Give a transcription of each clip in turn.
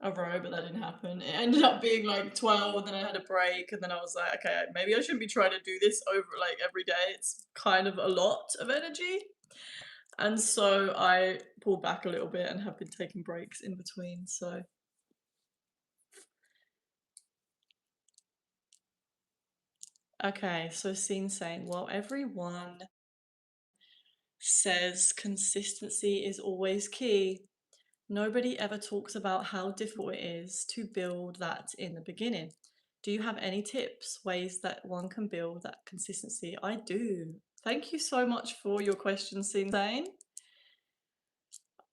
a row, but that didn't happen. It ended up being like 12, and then I had a break, and then I was like, okay, maybe I shouldn't be trying to do this over like every day. It's kind of a lot of energy. And so I pulled back a little bit and have been taking breaks in between. So, okay, so Scene saying, well, everyone says consistency is always key. Nobody ever talks about how difficult it is to build that in the beginning. Do you have any tips, ways that one can build that consistency? I do. Thank you so much for your question, Sine.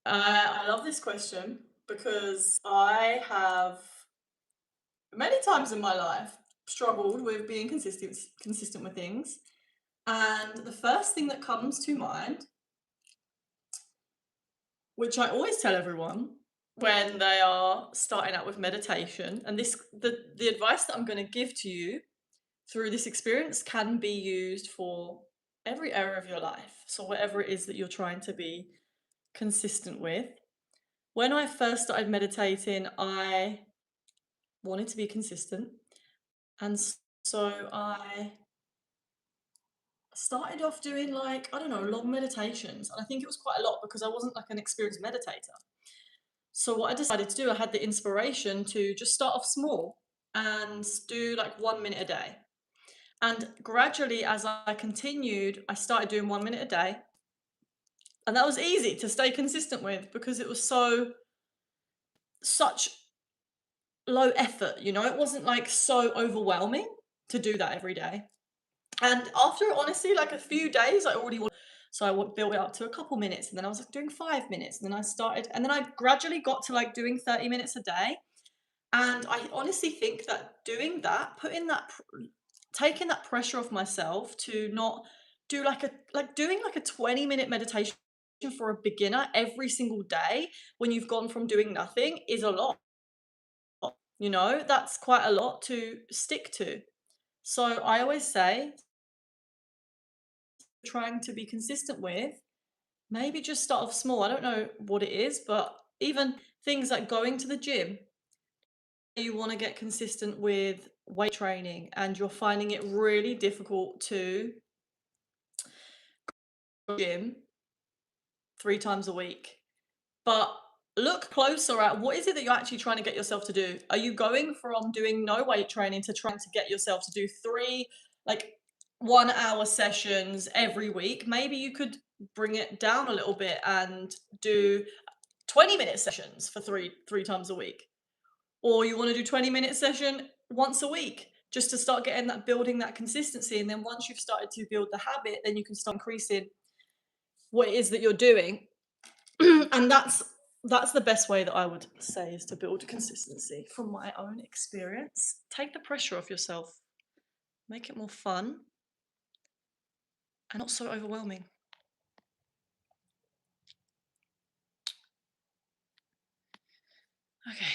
I love this question because I have many times in my life struggled with being consistent with things. And the first thing that comes to mind, which I always tell everyone when they are starting out with meditation, and the advice that I'm going to give to you through this experience can be used for every area of your life. So whatever it is that you're trying to be consistent with. When I first started meditating, I wanted to be consistent, and so I started off doing like, I don't know, long meditations. And I think it was quite a lot because I wasn't like an experienced meditator. So what I decided to do, I had the inspiration to just start off small and do like 1 minute a day. And gradually, as I continued, I started doing 1 minute a day. And that was easy to stay consistent with because it was such low effort, it wasn't like so overwhelming to do that every day. And after honestly, like a few days, I already want. So I built it up to a couple minutes, and then I was like doing 5 minutes, and then I started, and then I gradually got to like doing 30 minutes a day. And I honestly think that doing that, taking that pressure off myself to not do doing like a 20-minute meditation for a beginner every single day when you've gone from doing nothing is a lot. That's quite a lot to stick to. So I always say, trying to be consistent with, maybe just start off small. I don't know what it is, but even things like going to the gym, you want to get consistent with weight training and you're finding it really difficult to go to the gym 3 times a week. But look closer at what is it that you're actually trying to get yourself to do. Are you going from doing no weight training to trying to get yourself to do three like 1 hour sessions every week? Maybe you could bring it down a little bit and do 20-minute sessions for three times a week. Or you want to do 20-minute session once a week just to start getting that, building that consistency. And then once you've started to build the habit, then you can start increasing what it is that you're doing. And that's the best way that I would say is to build consistency from my own experience. Take the pressure off yourself, make it more fun and not so overwhelming. Okay.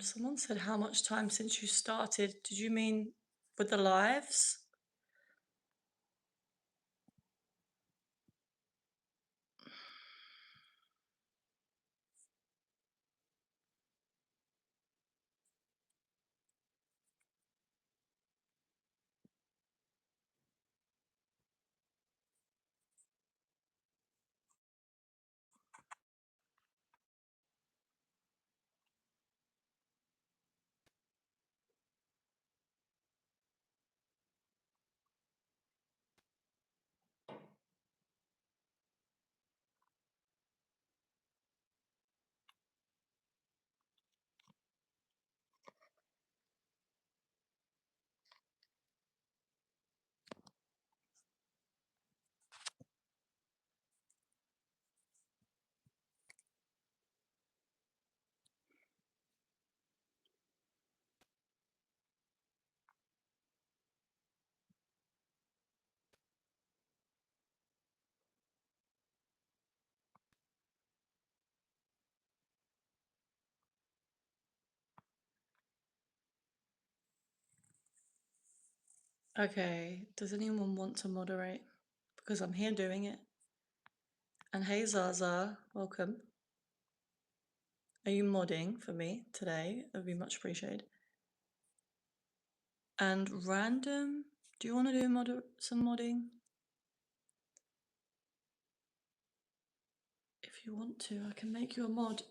Someone said, how much time since you started? Did you mean with the lives? Okay, does anyone want to moderate? Because I'm here doing it. And hey Zaza, welcome. Are you modding for me today? That would be much appreciated. And random, do you want to do some modding? If you want to, I can make you a mod.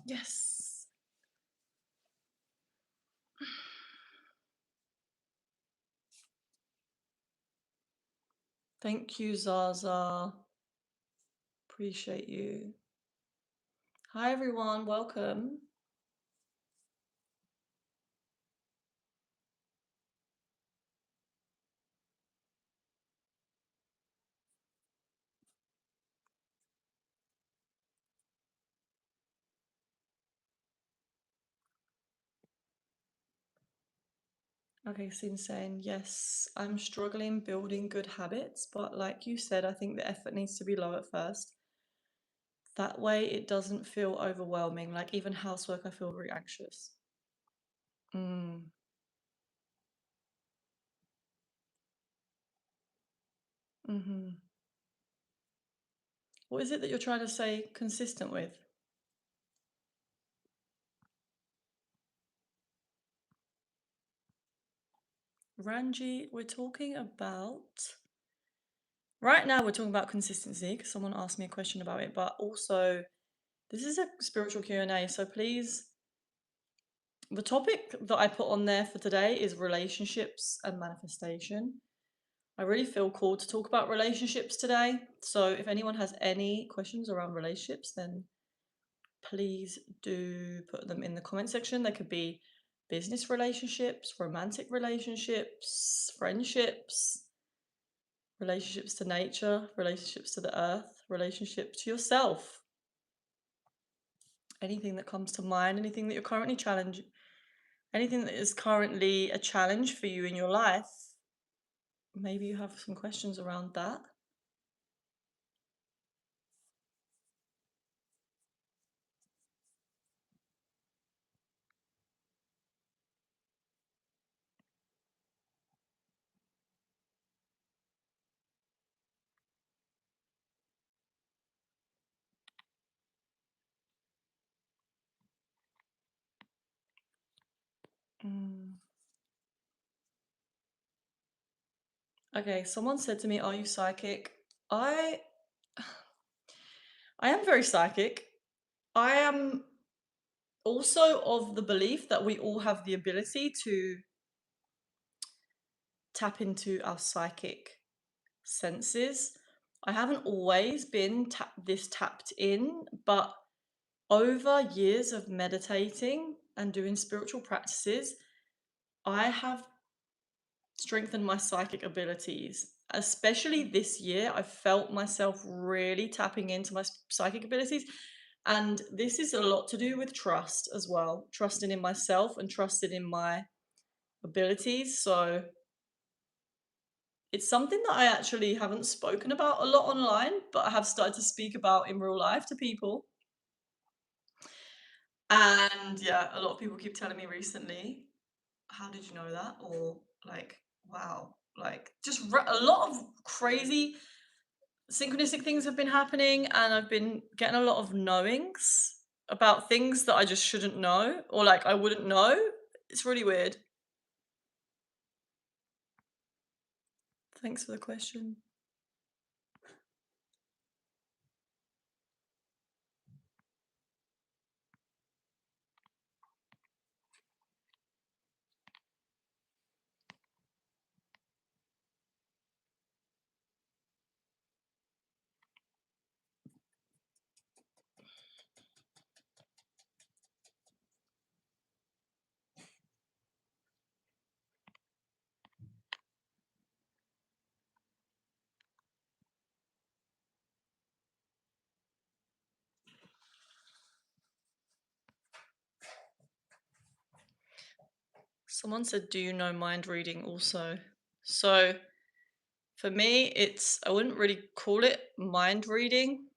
Yes. Thank you, Zaza. Appreciate you. Hi everyone, welcome. Okay, Sin saying, yes, I'm struggling building good habits, but like you said, I think the effort needs to be low at first. That way it doesn't feel overwhelming. Like even housework, I feel very anxious. Mm. Mm-hmm. What is it that you're trying to say consistent with? Ranji, we're talking about right now we're talking about consistency because someone asked me a question about it, but also this is a spiritual Q&A, so please the topic that I put on there for today is relationships and manifestation. I really feel called to talk about relationships today. So if anyone has any questions around relationships, then please do put them in the comment section. They could be business relationships, romantic relationships, friendships, relationships to nature, relationships to the earth, relationships to yourself. Anything that comes to mind, anything that you're currently challenging, anything that is currently a challenge for you in your life, maybe you have some questions around that. Mm. Okay, someone said to me, "Are you psychic?" I I am very psychic. I am also of the belief that we all have the ability to tap into our psychic senses. I haven't always been this tapped in, but over years of meditating and doing spiritual practices, I have strengthened my psychic abilities. Especially this year, I felt myself really tapping into my psychic abilities. And this is a lot to do with trust as well, trusting in myself and trusting in my abilities. So it's something that I actually haven't spoken about a lot online, but I have started to speak about in real life to people. And yeah, a lot of people keep telling me recently, how did you know that? Or like, wow, like just a lot of crazy synchronistic things have been happening, and I've been getting a lot of knowings about things that I just shouldn't know or like I wouldn't know. It's really weird. Thanks for the question. Someone said, "Do you know mind reading also?" So For me, I wouldn't really call it mind reading.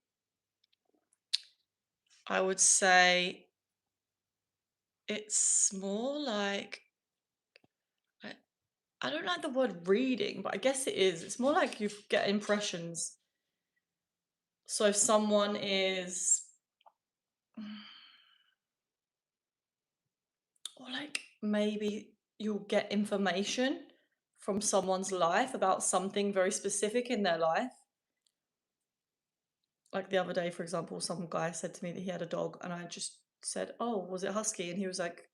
I would say it's more like I, I don't like the word reading, but I guess it is. It's more like you get impressions. So if someone is, or like maybe you'll get information from someone's life about something very specific in their life. Like the other day, for example, some guy said to me that he had a dog, and I just said, "Oh, was it husky?" And he was like,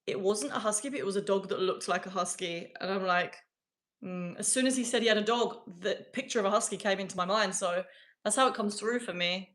"It wasn't a husky, but it was a dog that looked like a husky." And I'm like, as soon as he said he had a dog, the picture of a husky came into my mind. So that's how it comes through for me.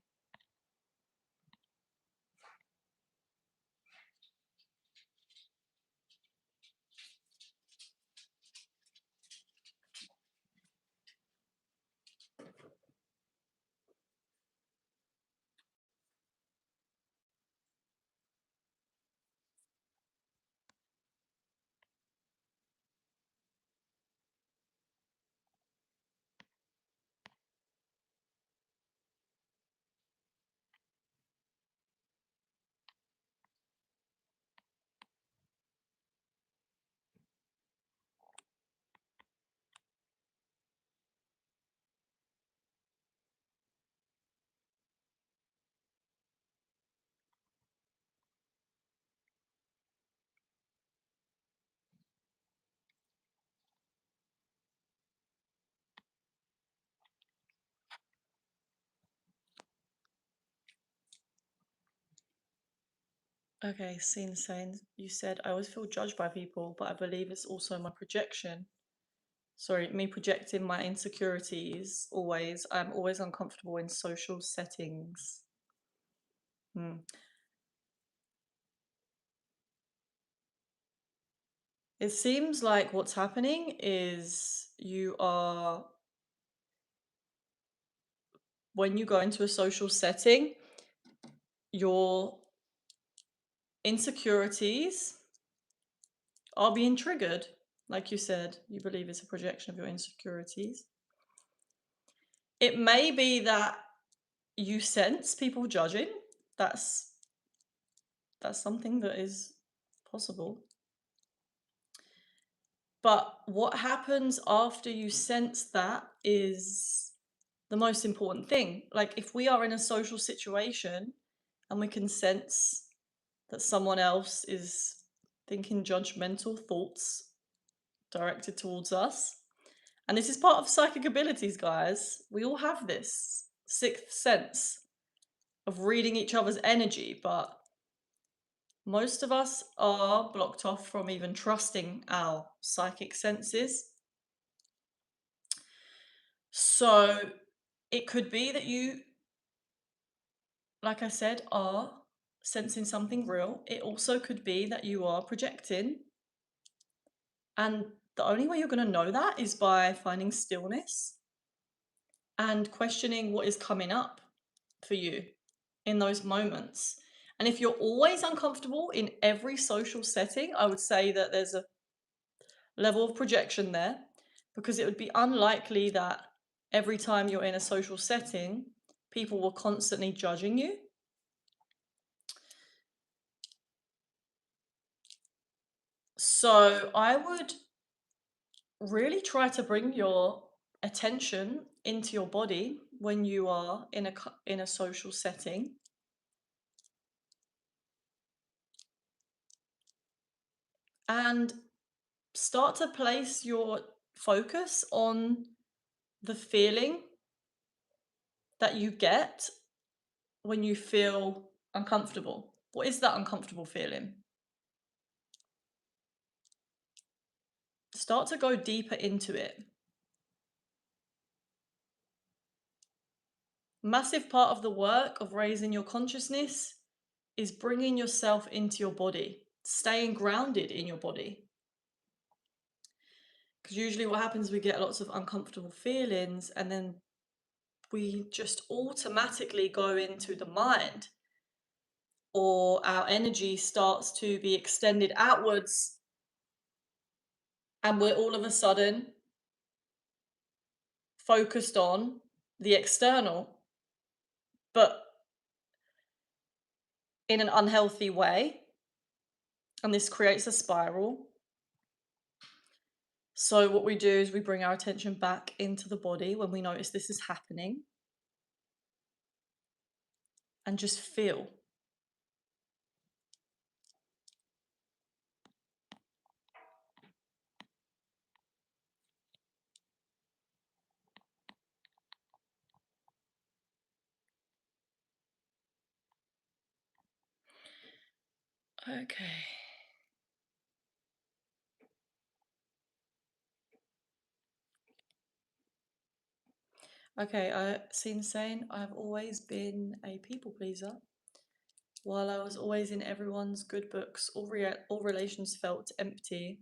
Okay, scene saying you said I always feel judged by people, but I believe it's also my projection. Sorry, me projecting my insecurities always. I'm always uncomfortable in social settings. Hmm. It seems like what's happening is when you go into a social setting, your insecurities are being triggered. Like you said, you believe it's a projection of your insecurities. It may be that you sense people judging. That's that's something that is possible. But what happens after you sense that is the most important thing. Like if we are in a social situation and we can sense that someone else is thinking judgmental thoughts directed towards us, and this is part of psychic abilities, guys. We all have this sixth sense of reading each other's energy, but most of us are blocked off from even trusting our psychic senses. So it could be that you, like I said, are sensing something real. It also could be that you are projecting. And the only way you're going to know that is by finding stillness and questioning what is coming up for you in those moments. And if you're always uncomfortable in every social setting, I would say that there's a level of projection there, because it would be unlikely that every time you're in a social setting, people were constantly judging you. So I would really try to bring your attention into your body when you are in a social setting, and start to place your focus on the feeling that you get when you feel uncomfortable. What is that uncomfortable feeling? Start to go deeper into it. Massive part of the work of raising your consciousness is bringing yourself into your body, staying grounded in your body. Because usually what happens, we get lots of uncomfortable feelings and then we just automatically go into the mind, or our energy starts to be extended outwards, and we're all of a sudden focused on the external, but in an unhealthy way. And this creates a spiral. So, what we do is we bring our attention back into the body when we notice this is happening and just feel. Okay. Okay, I seem sane. I've always been a people pleaser. While I was always in everyone's good books, all relations felt empty,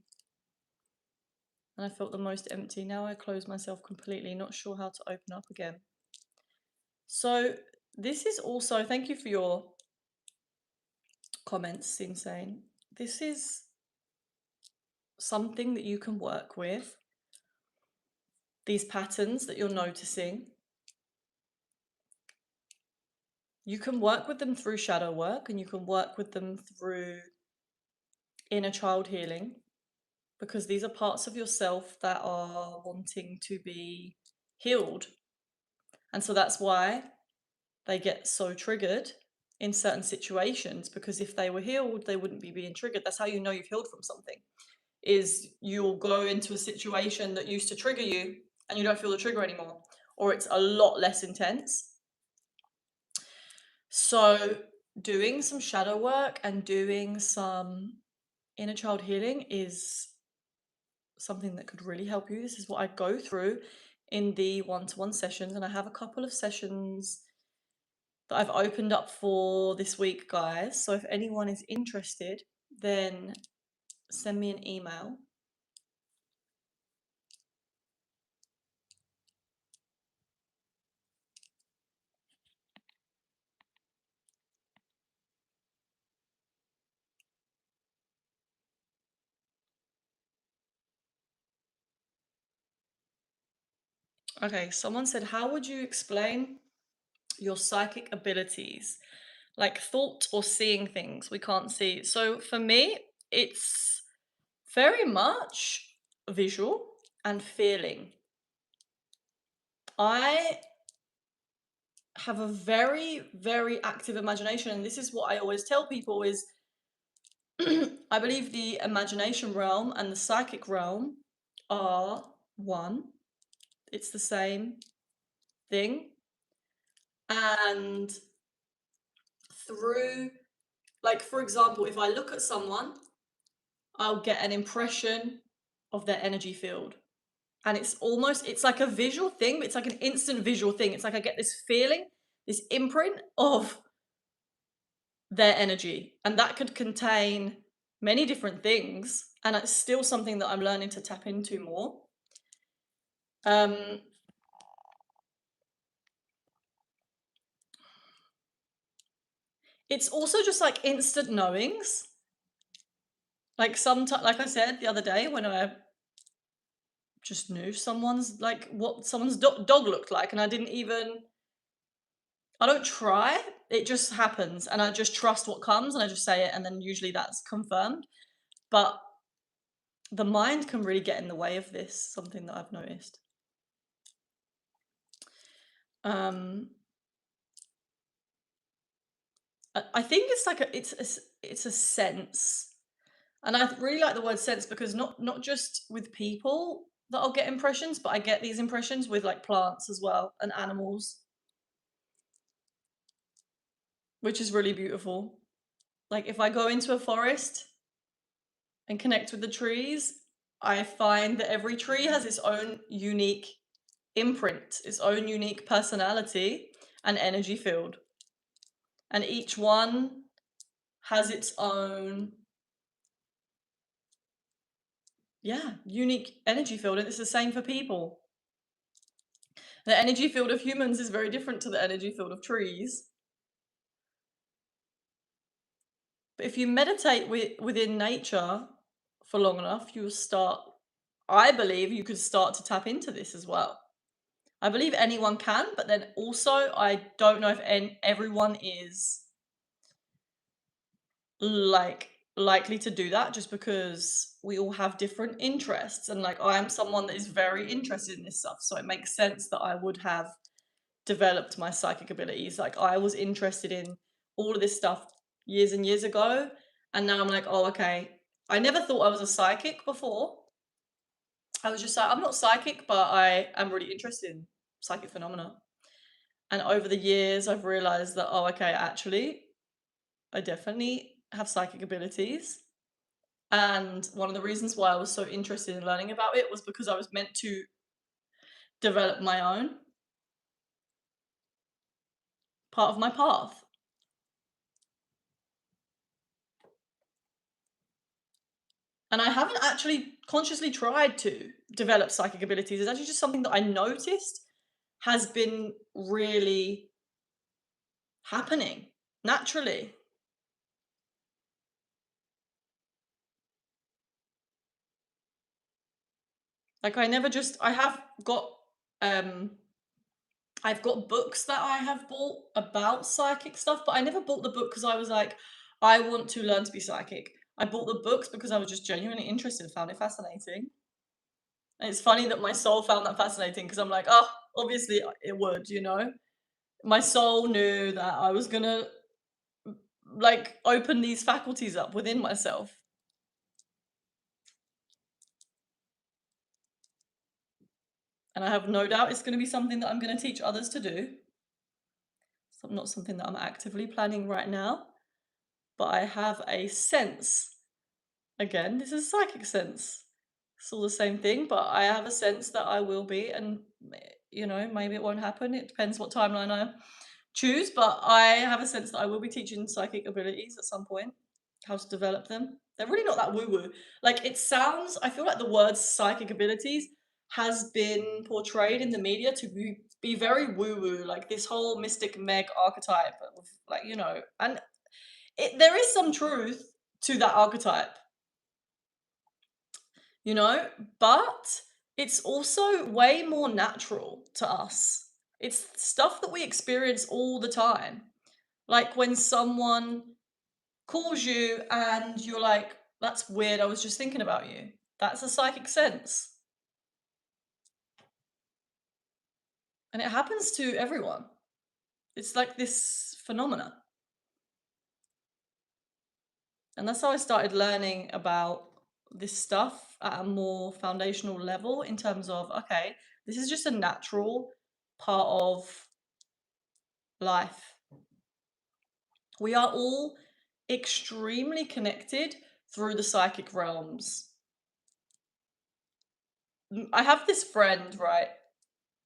and I felt the most empty. Now I close myself completely, not sure how to open up again. So this is also, thank you for your comments, Insane. This is something that you can work with. These patterns that you're noticing, you can work with them through shadow work, and you can work with them through inner child healing, because these are parts of yourself that are wanting to be healed. And so that's why they get so triggered in certain situations, because if they were healed, they wouldn't be being triggered. That's how you know you've healed from something. Is you'll go into a situation that used to trigger you and you don't feel the trigger anymore, or it's a lot less intense. So doing some shadow work and doing some inner child healing is something that could really help you. This is what I go through in the one-to-one sessions, and I have a couple of sessions that I've opened up for this week, guys. So if anyone is interested, then send me an email. Okay, someone said, how would you explain your psychic abilities? Like thought or seeing things we can't see. So for me, it's very much visual and feeling. I have a very, very active imagination, and this is what I always tell people is I believe the imagination realm and the psychic realm are one. It's the same thing. And through, like, for example, if I look at someone, I'll get an impression of their energy field. And it's like a visual thing, but it's like an instant visual thing. It's like I get this feeling, this imprint of their energy. And that could contain many different things. And it's still something that I'm learning to tap into more. Um, it's also just like instant knowings. Like sometimes, like I said the other day, when I just knew someone's like what someone's dog looked like, and I don't try. It just happens, and I just trust what comes, and I just say it, and then usually that's confirmed. But the mind can really get in the way of this. Something that I've noticed. Um, I think it's like it's a sense, and I really like the word sense because not just with people that I'll get impressions, but I get these impressions with like plants as well and animals, which is really beautiful. Like if I go into a forest and connect with the trees, I find that every tree has its own unique imprint, its own unique personality and energy field. And each one has its own, yeah, unique energy field. And it's the same for people. The energy field of humans is very different to the energy field of trees. But if you meditate within nature for long enough, you will start, I believe you could start to tap into this as well. I believe anyone can, but then also I don't know if everyone is like likely to do that just because we all have different interests and like I am someone that is very interested in this stuff. So it makes sense that I would have developed my psychic abilities. Like I was interested in all of this stuff years and years ago. And now I'm like, oh, okay. I never thought I was a psychic before. I was just like, I'm not psychic, but I am really interested in psychic phenomena. And over the years, I've realized that, oh, okay, actually, I definitely have psychic abilities. And one of the reasons why I was so interested in learning about it was because I was meant to develop my own part of my path. And I haven't actually consciously tried to develop psychic abilities. It's actually just something that I noticed has been really happening naturally. Like I never just I have got um I've got books that I have bought about psychic stuff, but I never bought the book because I was like, I want to learn to be psychic. I bought the books because I was just genuinely interested, found it fascinating. And it's funny that my soul found that fascinating because I'm like, oh, obviously it would, you know? My soul knew that I was gonna like open these faculties up within myself. And I have no doubt it's gonna be something that I'm gonna teach others to do. It's not something that I'm actively planning right now, but I have a sense. Again, this is psychic sense. It's all the same thing, but I have a sense that I will be, and you know, maybe it won't happen. It depends what timeline I choose, but I have a sense that I will be teaching psychic abilities at some point, how to develop them. They're really not that woo woo. Like it sounds, I feel like the word psychic abilities has been portrayed in the media to be very woo woo, like this whole mystic Meg archetype of like, you know, and there is some truth to that archetype, you know, but it's also way more natural to us. It's stuff that we experience all the time. Like when someone calls you and you're like, that's weird, I was just thinking about you. That's a psychic sense. And it happens to everyone. It's like this phenomena. And that's how I started learning about this stuff at a more foundational level in terms of, okay, this is just a natural part of life. We are all extremely connected through the psychic realms. I have this friend, right?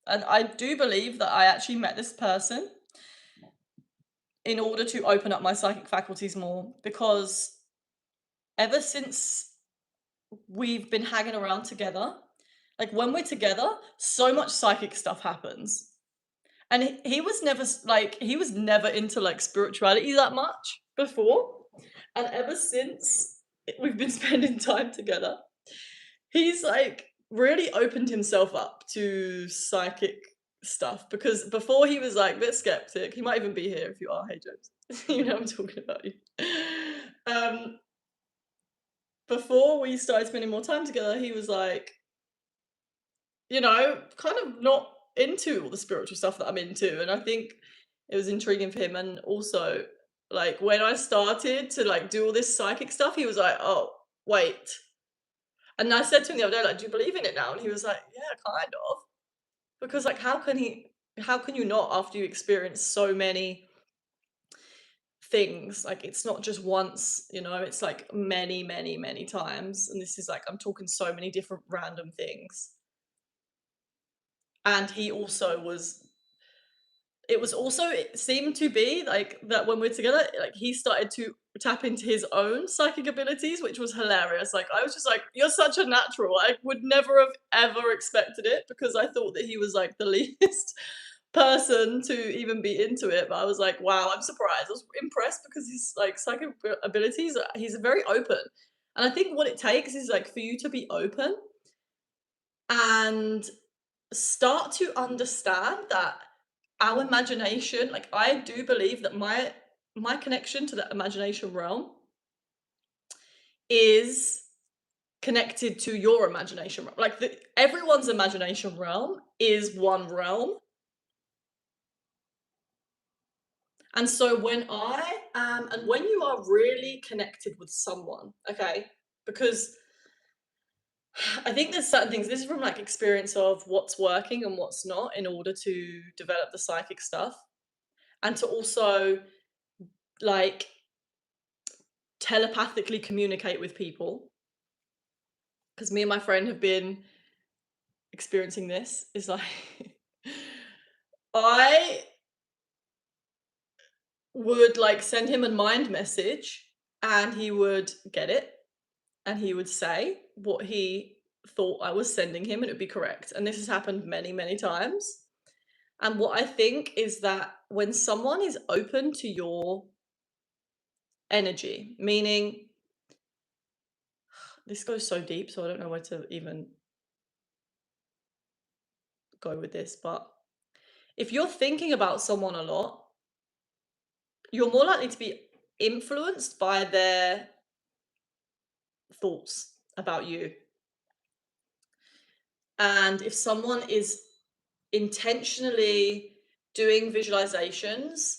And I do believe that I actually met this person in order to open up my psychic faculties more because ever since we've been hanging around together, like when we're together, so much psychic stuff happens. And he was never like he was never into like spirituality that much before. And ever since we've been spending time together, he's like really opened himself up to psychic stuff because before he was like a bit skeptic. He might even be here if you are. Hey, James, you know I'm talking about you. Um, Before we started spending more time together, he was like, you know, kind of not into all the spiritual stuff that I'm into, and I think it was intriguing for him. And also, like when I started to like do all this psychic stuff, he was like, "Oh, wait." And I said to him the other day, like, "Do you believe in it now?" And he was like, "Yeah, kind of." Because like how can you not after you experience so many things? Like it's not just once, you know, it's like many, many, many times. And this is like I'm talking so many different random things. And he also was it was also it seemed to be like that when we're together, like he started to tap into his own psychic abilities, which was hilarious. Like I was just like, "You're such a natural." I would never have ever expected it because I thought that he was like the least person to even be into it. But I was like, "Wow, I'm surprised." I was impressed because his like psychic abilities. He's very open, and I think what it takes is like for you to be open and start to understand that our imagination, like I do believe that my connection to the imagination realm is connected to your imagination realm. Like everyone's imagination realm is one realm. And so and when you are really connected with someone, okay, because I think there's certain things, this is from like experience of what's working and what's not in order to develop the psychic stuff and to also like telepathically communicate with people. Because me and my friend have been experiencing this, is like, I would like send him a mind message and he would get it and he would say what he thought I was sending him and it would be correct. And this has happened many, many times. And what I think is that when someone is open to your energy, meaning this goes so deep, so I don't know where to even go with this, but if you're thinking about someone a lot, you're more likely to be influenced by their thoughts about you. And if someone is intentionally doing visualizations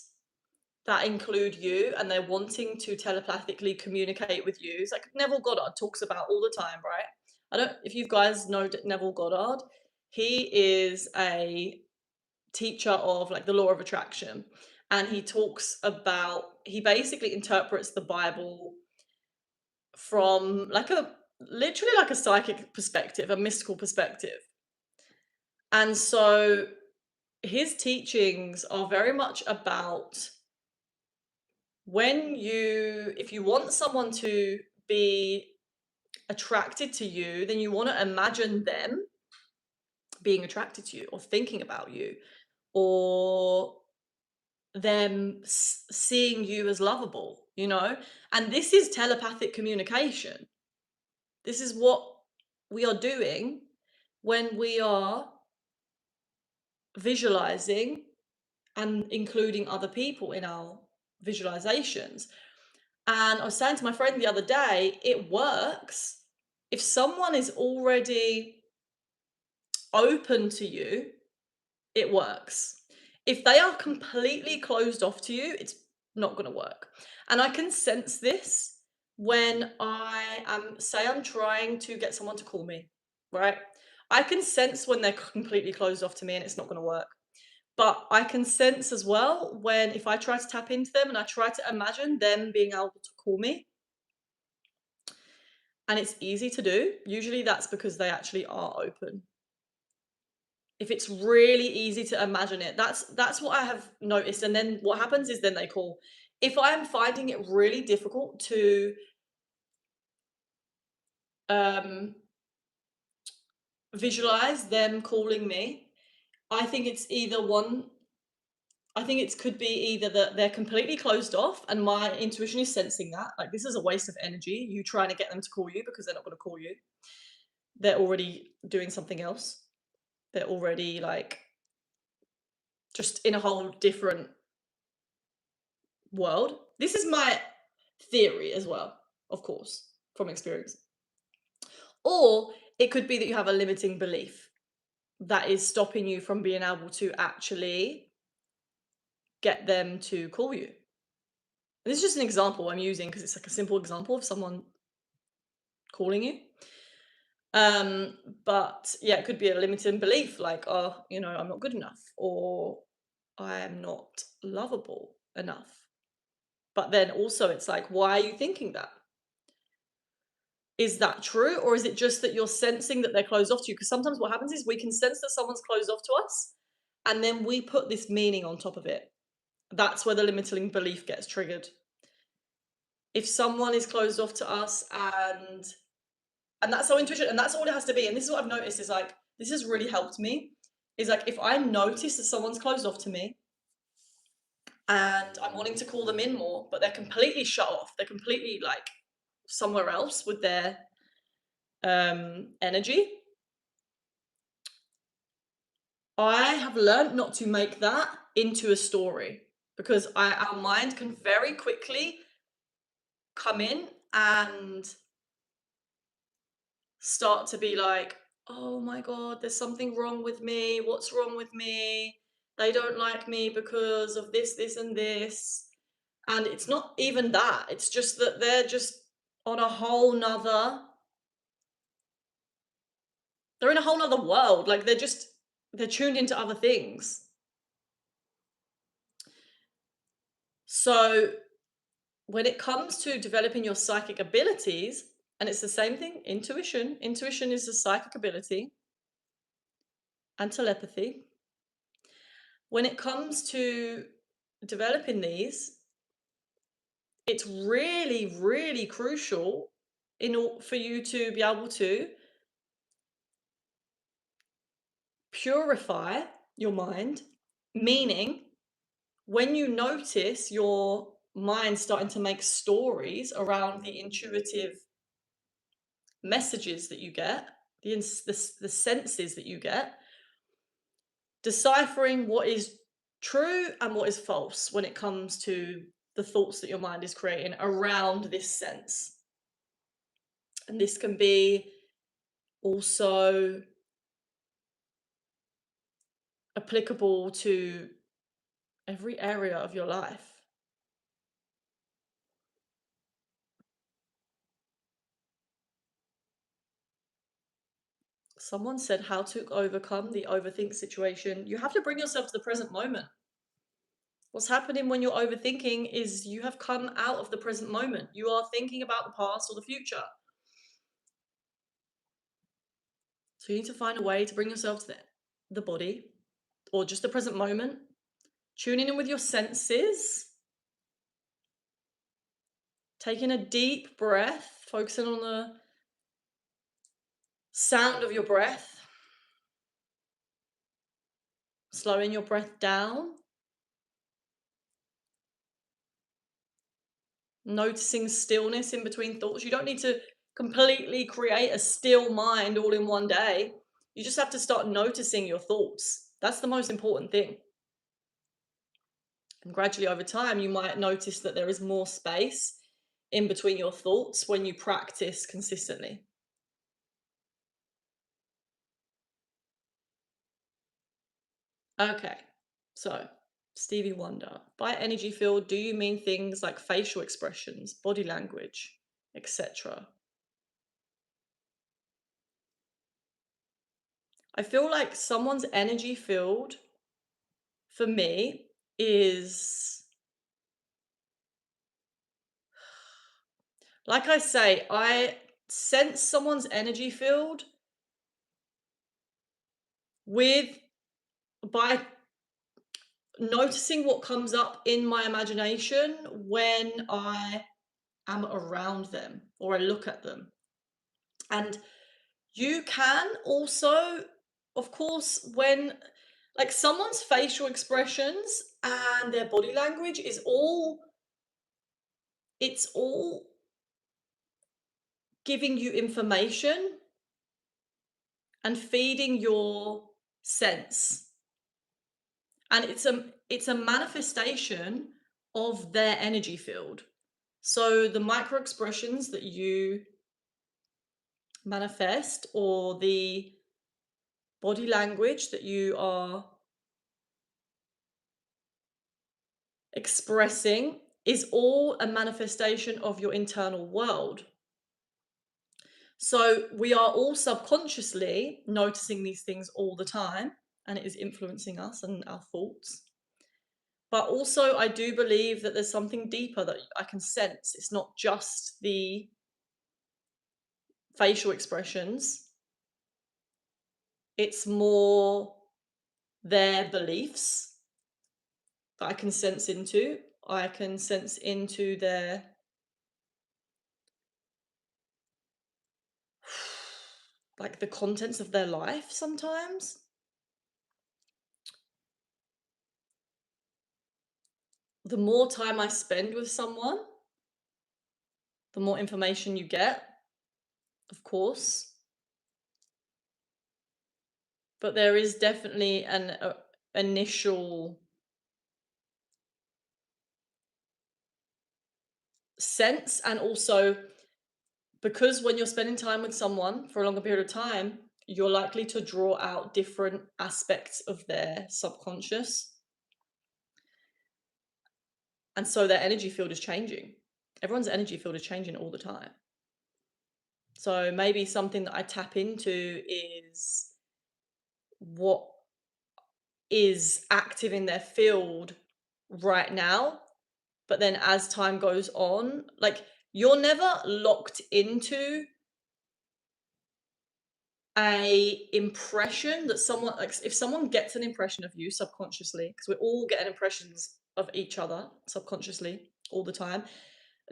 that include you and they're wanting to telepathically communicate with you, it's like Neville Goddard talks about all the time, right? I don't, if you guys know Neville Goddard, he is a teacher of like the law of attraction. And he talks about, he basically interprets the Bible from like a literally like a psychic perspective, a mystical perspective. And so his teachings are very much about if you want someone to be attracted to you, then you want to imagine them being attracted to you or thinking about you or them seeing you as lovable, you know? And this is telepathic communication. This is what we are doing when we are visualizing and including other people in our visualizations. And I was saying to my friend the other day, it works if someone is already open to you, it works. If they are completely closed off to you, it's not going to work. And I can sense this when say I'm trying to get someone to call me, right? I can sense when they're completely closed off to me and it's not going to work. But I can sense as well when if I try to tap into them and I try to imagine them being able to call me, and it's easy to do, usually that's because they actually are open. If it's really easy to imagine it, that's what I have noticed, and then what happens is then they call. If I'm finding it really difficult to, um, visualize them calling me, I think it's either one I think it could be either that they're completely closed off and my intuition is sensing that, like, this is a waste of energy, you trying to get them to call you because they're not gonna call you. They're already doing something else. They're already, like, just in a whole different world. This is my theory as well, of course, from experience. Or it could be that you have a limiting belief that is stopping you from being able to actually get them to call you. This is just an example I'm using because it's like a simple example of someone calling you. Um, but yeah, it could be a limiting belief like, oh, I'm not good enough or I am not lovable enough. But then also it's like, why are you thinking that? Is that true? Or is it just that you're sensing that they're closed off to you? Because sometimes what happens is we can sense that someone's closed off to us, and then we put this meaning on top of it. That's where the limiting belief gets triggered. If someone is closed off to us and that's our intuition, and that's all it has to be. And this is what I've noticed is like, this has really helped me. Is like if I notice that someone's closed off to me and I'm wanting to call them in more, but they're completely shut off, they're completely like somewhere else with their energy, I have learned not to make that into a story because our mind can very quickly come in and start to be like, oh my God, there's something wrong with me. What's wrong with me? They don't like me because of this, this, and this. And it's not even that. It's just that they're just on a whole nother, they're in a whole nother world. Like they're tuned into other things. So when it comes to developing your psychic abilities, and it's the same thing, intuition. Intuition is a psychic ability and telepathy. When it comes to developing these, it's really, really crucial for you to be able to purify your mind, meaning when you notice your mind starting to make stories around the intuitive messages that you get, the senses that you get, deciphering what is true and what is false when it comes to the thoughts that your mind is creating around this sense. And this can be also applicable to every area of your life. Someone said how to overcome the overthink situation. You have to bring yourself to the present moment. What's happening when you're overthinking is you have come out of the present moment. You are thinking about the past or the future. So you need to find a way to bring yourself to the body or just the present moment, tuning in with your senses, taking a deep breath, focusing on the sound of your breath, slowing your breath down, noticing stillness in between thoughts. You don't need to completely create a still mind all in one day. You just have to start noticing your thoughts. That's the most important thing. And gradually over time, you might notice that there is more space in between your thoughts when you practice consistently. Okay, so Stevie Wonder. By energy field, do you mean things like facial expressions, body language, etc.? I feel like someone's energy field for me is, like I say, I sense someone's energy field with by noticing what comes up in my imagination when I am around them or I look at them. And you can also, of course, when like someone's facial expressions and their body language is all, it's all giving you information and feeding your sense. And it's a manifestation of their energy field. So the micro expressions that you manifest or the body language that you are expressing is all a manifestation of your internal world. So we are all subconsciously noticing these things all the time, and it is influencing us and our thoughts. But also, I do believe that there's something deeper that I can sense. It's not just the facial expressions, it's more their beliefs that I can sense into. I can sense into their like the contents of their life sometimes. The more time I spend with someone, the more information you get, of course. but there is definitely an initial sense, and also because when you're spending time with someone for a longer period of time, you're likely to draw out different aspects of their subconscious, and so their energy field is changing. Everyone's energy field is changing all the time. So maybe something that I tap into is what is active in their field right now. But then as time goes on, like, you're never locked into a impression that someone, like, if someone gets an impression of you subconsciously, because we're all getting impressions of each other subconsciously all the time.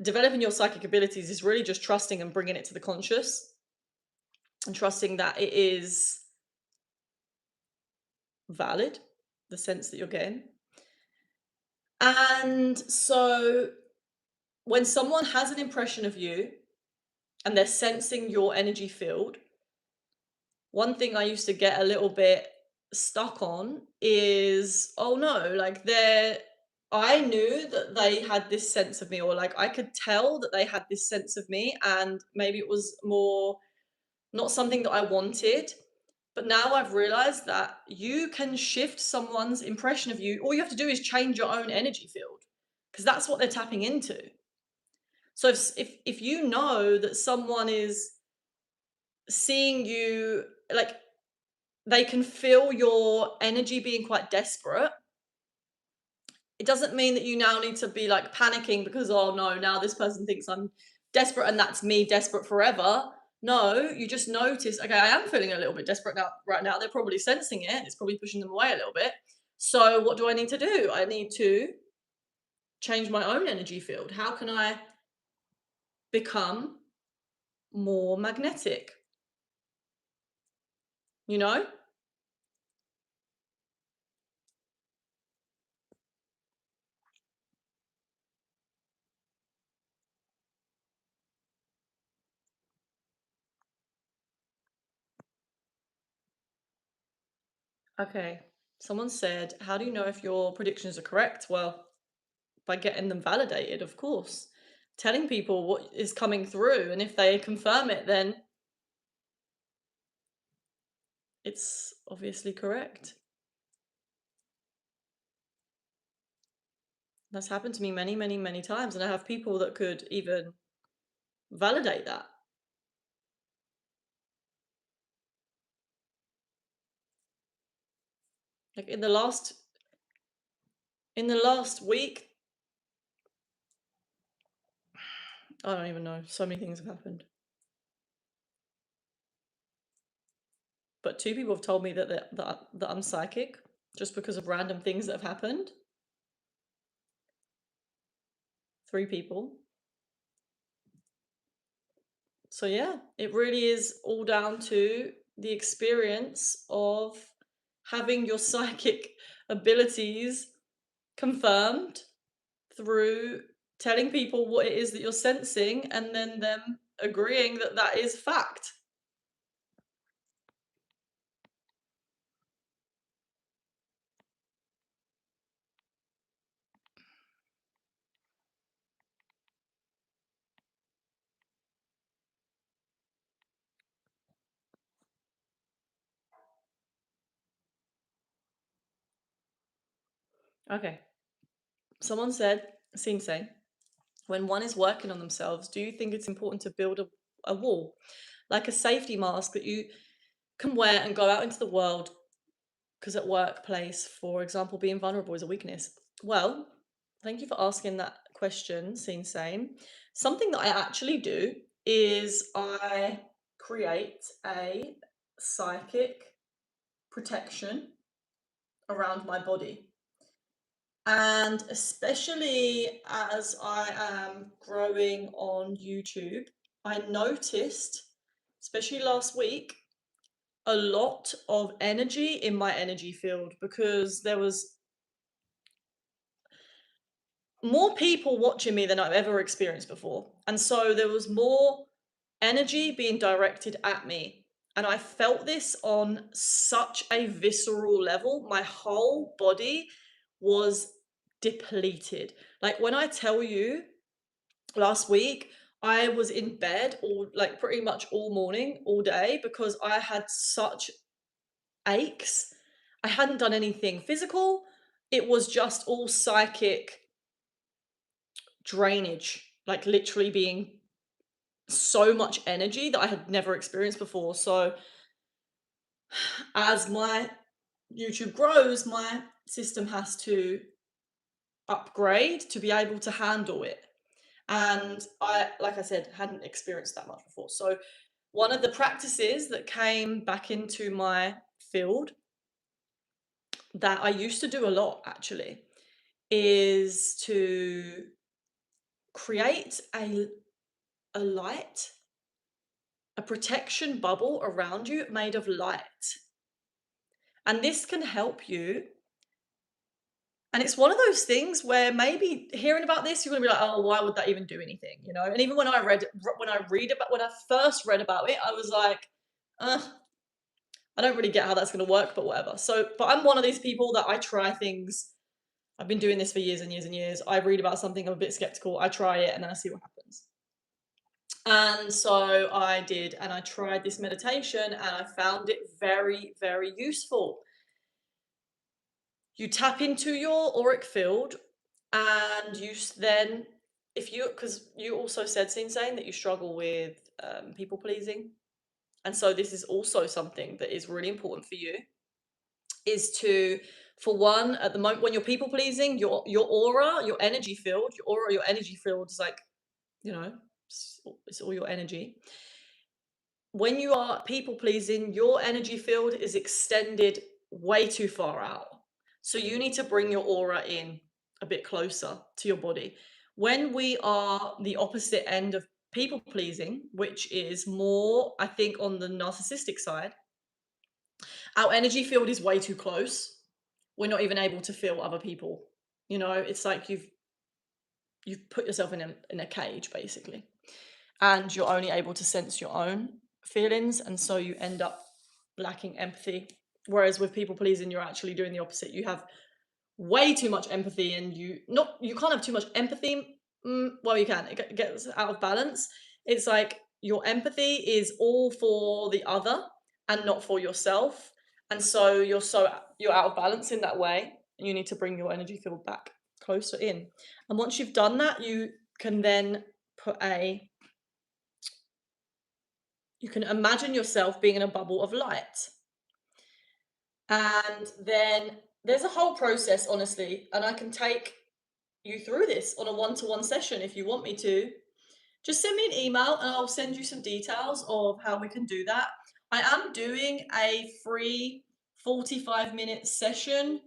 Developing your psychic abilities is really just trusting and bringing it to the conscious, and trusting that it is valid, the sense that you're getting. And so when someone has an impression of you and they're sensing your energy field, one thing I used to get a little bit stuck on is, oh no, like, I knew that they had this sense of me, or like I could tell that they had this sense of me, and maybe it was more not something that I wanted. But now I've realized that you can shift someone's impression of you. All you have to do is change your own energy field, because that's what they're tapping into. So if you know that someone is seeing you, like, they can feel your energy being quite desperate, it doesn't mean that you now need to be like panicking because, oh no, now this person thinks I'm desperate and that's me desperate forever. No, you just notice, okay, I am feeling a little bit desperate now, right now. They're probably sensing it. It's probably pushing them away a little bit. So what do I need to do? I need to change my own energy field. How can I become more magnetic? You know? Okay. Someone said, how do you know if your predictions are correct? Well, by getting them validated, of course. Telling people what is coming through, and if they confirm it, then it's obviously correct. That's happened to me many, many, many times, and I have people that could even validate that. Like, in the last week, I don't even know. So many things have happened. But two people have told me that I'm psychic just because of random things that have happened. Three people. So yeah, it really is all down to the experience of having your psychic abilities confirmed through telling people what it is that you're sensing, and then them agreeing that that is fact. Okay. Someone said, seen saying, when one is working on themselves, do you think it's important to build a wall, like a safety mask that you can wear and go out into the world? Because at workplace, for example, being vulnerable is a weakness. Well, thank you for asking that question, Scene Same. Something that I actually do is I create a psychic protection around my body. And especially as I am growing on YouTube, I noticed, especially last week, a lot of energy in my energy field, because there was more people watching me than I've ever experienced before. And so there was more energy being directed at me. And I felt this on such a visceral level. My whole body was depleted. Like when I tell you last week, I was in bed all like pretty much all morning, all day because I had such aches. I hadn't done anything physical. It was just all psychic drainage, like literally being so much energy that I had never experienced before. So as my YouTube grows, my system has to upgrade to be able to handle it. And I, like I said, hadn't experienced that much before. So one of the practices that came back into my field that I used to do a lot actually is to create a light, a protection bubble around you made of light. And this can help you. And it's one of those things where maybe hearing about this, you're gonna be like, oh, why would that even do anything? You know? And even when I first read about it, I was like, uh, I don't really get how that's gonna work, but whatever. So, but I'm one of these people that I try things. I've been doing this for years and years and years. I read about something, I'm a bit skeptical, I try it, and then I see what happens. And so I did, and I tried this meditation, and I found it very, very useful. You tap into your auric field, and then, if you, because you also said, saying that you struggle with people pleasing, and so this is also something that is really important for you, is to, for one, at the moment when you're people pleasing, your aura, your energy field, your energy field is like, you know, it's all your energy. When you are people pleasing, your energy field is extended way too far out. So you need to bring your aura in a bit closer to your body. When we are the opposite end of people pleasing, which is more, I think, on the narcissistic side, our energy field is way too close. We're not even able to feel other people. You know, it's like you've put yourself in a cage basically, and you're only able to sense your own feelings, and so you end up lacking empathy. Whereas with people pleasing, you're actually doing the opposite. You have way too much empathy, and you can't have too much empathy. Well, you can. It gets out of balance. It's like your empathy is all for the other and not for yourself, and so you're out of balance in that way. And you need to bring your energy field back closer in. And once you've done that, can then put a you can imagine yourself being in a bubble of light. And then there's a whole process, honestly, and I can take you through this on a one-to-one session if you want me to. Just send me an email and I'll send you some details of how we can do that. I am doing a free 45-minute session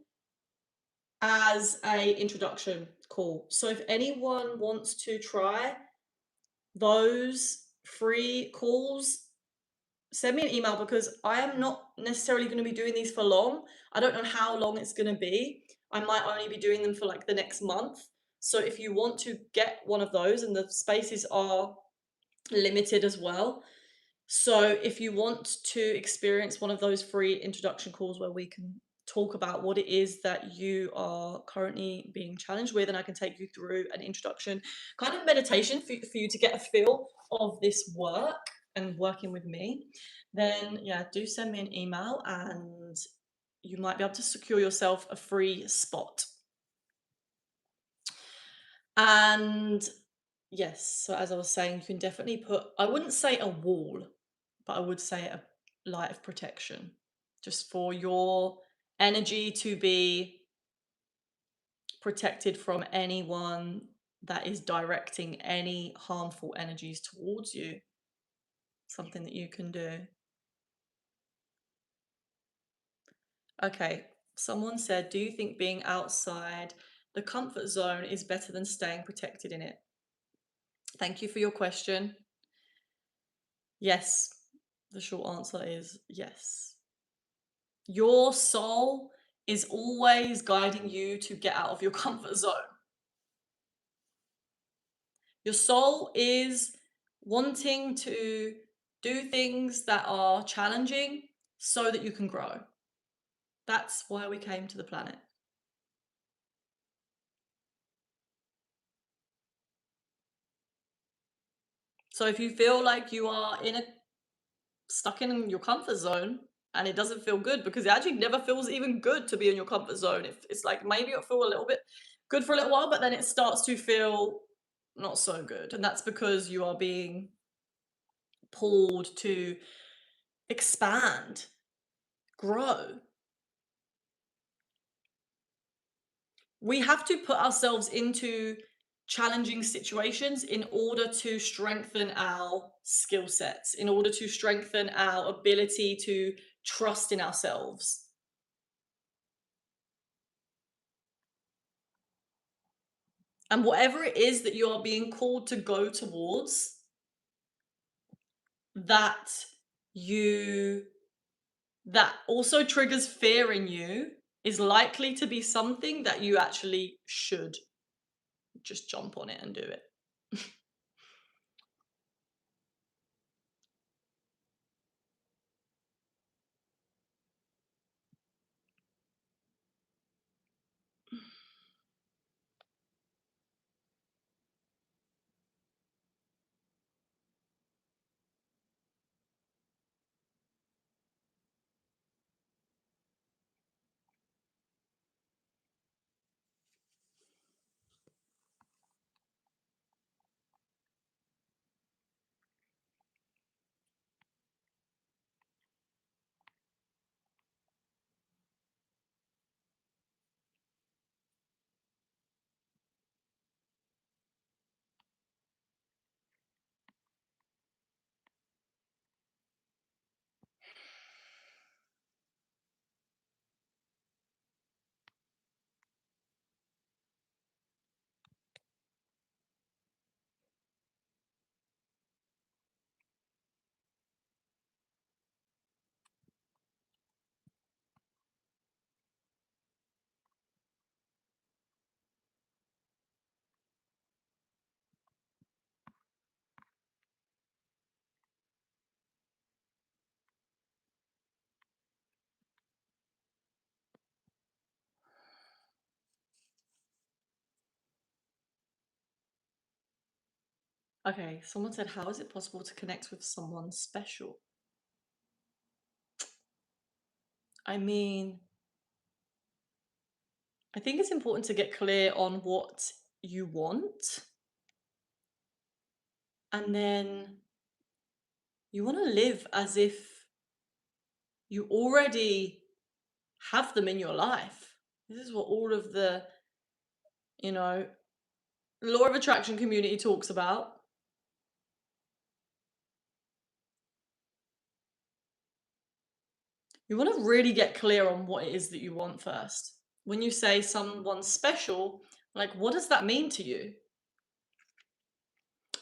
as a introduction call. So if anyone wants to try those free calls, send me an email because I am not necessarily going to be doing these for long. I don't know how long it's going to be. I might only be doing them for like the next month. So if you want to get one of those, and the spaces are limited as well. So if you want to experience one of those free introduction calls where we can talk about what it is that you are currently being challenged with, and I can take you through an introduction kind of meditation for you to get a feel of this work and working with me, then yeah, do send me an email and you might be able to secure yourself a free spot. And yes, so as I was saying, you can definitely put, I wouldn't say a wall, but I would say a light of protection, just for your energy to be protected from anyone that is directing any harmful energies towards you. Something that you can do. Okay, someone said, do you think being outside the comfort zone is better than staying protected in it? Thank you for your question. Yes, the short answer is yes. Your soul is always guiding you to get out of your comfort zone. Your soul is wanting to Do things that are challenging so that you can grow. That's why we came to the planet. So if you feel like you are stuck in your comfort zone and it doesn't feel good, because it actually never feels even good to be in your comfort zone. If it's like maybe it'll feel a little bit good for a little while, but then it starts to feel not so good. And that's because you are being pulled to expand, grow. We have to put ourselves into challenging situations in order to strengthen our skill sets, in order to strengthen our ability to trust in ourselves. And whatever it is that you are being called to go towards, that you that also triggers fear in you, is likely to be something that you actually should just jump on it and do it. Okay, someone said, how is it possible to connect with someone special? I mean, I think it's important to get clear on what you want, and then you want to live as if you already have them in your life. This is what all of the, you know, law of attraction community talks about. You want to really get clear on what it is that you want first. When you say someone's special, like, what does that mean to you?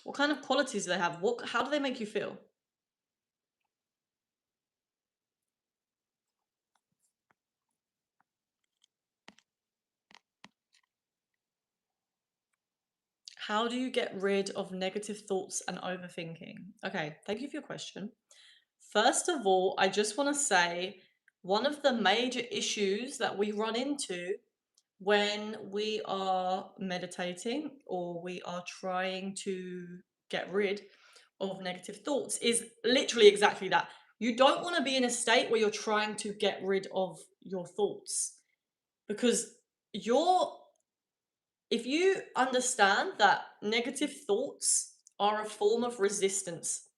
What kind of qualities do they have? How do they make you feel? How do you get rid of negative thoughts and overthinking? Okay, thank you for your question. First of all, I just want to say one of the major issues that we run into when we are meditating or we are trying to get rid of negative thoughts is literally exactly that. You don't want to be in a state where you're trying to get rid of your thoughts, because you're if you understand that negative thoughts are a form of resistance,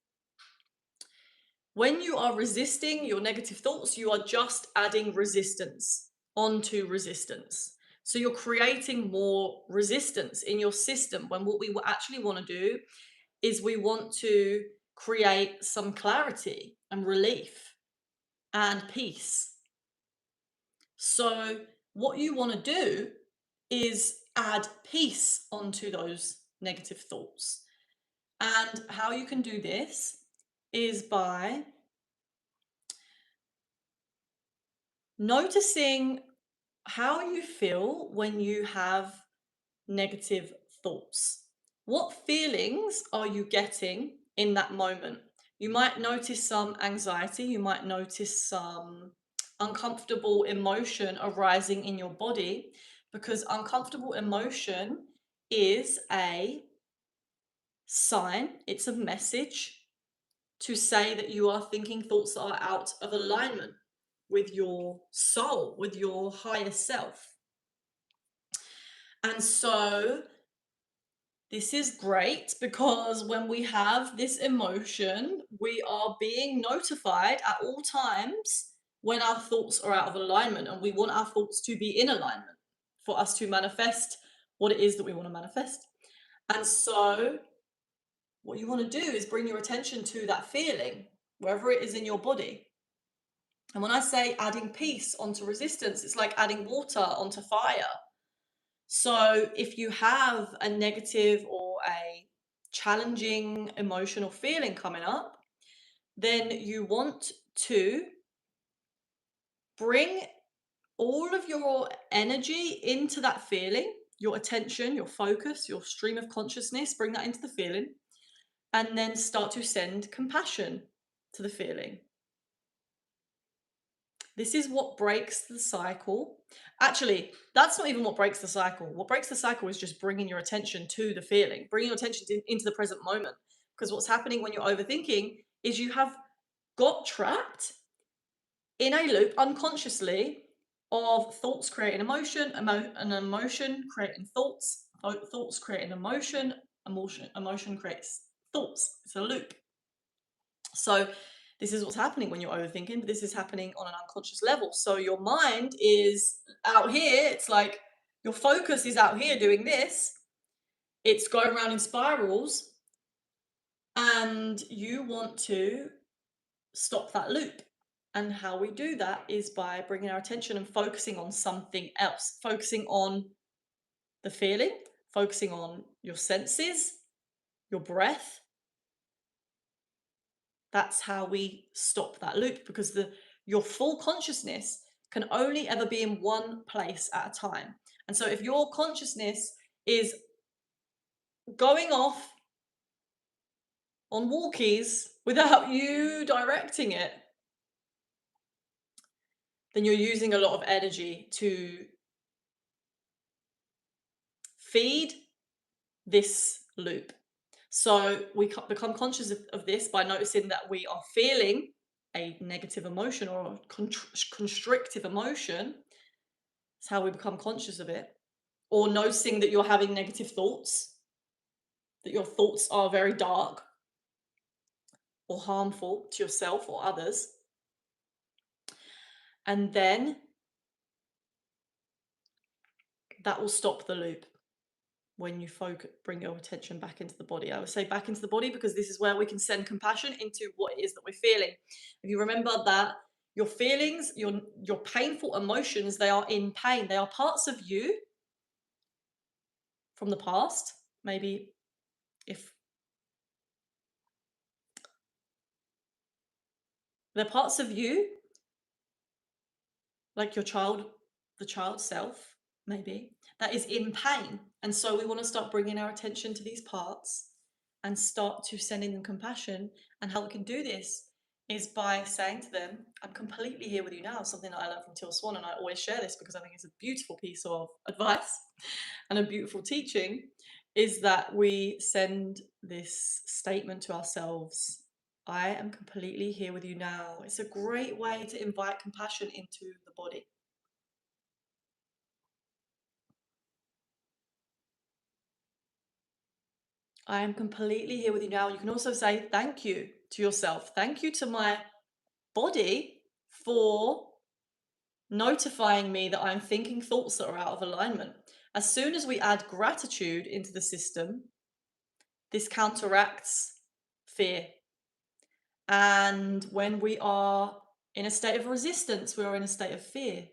when you are resisting your negative thoughts, you are just adding resistance onto resistance. So you're creating more resistance in your system, when what we actually want to do is we want to create some clarity and relief and peace. So what you want to do is add peace onto those negative thoughts. And how you can do this is by noticing how you feel when you have negative thoughts. What feelings are you getting in that moment? You might notice some anxiety, you might notice some uncomfortable emotion arising in your body, because uncomfortable emotion is a sign, it's a message to say that you are thinking thoughts that are out of alignment with your soul, with your higher self. And so this is great because when we have this emotion, we are being notified at all times when our thoughts are out of alignment, and we want our thoughts to be in alignment for us to manifest what it is that we want to manifest. And so what you want to do is bring your attention to that feeling, wherever it is in your body. And when I say adding peace onto resistance, it's like adding water onto fire. So if you have a negative or a challenging emotional feeling coming up, then you want to bring all of your energy into that feeling, your attention, your focus, your stream of consciousness, bring that into the feeling, and then start to send compassion to the feeling. This is what breaks the cycle. Actually, that's not even what breaks the cycle. What breaks the cycle is just bringing your attention to the feeling, bringing your attention into the present moment. Because what's happening when you're overthinking is you have got trapped in a loop unconsciously of thoughts creating emotion, an emotion creating thoughts, thoughts creating emotion, emotion creates thoughts. It's a loop. So this is what's happening when you're overthinking, but this is happening on an unconscious level. So your mind is out here, it's like your focus is out here doing this, it's going around in spirals, and you want to stop that loop. And how we do that is by bringing our attention and focusing on something else, focusing on the feeling, focusing on your senses, your breath. That's how we stop that loop, because your full consciousness can only ever be in one place at a time. And so if your consciousness is going off on walkies without you directing it, then you're using a lot of energy to feed this loop. So we become conscious of this by noticing that we are feeling a negative emotion or a constrictive emotion. That's how we become conscious of it. Or noticing that you're having negative thoughts, that your thoughts are very dark or harmful to yourself or others. And then that will stop the loop when you bring your attention back into the body. I would say back into the body because this is where we can send compassion into what it is that we're feeling. If you remember that your feelings, your painful emotions, they are in pain. They are parts of you from the past. Maybe if they're parts of you, like the child self, maybe, that is in pain. And so we want to start bringing our attention to these parts and start to send in them compassion. And how we can do this is by saying to them, I'm completely here with you now. Something that I learned from Till Swan, and I always share this because I think it's a beautiful piece of advice and a beautiful teaching, is that we send this statement to ourselves: I am completely here with you now. It's a great way to invite compassion into the body. I am completely here with you now. You can also say thank you to yourself. Thank you to my body for notifying me that I'm thinking thoughts that are out of alignment. As soon as we add gratitude into the system, this counteracts fear. And when we are in a state of resistance, we are in a state of fear.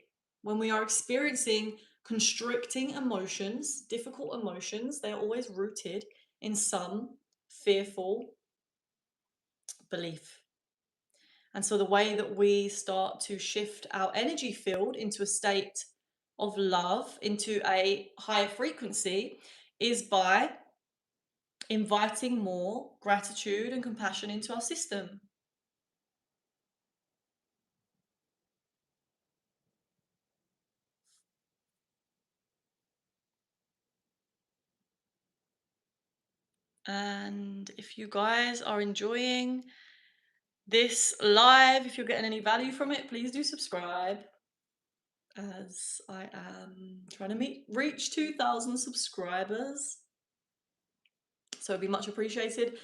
When we are experiencing constricting emotions, difficult emotions, they are always rooted in some fearful belief. And so the way that we start to shift our energy field into a state of love, into a higher frequency, is by inviting more gratitude and compassion into our system. And if you guys are enjoying this live, if you're getting any value from it, please do subscribe, as I am trying to reach 2,000 subscribers. So it'd be much appreciated.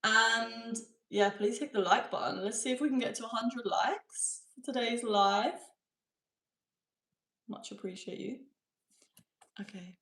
And yeah, please hit the like button. Let's see if we can get to 100 likes for today's live. Much appreciate you. Okay.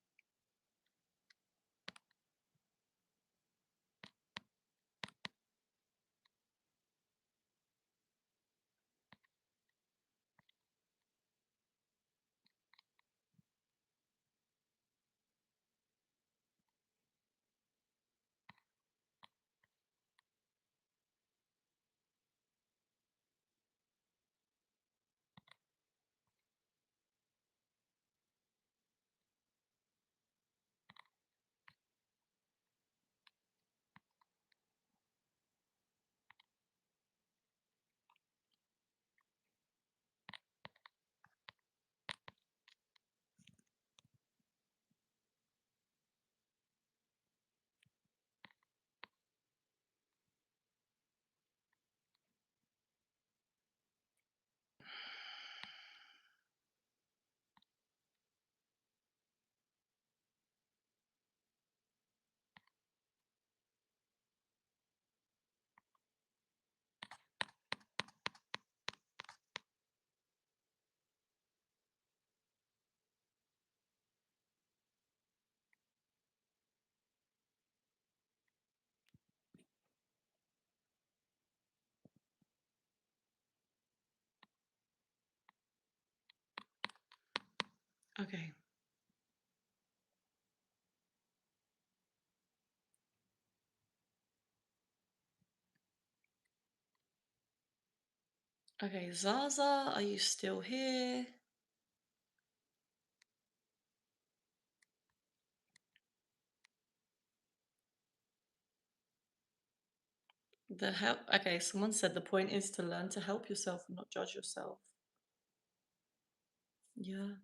Okay. Okay, Zaza, are you still here? The help. Okay, someone said the point is to learn to help yourself and not judge yourself. Yeah.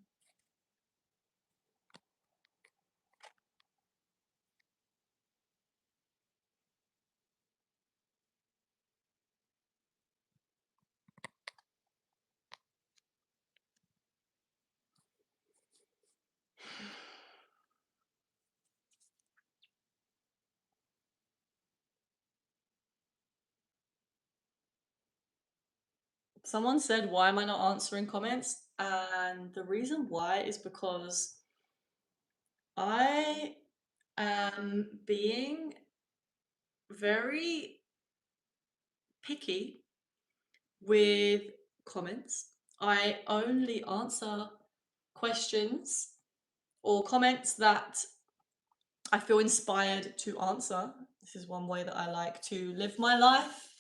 Someone said, why am I not answering comments? And the reason why is because I am being very picky with comments. I only answer questions or comments that I feel inspired to answer. This is one way that I like to live my life,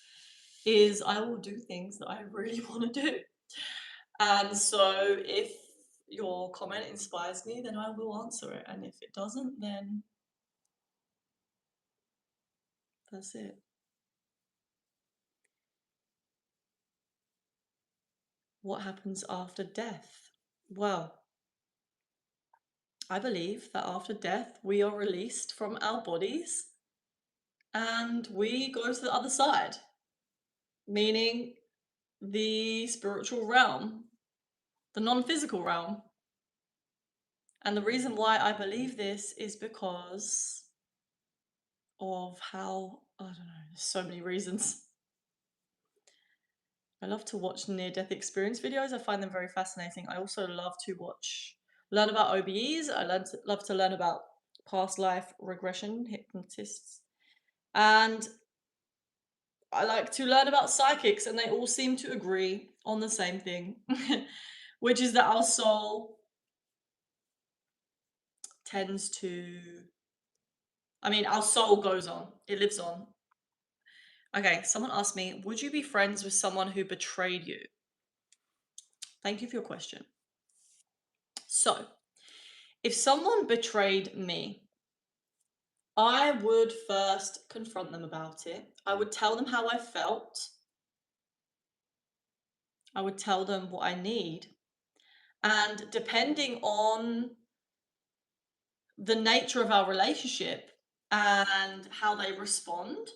is I will do things that I really want to do. And so if your comment inspires me, then I will answer it. And if it doesn't, then that's it. What happens after death? Well, I believe that after death, we are released from our bodies and we go to the other side, meaning the spiritual realm, the non physical realm. And the reason why I believe this is because of how, I don't know, there's so many reasons. I love to watch near-death experience videos. I find them very fascinating. I also love to learn about OBEs. Love to learn about past life regression hypnotists. And I like to learn about psychics, and they all seem to agree on the same thing, which is that our soul tends to, our soul goes on, it lives on. Okay, someone asked me, would you be friends with someone who betrayed you? Thank you for your question. So, if someone betrayed me, I would first confront them about it. I would tell them how I felt. I would tell them what I need. And depending on the nature of our relationship and how they respond,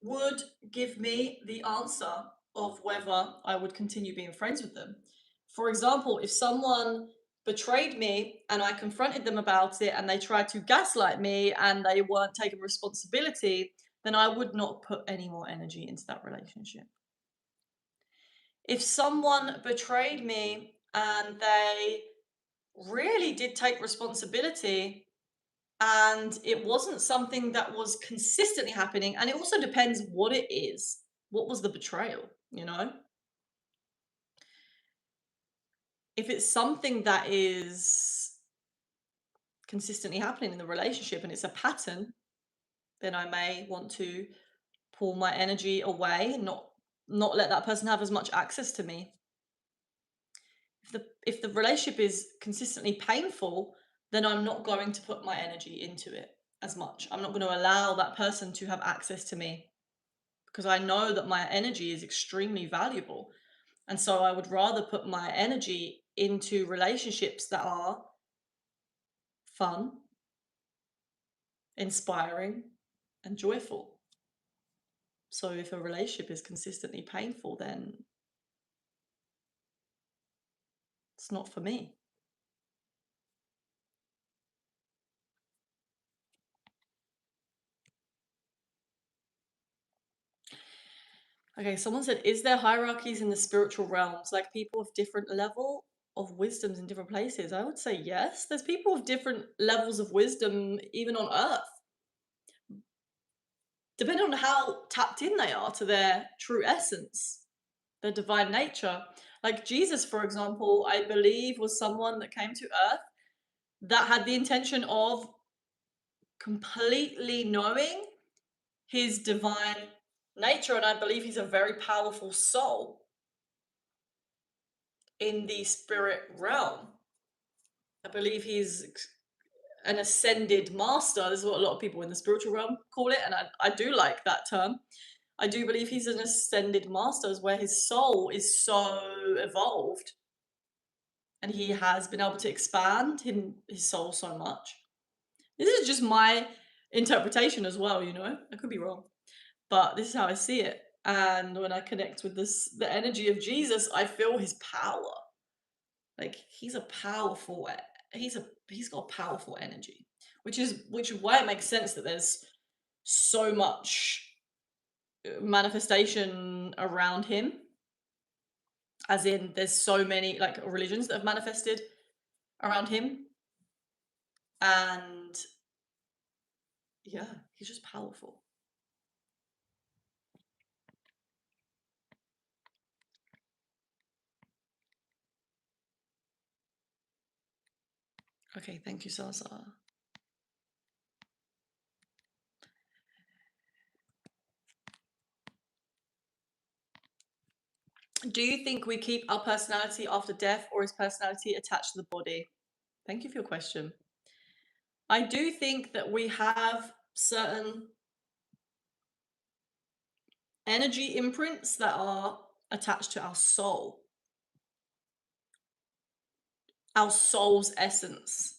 would give me the answer of whether I would continue being friends with them. For example, if someone betrayed me and I confronted them about it and they tried to gaslight me and they weren't taking responsibility, then I would not put any more energy into that relationship. If someone betrayed me and they really did take responsibility and it wasn't something that was consistently happening, and it also depends what it is. What was the betrayal, you know? If it's something that is consistently happening in the relationship and it's a pattern, then I may want to pull my energy away and not let that person have as much access to me. If the relationship is consistently painful, then I'm not going to put my energy into it as much. I'm not going to allow that person to have access to me because I know that my energy is extremely valuable. And so I would rather put my energy into relationships that are fun, inspiring, and joyful. So if a relationship is consistently painful, then it's not for me. Okay, someone said, is there hierarchies in the spiritual realms, like people of different level of wisdoms in different places? I would say yes. There's people of different levels of wisdom even on earth, depending on how tapped in they are to their true essence, their divine nature. Like Jesus, for example, I believe was someone that came to earth that had the intention of completely knowing his divine nature. And I believe he's a very powerful soul in the spirit realm. I believe he's an ascended master. This is what a lot of people in the spiritual realm call it. And I do like that term. I do believe he's an ascended master, where his soul is so evolved and he has been able to expand his soul so much. This is just my interpretation as well, you know? I could be wrong, but this is how I see it. And when I connect with the energy of Jesus, I feel his power. Like he's a powerful, he's got powerful energy, which is why it makes sense that there's so much manifestation around him. As in, there's so many like religions that have manifested around him, and yeah, he's just powerful. Okay, thank you, Salsa. Do you think we keep our personality after death, or is personality attached to the body? Thank you for your question. I do think that we have certain energy imprints that are attached to our soul's essence.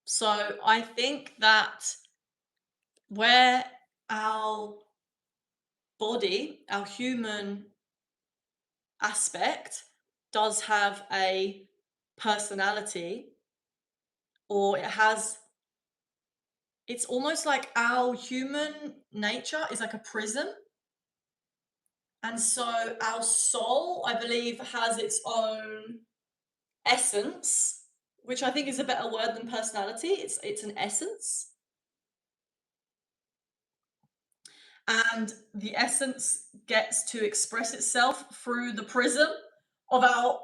So I think that where our body, our human aspect, does have a personality, or it's almost like our human nature is like a prism. And so our soul, I believe, has its own essence, which I think is a better word than personality. It's an essence. And the essence gets to express itself through the prism of our,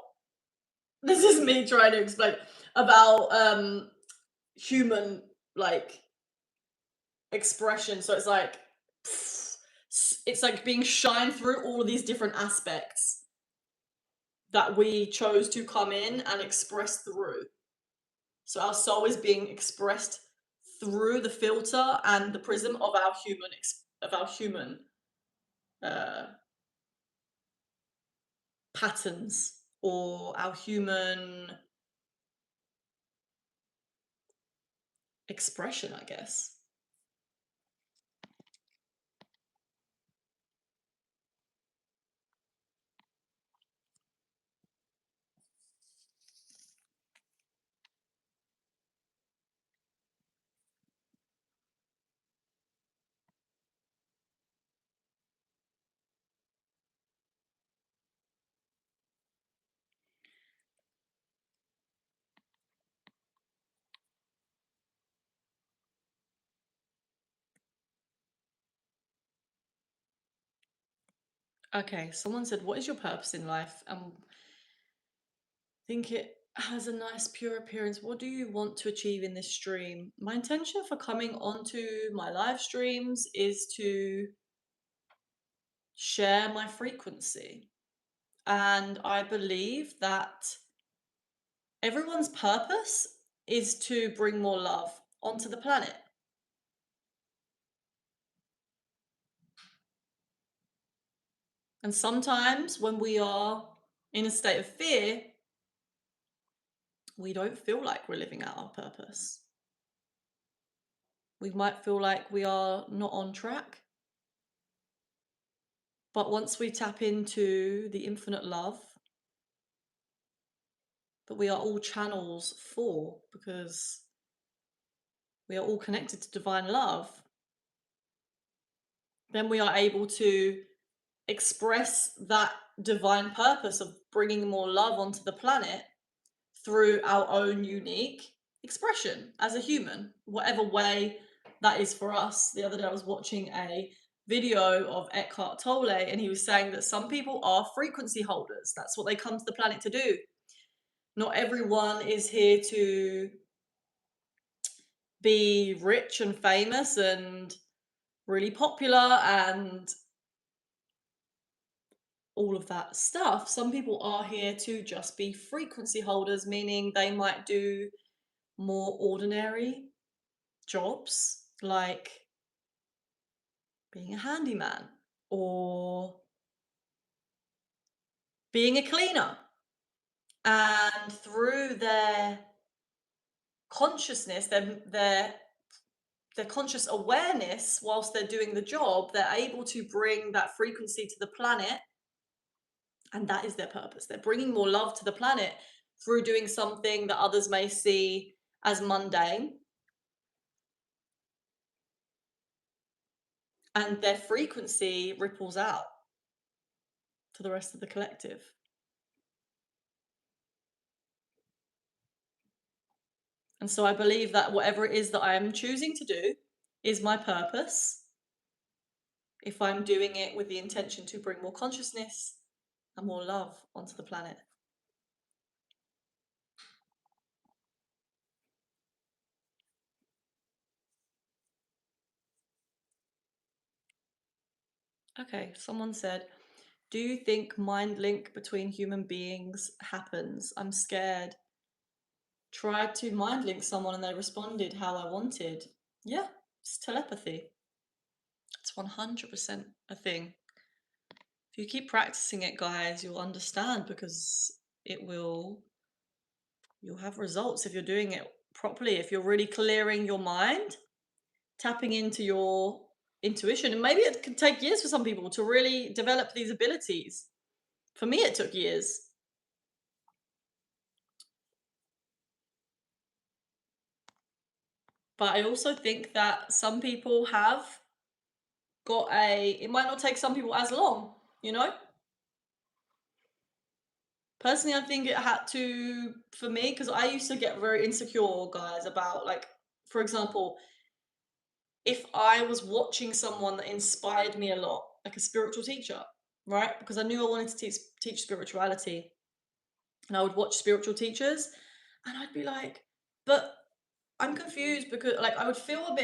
this is me trying to explain, of our human like expression. So it's like being shined through all of these different aspects that we chose to come in and express through. So our soul is being expressed through the filter and the prism of our human uh, patterns or our human expression, I guess. Okay, someone said, "What is your purpose in life?" Think it has a nice pure appearance. What do you want to achieve in this stream? My intention for coming onto my live streams is to share my frequency. And I believe that everyone's purpose is to bring more love onto the planet. And sometimes when we are in a state of fear, we don't feel like we're living out our purpose. We might feel like we are not on track. But once we tap into the infinite love that we are all channels for, because we are all connected to divine love, then we are able to express that divine purpose of bringing more love onto the planet through our own unique expression as a human, whatever way that is for us. The other day I was watching a video of Eckhart Tolle, and he was saying that some people are frequency holders. That's what they come to the planet to do. Not everyone is here to be rich and famous and really popular and all of that stuff. Some people are here to just be frequency holders, meaning they might do more ordinary jobs like being a handyman or being a cleaner. And through their consciousness, their conscious awareness whilst they're doing the job, they're able to bring that frequency to the planet, and that is their purpose. They're bringing more love to the planet through doing something that others may see as mundane, and their frequency ripples out to the rest of the collective. And so I believe that whatever it is that I am choosing to do is my purpose, if I'm doing it with the intention to bring more consciousness and more love onto the planet. Okay, someone said, "Do you think mind link between human beings happens? I'm scared. Tried to mind link someone and they responded how I wanted." Yeah, it's telepathy. It's 100% a thing. If you keep practicing it, guys, you'll understand, because you'll have results if you're doing it properly. If you're really clearing your mind, tapping into your intuition, and maybe it could take years for some people to really develop these abilities. For me, it took years. But I also think that some people have it might not take some people as long, you know? Personally, I think it had to, for me, because I used to get very insecure, guys, about, like, for example, if I was watching someone that inspired me a lot, like a spiritual teacher, right? Because I knew I wanted to teach spirituality, and I would watch spiritual teachers, and I'd be like, but I'm confused, because, like, I would feel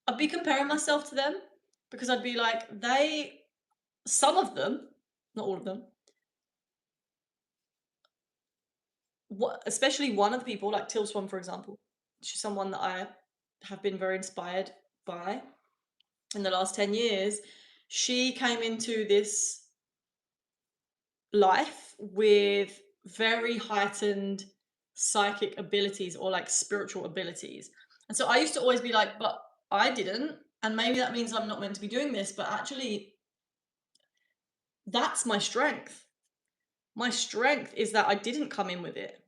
I'd be comparing myself to them, because I'd be like, some of them, not all of them, especially one of the people, like Till Swan, for example, she's someone that I have been very inspired by in the last 10 years, she came into this life with very heightened psychic abilities or like spiritual abilities. And so I used to always be like, but I didn't. And maybe that means I'm not meant to be doing this. But actually, that's my strength. My strength is that I didn't come in with it.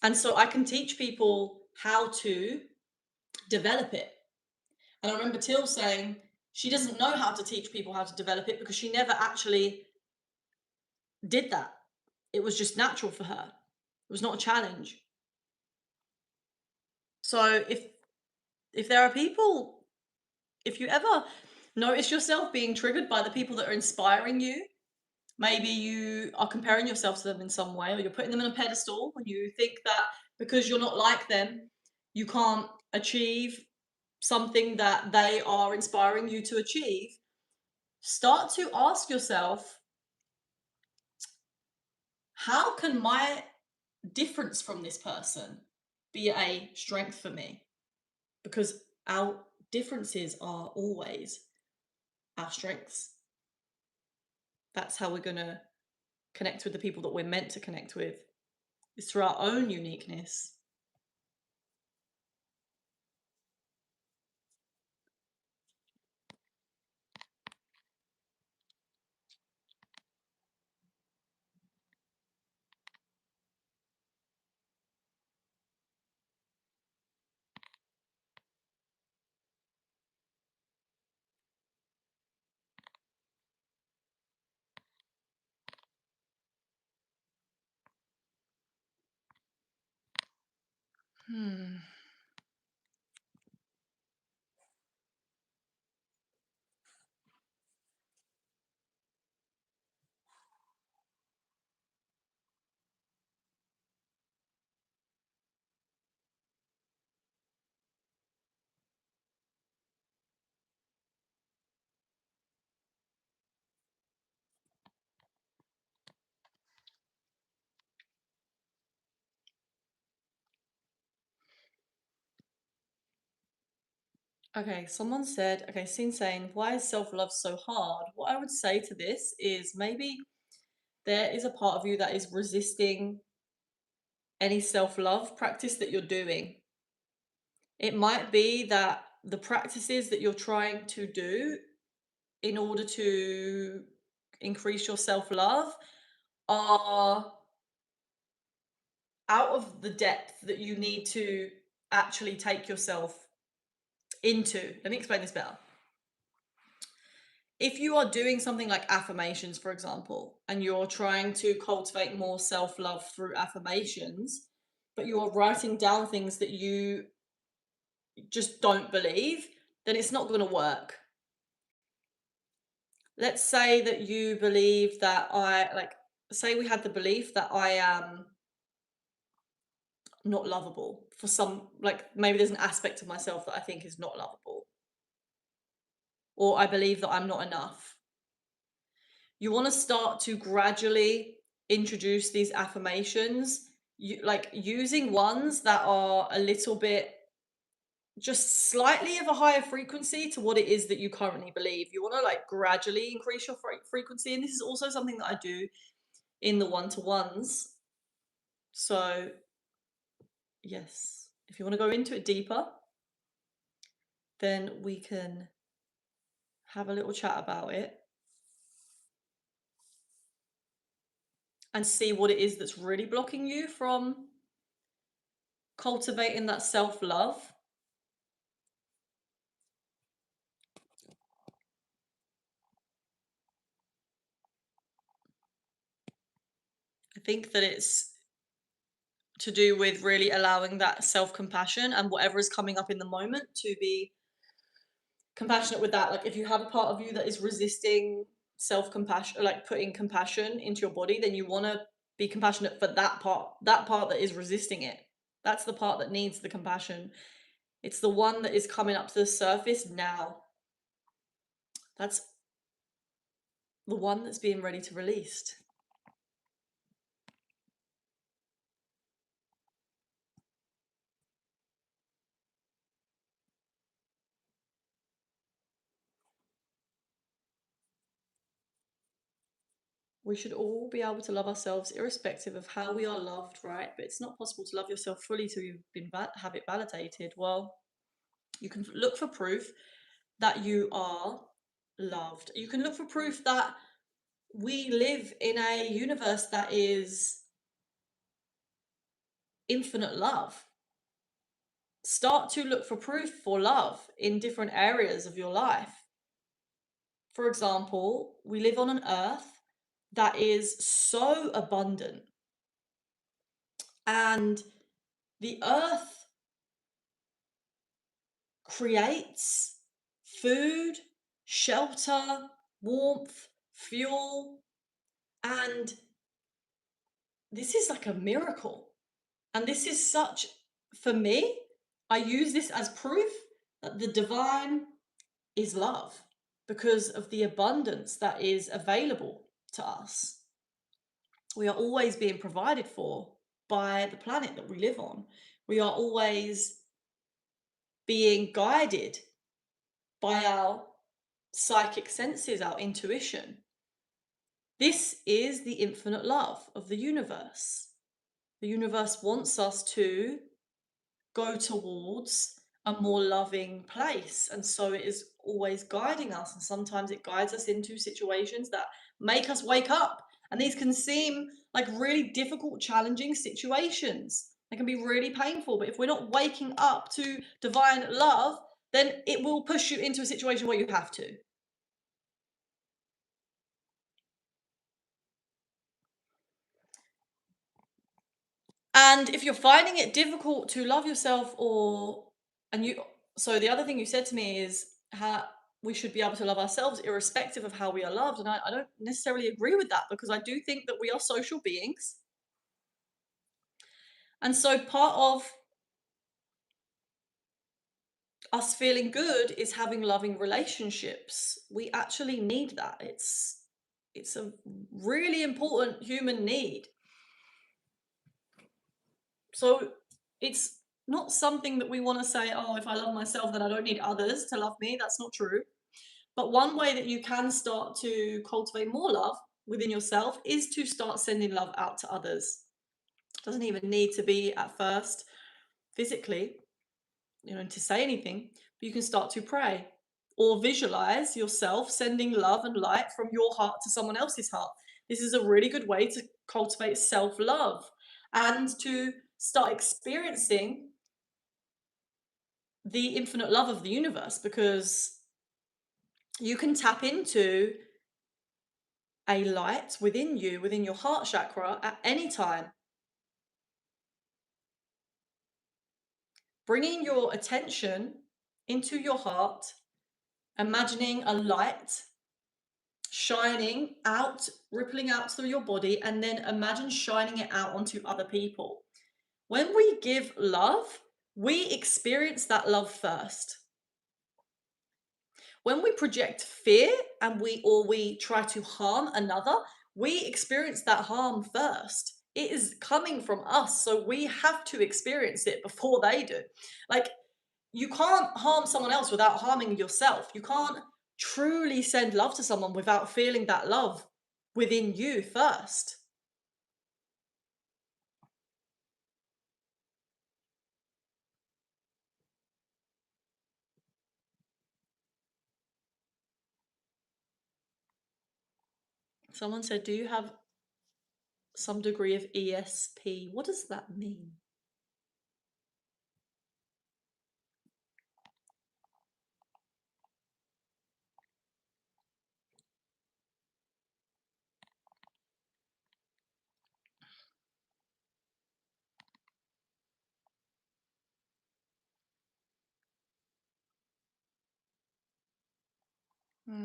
And so I can teach people how to develop it. And I remember Till saying she doesn't know how to teach people how to develop it because she never actually did that. It was just natural for her. It was not a challenge. So if there are people, if you ever notice yourself being triggered by the people that are inspiring you, maybe you are comparing yourself to them in some way, or you're putting them in a pedestal and you think that because you're not like them, you can't achieve something that they are inspiring you to achieve, start to ask yourself, how can my difference from this person be a strength for me? Because our differences are always our strengths. That's how we're going to connect with the people that we're meant to connect with, is through our own uniqueness. Hmm. Okay, someone said, okay, Sin saying, why is self love so hard? What I would say to this is maybe there is a part of you that is resisting any self love practice that you're doing. It might be that the practices that you're trying to do in order to increase your self love are out of the depth that you need to actually take yourself into. Let me explain this better. If you are doing something like affirmations, for example, and you're trying to cultivate more self love through affirmations, but you're writing down things that you just don't believe, then it's not going to work. Let's say that you believe that say we had the belief that I am not lovable for some, like maybe there's an aspect of myself that I think is not lovable, or I believe that I'm not enough. You want to start to gradually introduce these affirmations, like using ones that are a little bit just slightly of a higher frequency to what it is that you currently believe. You want to like gradually increase your frequency, and this is also something that I do in the one-to-ones. So yes, if you want to go into it deeper, then we can have a little chat about it and see what it is that's really blocking you from cultivating that self-love. I think that it's to do with really allowing that self-compassion and whatever is coming up in the moment to be compassionate with that. Like if you have a part of you that is resisting self-compassion, like putting compassion into your body, then you want to be compassionate for that part that is resisting it. That's the part that needs the compassion. It's the one that is coming up to the surface now. That's the one that's being ready to released. We should all be able to love ourselves irrespective of how we are loved, right? But it's not possible to love yourself fully till you've been have it validated. Well, you can look for proof that you are loved. You can look for proof that we live in a universe that is infinite love. Start to look for proof for love in different areas of your life. For example, we live on an earth that is so abundant, and the earth creates food, shelter, warmth, fuel, and this is like a miracle. And this is such, for me, I use this as proof that the divine is love because of the abundance that is available to us. We are always being provided for by the planet that we live on. We are always being guided by our psychic senses, our intuition. This is the infinite love of the universe. The universe wants us to go towards a more loving place. And so it is always guiding us. And sometimes it guides us into situations that make us wake up. And these can seem like really difficult, challenging situations. They can be really painful. But if we're not waking up to divine love, then it will push you into a situation where you have to. And if you're finding it difficult to love yourself, and you, so the other thing you said to me is how we should be able to love ourselves irrespective of how we are loved. And I don't necessarily agree with that because I do think that we are social beings. And so part of us feeling good is having loving relationships. We actually need that. It's a really important human need. So it's not something that we want to say, oh, if I love myself, then I don't need others to love me. That's not true. But one way that you can start to cultivate more love within yourself is to start sending love out to others. It doesn't even need to be at first physically, to say anything, but you can start to pray or visualize yourself sending love and light from your heart to someone else's heart. This is a really good way to cultivate self love and to start experiencing the infinite love of the universe, because you can tap into a light within you, within your heart chakra at any time. Bringing your attention into your heart, imagining a light shining out, rippling out through your body, and then imagine shining it out onto other people. When we give love, we experience that love first. When we project fear and we try to harm another, we experience that harm first. It is coming from us, so we have to experience it before they do. Like, you can't harm someone else without harming yourself. You can't truly send love to someone without feeling that love within you first. Someone said, do you have some degree of ESP? What does that mean?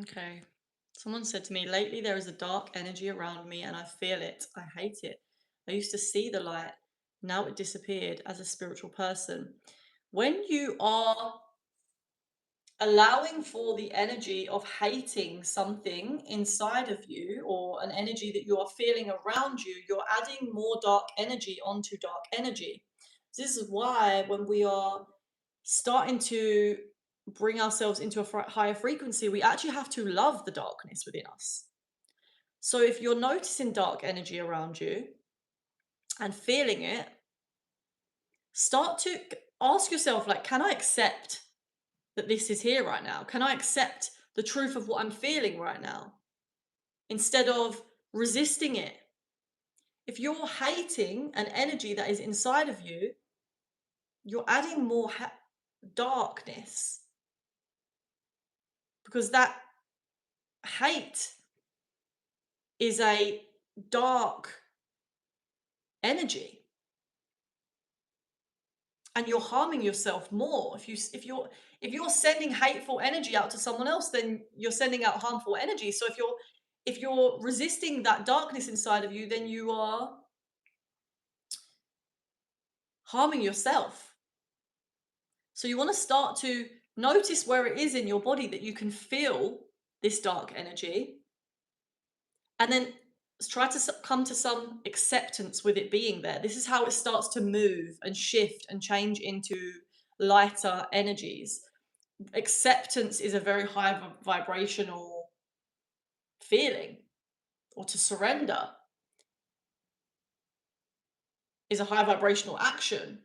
Okay. Someone said to me, lately there is a dark energy around me and I feel it. I hate it. I used to see the light. Now it disappeared as a spiritual person. When you are allowing for the energy of hating something inside of you, or an energy that you are feeling around you, you're adding more dark energy onto dark energy. This is why when we are starting to bring ourselves into a higher frequency, we actually have to love the darkness within us. So if you're noticing dark energy around you and feeling it, start to ask yourself, like, can I accept that this is here right now? Can I accept the truth of what I'm feeling right now instead of resisting it? If you're hating an energy that is inside of you, you're adding more darkness, because that hate is a dark energy, and you're harming yourself more. If you're sending hateful energy out to someone else, then you're sending out harmful energy. So if you're resisting that darkness inside of you, then you are harming yourself. So you want to start to notice where it is in your body that you can feel this dark energy, and then try to come to some acceptance with it being there. This is how it starts to move and shift and change into lighter energies. Acceptance is a very high vibrational feeling, or to surrender is a high vibrational action,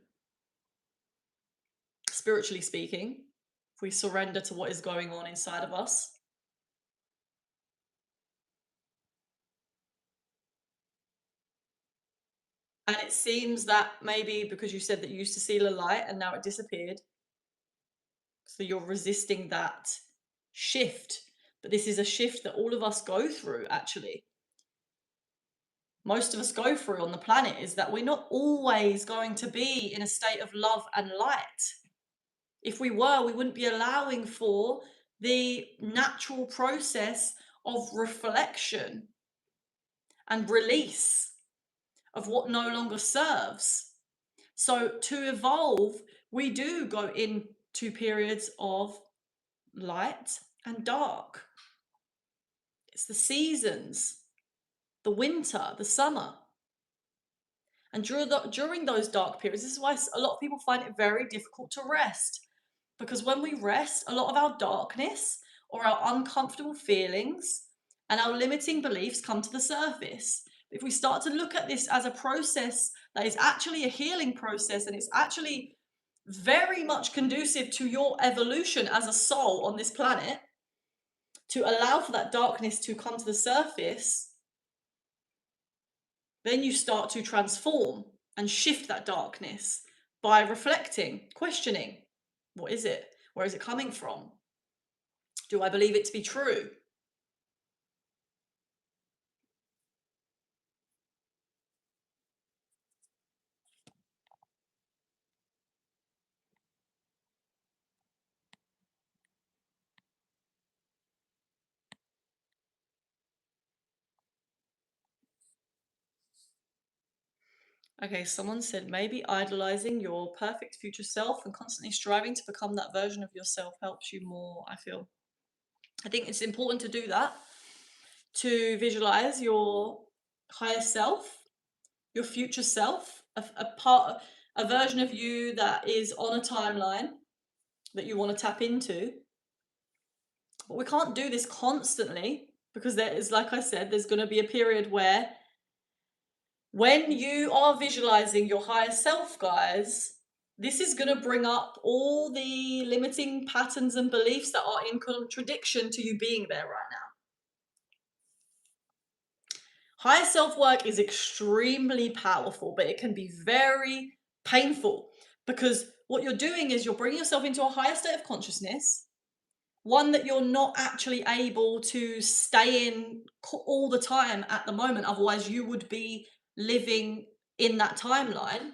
spiritually speaking. If we surrender to what is going on inside of us. And it seems that maybe because you said that you used to see the light and now it disappeared, so you're resisting that shift. But this is a shift that all of us go through, actually. Most of us go through on the planet, is that we're not always going to be in a state of love and light. If we were, we wouldn't be allowing for the natural process of reflection and release of what no longer serves. So to evolve, we do go into periods of light and dark. It's the seasons, the winter, the summer. And during those dark periods, this is why a lot of people find it very difficult to rest. Because when we rest, a lot of our darkness or our uncomfortable feelings and our limiting beliefs come to the surface. If we start to look at this as a process that is actually a healing process, and it's actually very much conducive to your evolution as a soul on this planet, to allow for that darkness to come to the surface, then you start to transform and shift that darkness by reflecting, questioning, what is it? Where is it coming from? Do I believe it to be true? Okay, someone said maybe idolizing your perfect future self and constantly striving to become that version of yourself helps you more, I feel. I think it's important to do that, to visualize your higher self, your future self, a version of you that is on a timeline that you want to tap into. But we can't do this constantly, because there is, like I said, there's going to be a period where when you are visualizing your higher self, guys, this is going to bring up all the limiting patterns and beliefs that are in contradiction to you being there right now. Higher self work is extremely powerful, but it can be very painful, because what you're doing is you're bringing yourself into a higher state of consciousness, one that you're not actually able to stay in all the time at the moment. Otherwise, you would be living in that timeline.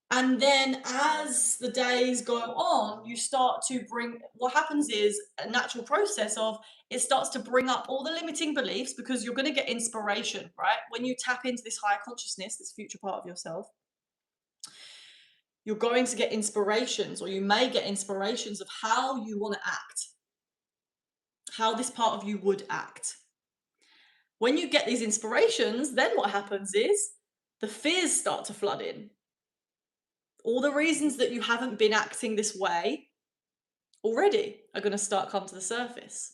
And then as the days go on, you start to bring, what happens is a natural process of, it starts to bring up all the limiting beliefs, because you're going to get inspiration, right? When you tap into this higher consciousness, this future part of yourself, you're going to get inspirations, or you may get inspirations of how you want to act, how this part of you would act. When you get these inspirations, then what happens is the fears start to flood in. All the reasons that you haven't been acting this way already are going to start come to the surface.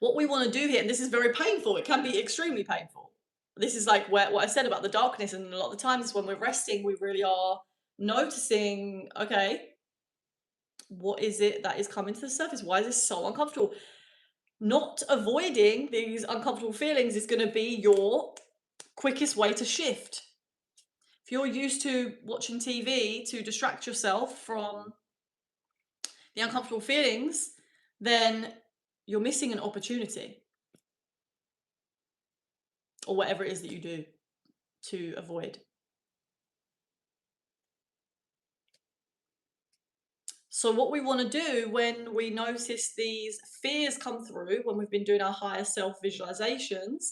what we want to do here, and this is very painful, it can be extremely painful. This is like where what I said about the darkness, and a lot of the times when we're resting, we really are noticing, okay, what is it that is coming to the surface? Why is this so uncomfortable? Not avoiding these uncomfortable feelings is going to be your quickest way to shift. If you're used to watching TV to distract yourself from the uncomfortable feelings, then you're missing an opportunity, or whatever it is that you do to avoid. So, what we want to do when we notice these fears come through, when we've been doing our higher self visualizations,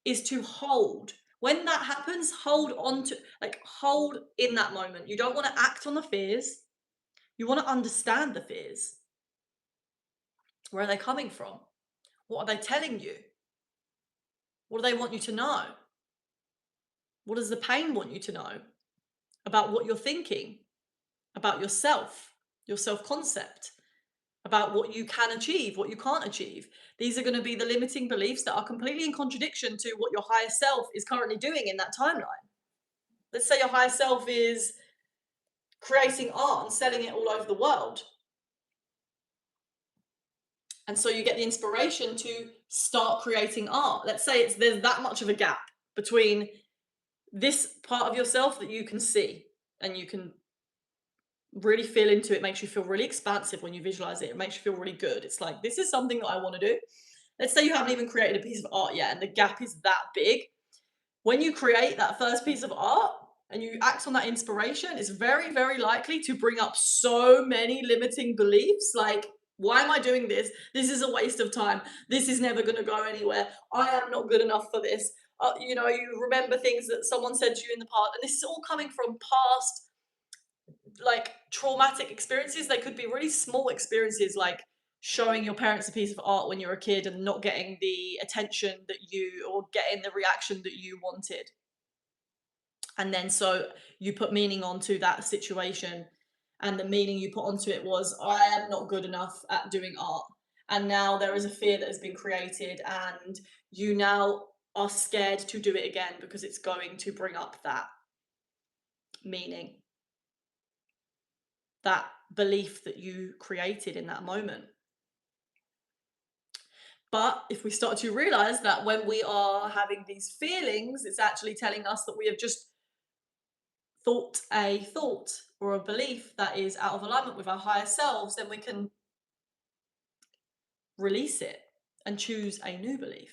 is to hold. When that happens, hold on to, like, hold in that moment. You don't want to act on the fears, you want to understand the fears. Where are they coming from? What are they telling you? What do they want you to know? What does the pain want you to know about what you're thinking, about yourself, your self concept, about what you can achieve, what you can't achieve? These are going to be the limiting beliefs that are completely in contradiction to what your higher self is currently doing in that timeline. Let's say your higher self is creating art and selling it all over the world. And so you get the inspiration to start creating art. Let's say there's that much of a gap between this part of yourself that you can see and you can really feel into. It makes you feel really expansive when you visualize it. It makes you feel really good. It's like, this is something that I want to do. Let's say you haven't even created a piece of art yet and the gap is that big. When you create that first piece of art and you act on that inspiration, it's very, very likely to bring up so many limiting beliefs like, why am I doing this? This is a waste of time. This is never going to go anywhere. I am not good enough for this. You remember things that someone said to you in the past, and this is all coming from past, like, traumatic experiences. They could be really small experiences, like showing your parents a piece of art when you're a kid and not getting the attention that you, or getting the reaction that you wanted. And then so you put meaning onto that situation, and the meaning you put onto it was, I am not good enough at doing art. And now there is a fear that has been created, and you now are scared to do it again because it's going to bring up that meaning, that belief that you created in that moment. But if we start to realize that when we are having these feelings, it's actually telling us that we have just thought a thought or a belief that is out of alignment with our higher selves, then we can release it and choose a new belief.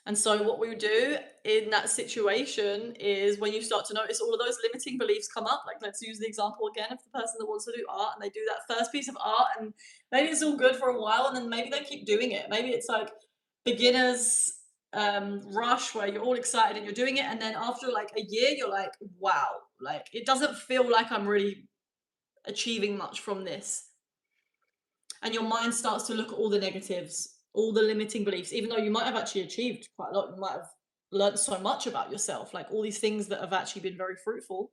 And so, what we would do in that situation is, when you start to notice all of those limiting beliefs come up, like, let's use the example again of the person that wants to do art and they do that first piece of art, and maybe it's all good for a while, and then maybe they keep doing it. Maybe it's like beginners rush where you're all excited and you're doing it, and then after like a year, you're like, wow, like it doesn't feel like I'm really achieving much from this. And your mind starts to look at all the negatives, all the limiting beliefs, even though you might have actually achieved quite a lot. You might have learned so much about yourself, like all these things that have actually been very fruitful.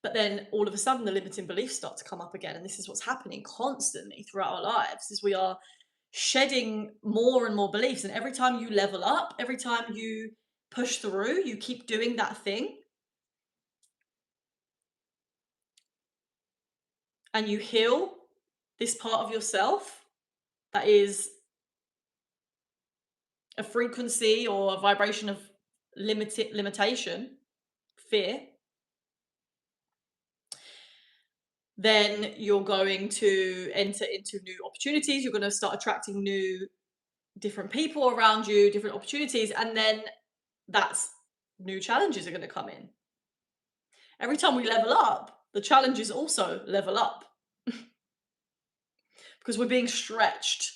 But then all of a sudden, the limiting beliefs start to come up again. And this is what's happening constantly throughout our lives, is we are shedding more and more beliefs. And every time you level up, every time you push through, you keep doing that thing and you heal this part of yourself that is a frequency or a vibration of limitation, fear, then you're going to enter into new opportunities. You're going to start attracting new, different people around you, different opportunities, and then that's new challenges are going to come in. Every time we level up, the challenges also level up because we're being stretched.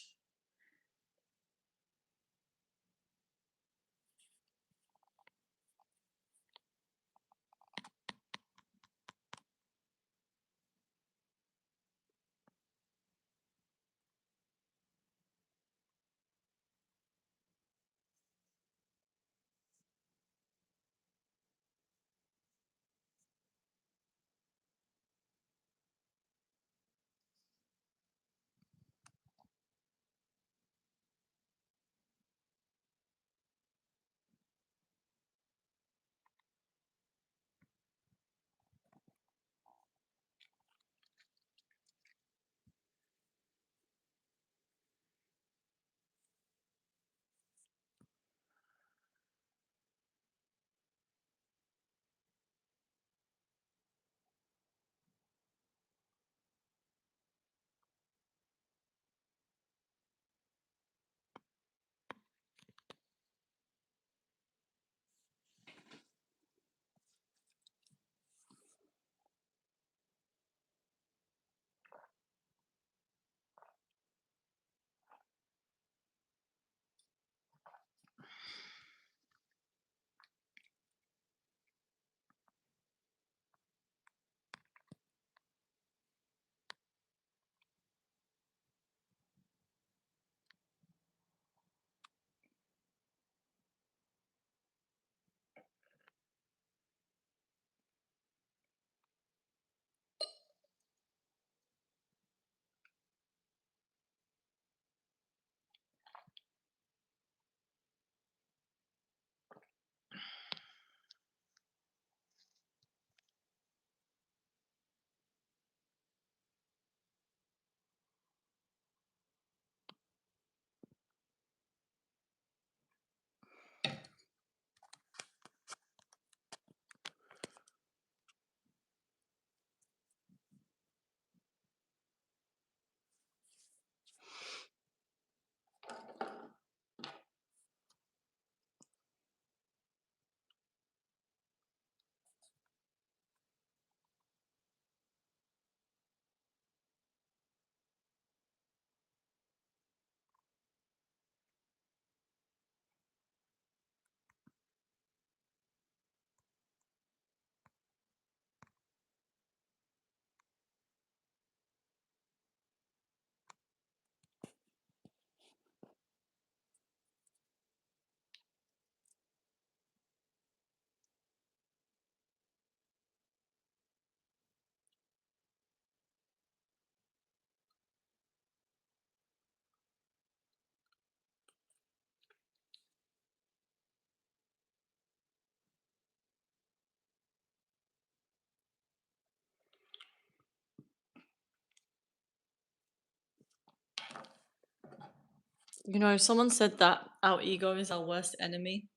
Someone said that our ego is our worst enemy.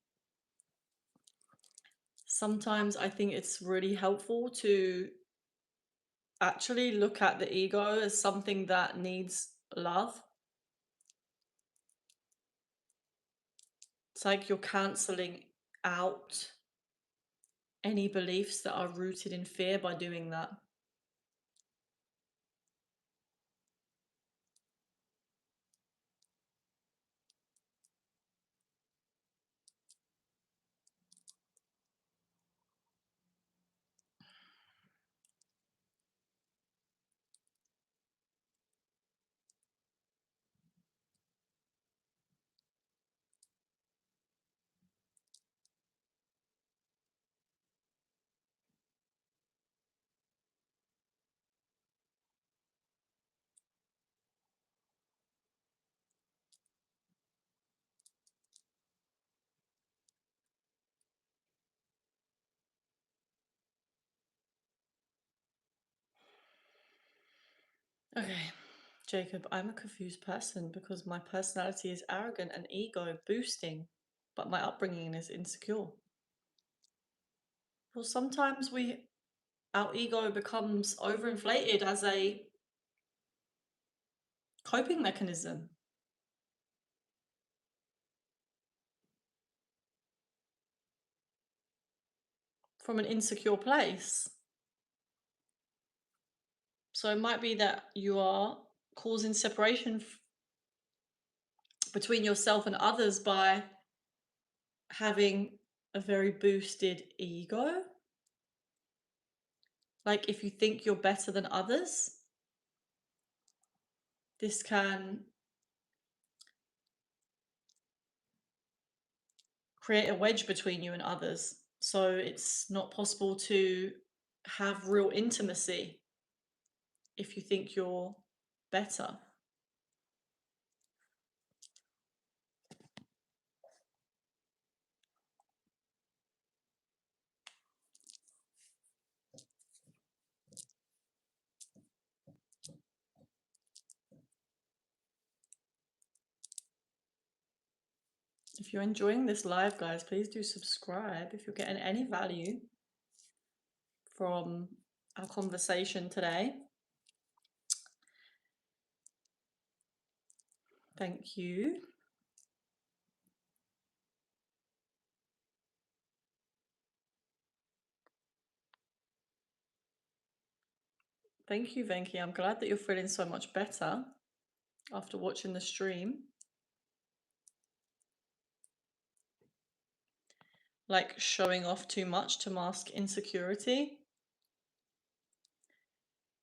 Sometimes I think it's really helpful to actually look at the ego as something that needs love. It's like you're canceling out any beliefs that are rooted in fear by doing that. Okay, Jacob, I'm a confused person because my personality is arrogant and ego boosting, but my upbringing is insecure. Well, sometimes our ego becomes overinflated as a coping mechanism from an insecure place. So it might be that you are causing separation between yourself and others by having a very boosted ego. Like if you think you're better than others, this can create a wedge between you and others. So it's not possible to have real intimacy if you think you're better. If you're enjoying this live, guys, please do subscribe if you're getting any value from our conversation today. Thank you. Thank you, Venki. I'm glad that you're feeling so much better after watching the stream. Like showing off too much to mask insecurity.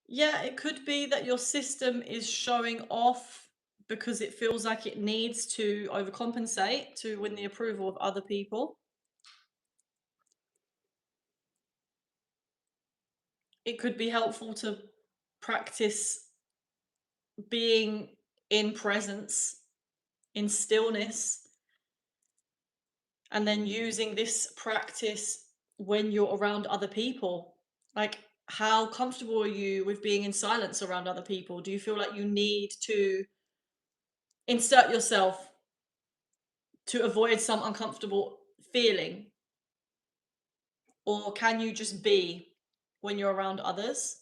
Yeah, it could be that your system is showing off because it feels like it needs to overcompensate to win the approval of other people. It could be helpful to practice being in presence, in stillness, and then using this practice when you're around other people. Like, how comfortable are you with being in silence around other people? Do you feel like you need to insert yourself to avoid some uncomfortable feeling? Or can you just be when you're around others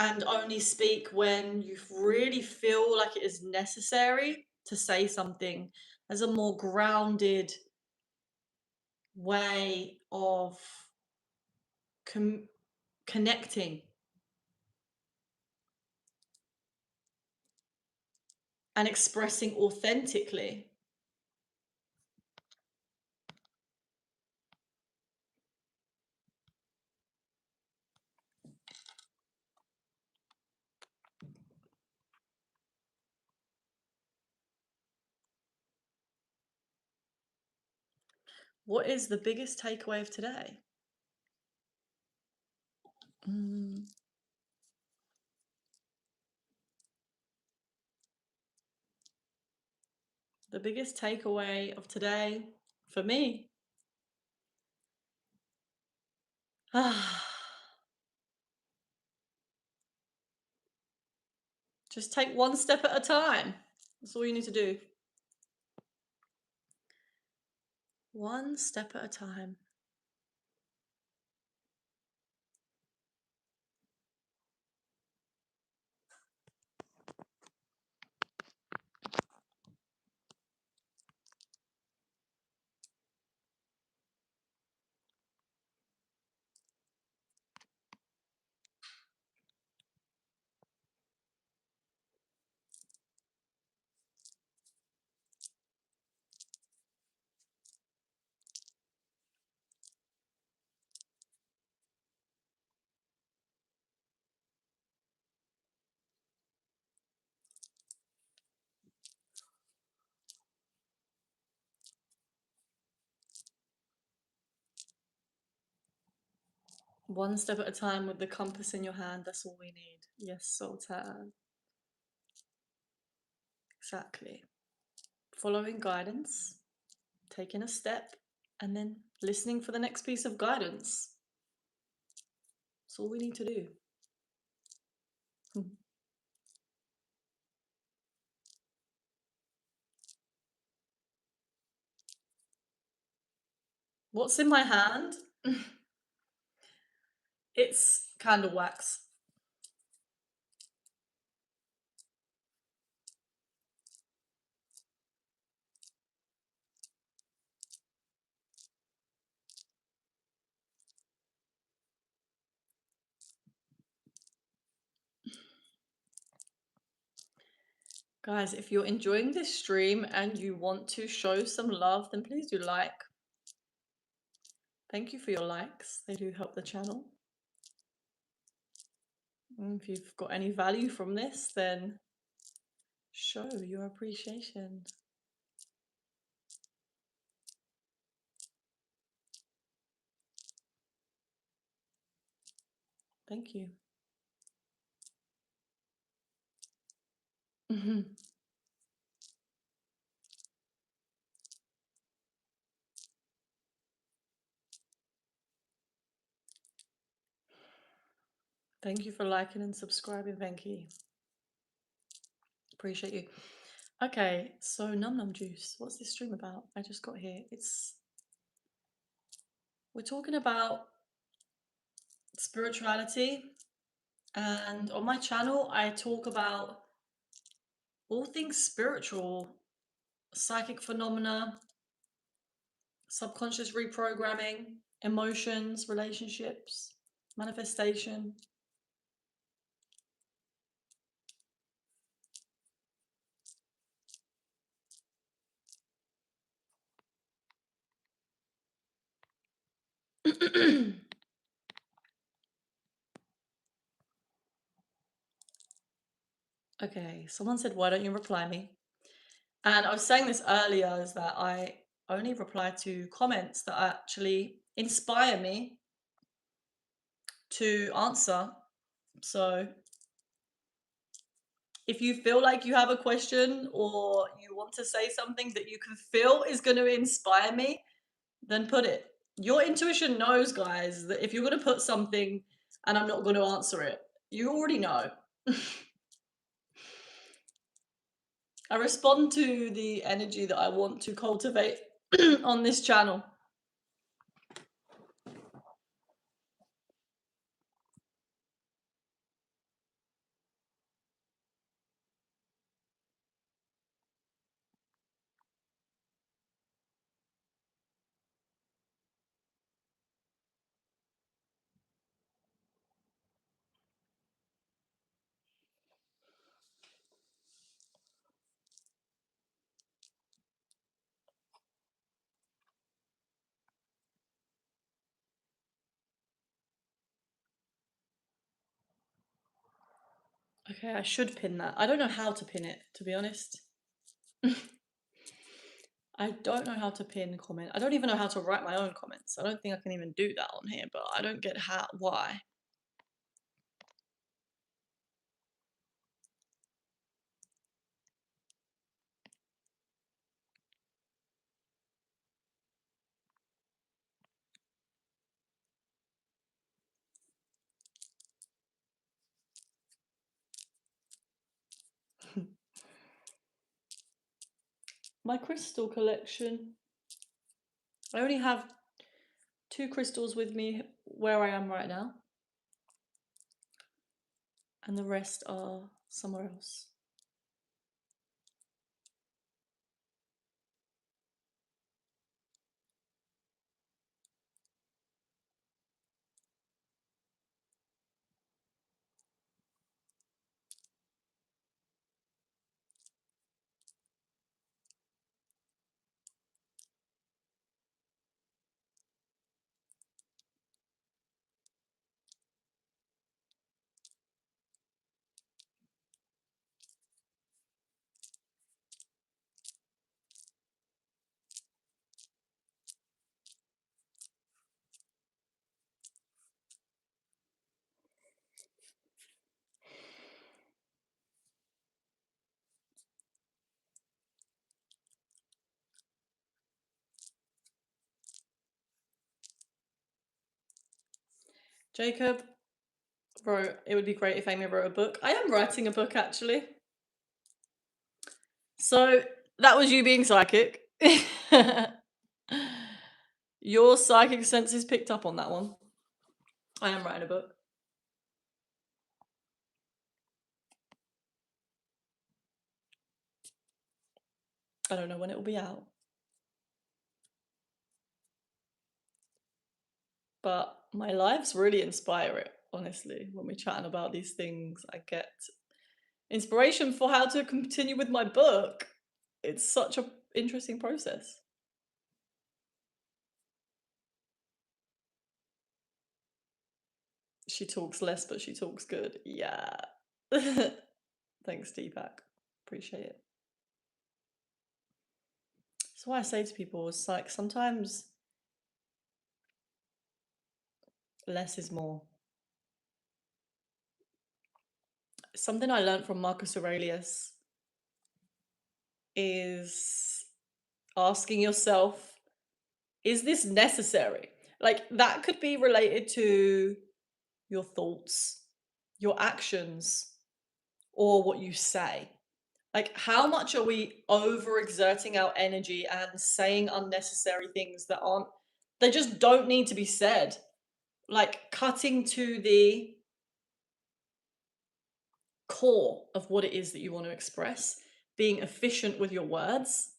and only speak when you really feel like it is necessary to say something as a more grounded way of connecting and expressing authentically? What is the biggest takeaway of today? Mm, the biggest takeaway of today for me, Just take one step at a time. That's all you need to do. One step at a time. One step at a time with the compass in your hand. That's all we need. Yes, Sultan. Exactly. Following guidance, taking a step, and then listening for the next piece of guidance. That's all we need to do. What's in my hand? It's candle wax. Guys, if you're enjoying this stream and you want to show some love, then please do like. Thank you for your likes. They do help the channel. And if you've got any value from this, then show your appreciation. Thank you. Thank you for liking and subscribing, Venky. Appreciate you. Okay, so Num Num Juice. What's this stream about? I just got here. We're talking about spirituality, and on my channel I talk about all things spiritual, psychic phenomena, subconscious reprogramming, emotions, relationships, manifestation. Okay, someone said, why don't you reply me? And I was saying this earlier, is that I only reply to comments that actually inspire me to answer. So if you feel like you have a question or you want to say something that you can feel is going to inspire me, then put it. Your intuition knows, guys, that if you're going to put something and I'm not going to answer it, you already know. I respond to the energy that I want to cultivate on this channel. Okay, I should pin that. I don't know how to pin it, to be honest. I don't know how to pin comment. I don't even know how to write my own comments. I don't think I can even do that on here, but I don't get why. My crystal collection. I only have two crystals with me where I am right now, and the rest are somewhere else. Jacob wrote, it would be great if Amy wrote a book. I am writing a book actually. So that was you being psychic. Your psychic senses picked up on that one. I am writing a book. I don't know when it will be out. But my lives really inspire it, honestly. When we're chatting about these things, I get inspiration for how to continue with my book. It's such a interesting process. She talks less, but she talks good. Yeah. Thanks, Deepak. Appreciate it. That's why I say to people, it's like sometimes less is more. Something I learned from Marcus Aurelius is asking yourself, is this necessary? Like that could be related to your thoughts, your actions, or what you say. Like, how much are we overexerting our energy and saying unnecessary things that aren't, they just don't need to be said? Like, cutting to the core of what it is that you want to express, being efficient with your words.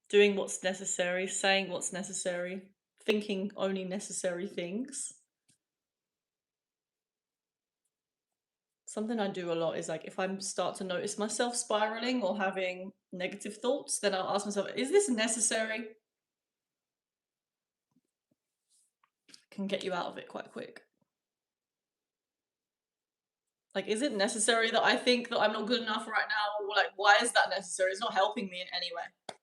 Doing what's necessary, saying what's necessary, thinking only necessary things. Something I do a lot is like if I start to notice myself spiraling or having negative thoughts, then I'll ask myself, is this necessary? Can get you out of it quite quick. Like, is it necessary that I think that I'm not good enough right now? Or like, why is that necessary? It's not helping me in any way.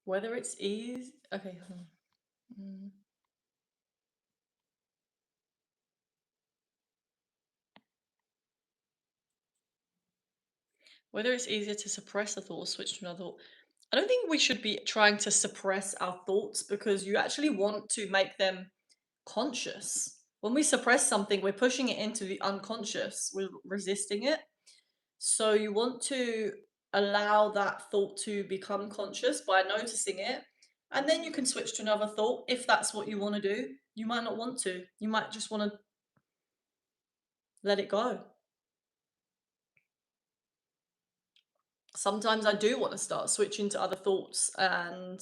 Whether it's easy, okay, hold on. Whether it's easier to suppress a thought or switch to another thought. I don't think we should be trying to suppress our thoughts because you actually want to make them conscious. When we suppress something, we're pushing it into the unconscious, we're resisting it. So you want to allow that thought to become conscious by noticing it. And then you can switch to another thought if that's what you want to do. You might not want to. You might just want to let it go. Sometimes I do want to start switching to other thoughts, and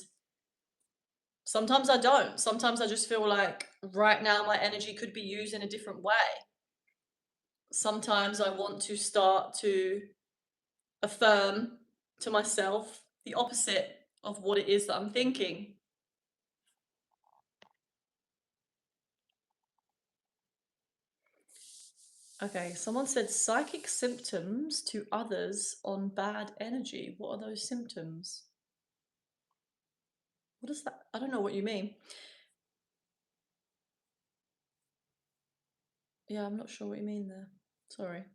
sometimes I don't. Sometimes I just feel like right now my energy could be used in a different way. Sometimes I want to start to affirm to myself the opposite of what it is that I'm thinking. Okay, someone said psychic symptoms to others on bad energy. What are those symptoms? What is that? I don't know what you mean. Yeah, I'm not sure what you mean there. Sorry.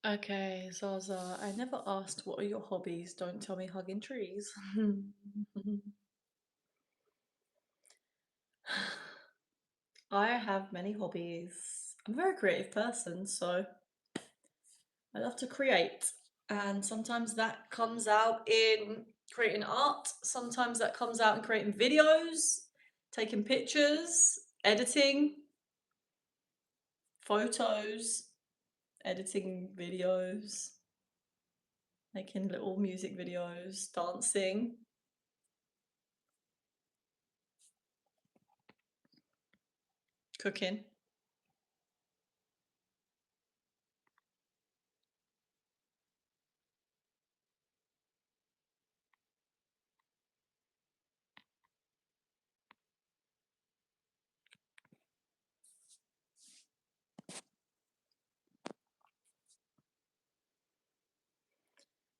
Okay, Zaza, I never asked what are your hobbies. Don't tell me hugging trees. I have many hobbies. I'm a very creative person, so I love to create. And sometimes that comes out in creating art, sometimes that comes out in creating videos, taking pictures, editing, photos, editing videos, making little music videos, dancing, cooking.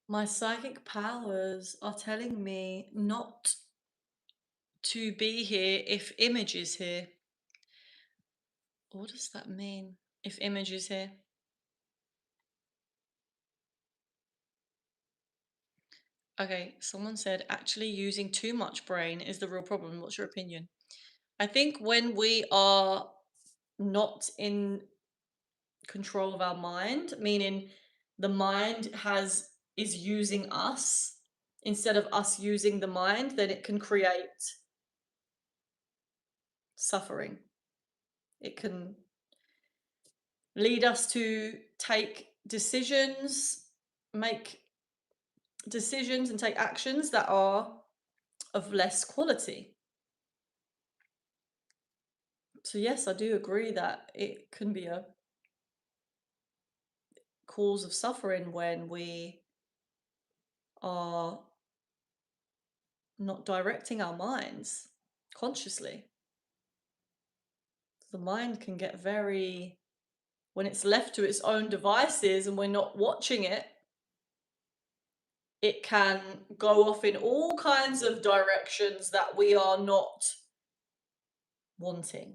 My psychic powers are telling me not to be here if image is here. What does that mean? If image is here? Okay, someone said actually using too much brain is the real problem. What's your opinion? I think when we are not in control of our mind, meaning the mind has is using us instead of us using the mind, then it can create suffering. It can lead us to take decisions, make decisions and take actions that are of less quality. So yes, I do agree that it can be a cause of suffering when we are not directing our minds consciously. The mind can get very, when it's left to its own devices and we're not watching it, it can go off in all kinds of directions that we are not wanting.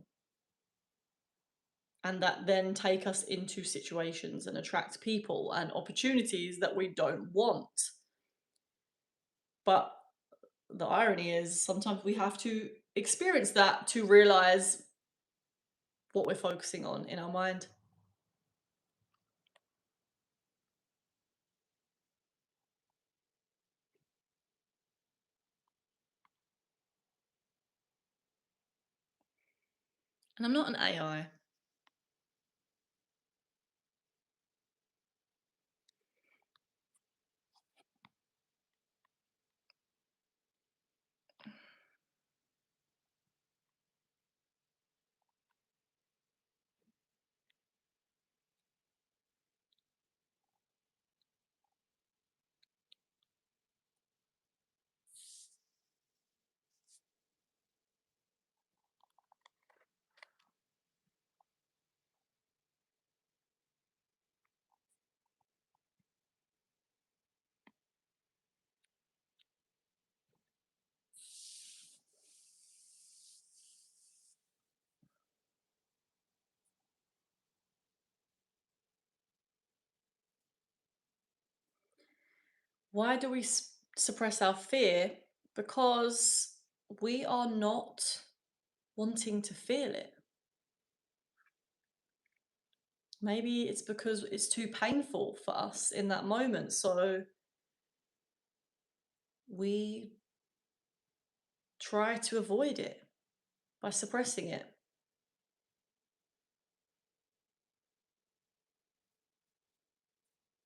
And that then take us into situations and attract people and opportunities that we don't want. But the irony is sometimes we have to experience that to realize what we're focusing on in our mind. And I'm not an AI. Why do we suppress our fear? Because we are not wanting to feel it. Maybe it's because it's too painful for us in that moment. So we try to avoid it by suppressing it.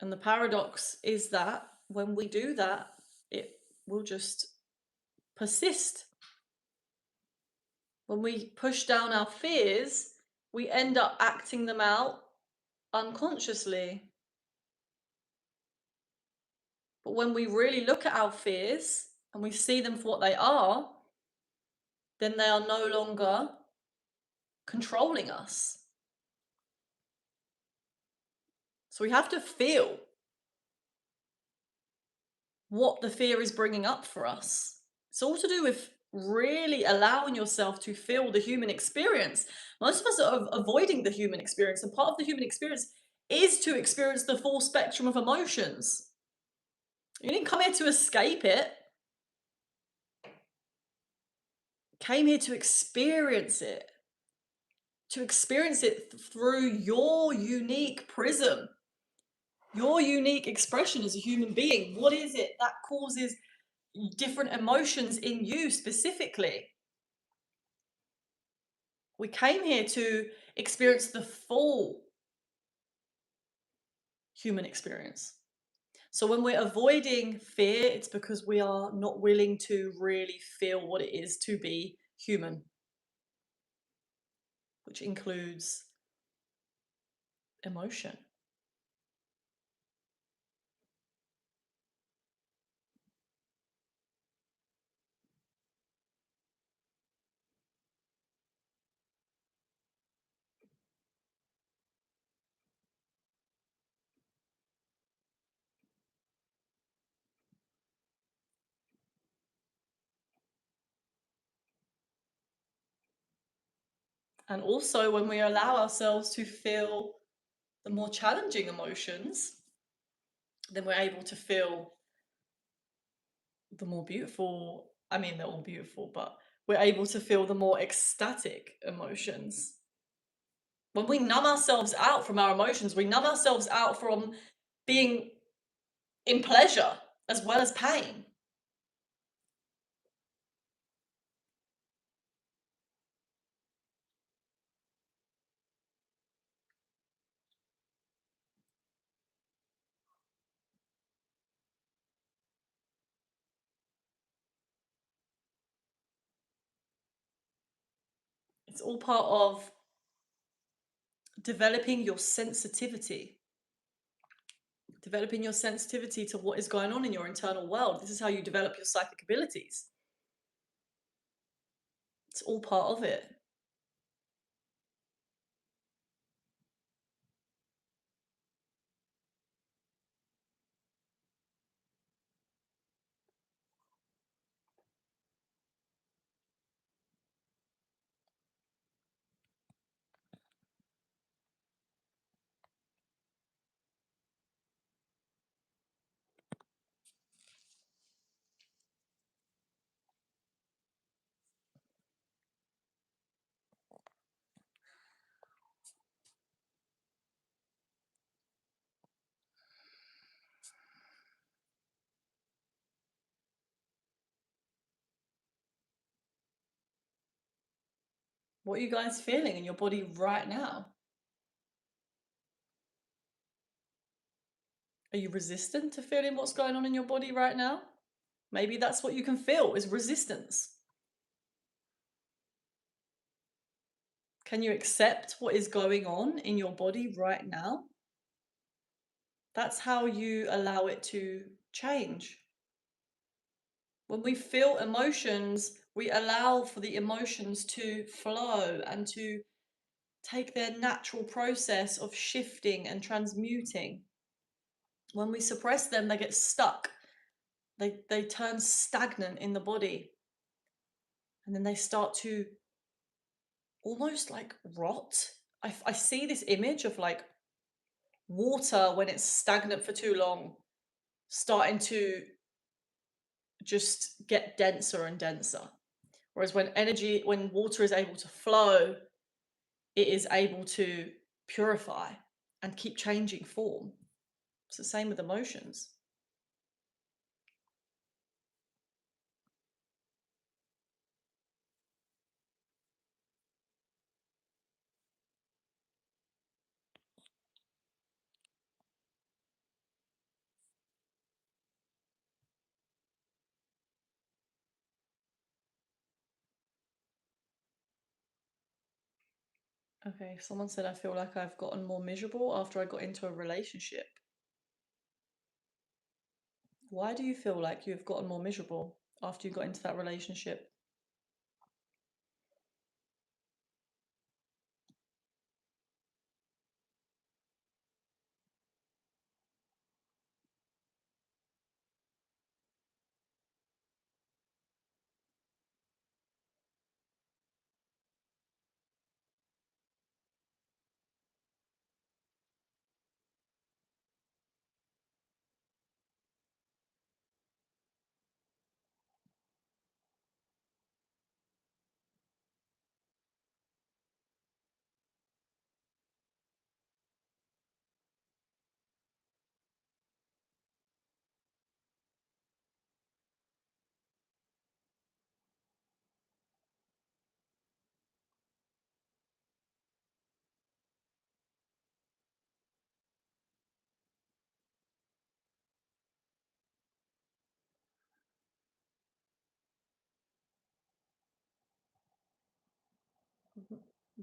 And the paradox is that when we do that, it will just persist. When we push down our fears, we end up acting them out unconsciously. But when we really look at our fears and we see them for what they are, then they are no longer controlling us. So we have to feel what the fear is bringing up for us. It's all to do with really allowing yourself to feel the human experience. Most of us are avoiding the human experience, and part of the human experience is to experience the full spectrum of emotions. You didn't come here to escape it. Came here to experience it. To experience it through your unique prism, your unique expression as a human being. What is it that causes different emotions in you specifically? We came here to experience the full human experience. So when we're avoiding fear, it's because we are not willing to really feel what it is to be human, which includes emotion. And also, when we allow ourselves to feel the more challenging emotions, then we're able to feel the more beautiful. I mean, they're all beautiful, but we're able to feel the more ecstatic emotions. When we numb ourselves out from our emotions, we numb ourselves out from being in pleasure as well as pain. It's all part of developing your sensitivity, developing your sensitivity to what is going on in your internal world. This is how you develop your psychic abilities. It's all part of it. What are you guys feeling in your body right now? Are you resistant to feeling what's going on in your body right now? Maybe that's what you can feel is resistance. Can you accept what is going on in your body right now? That's how you allow it to change. When we feel emotions, we allow for the emotions to flow and to take their natural process of shifting and transmuting. When we suppress them, they get stuck. They turn stagnant in the body. And then they start to almost like rot. I see this image of like water when it's stagnant for too long, starting to just get denser and denser. Whereas when water is able to flow, it is able to purify and keep changing form. It's the same with emotions. Okay, someone said I feel like I've gotten more miserable after I got into a relationship. Why do you feel like you've gotten more miserable after you got into that relationship?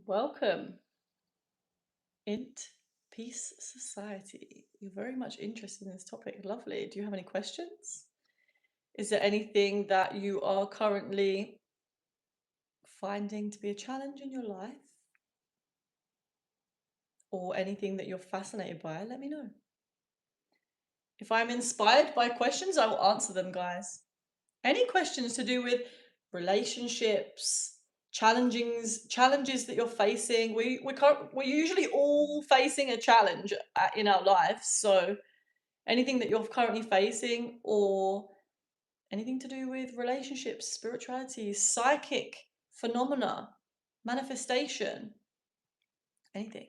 Welcome, Int Peace Society. You're very much interested in this topic. Lovely. Do you have any questions? Is there anything that you are currently finding to be a challenge in your life? Or anything that you're fascinated by? Let me know. If I'm inspired by questions, I will answer them, guys. Any questions to do with relationships, challenges that you're facing. We're usually all facing a challenge in our lives. So anything that you're currently facing, or anything to do with relationships, spirituality, psychic phenomena, manifestation, anything.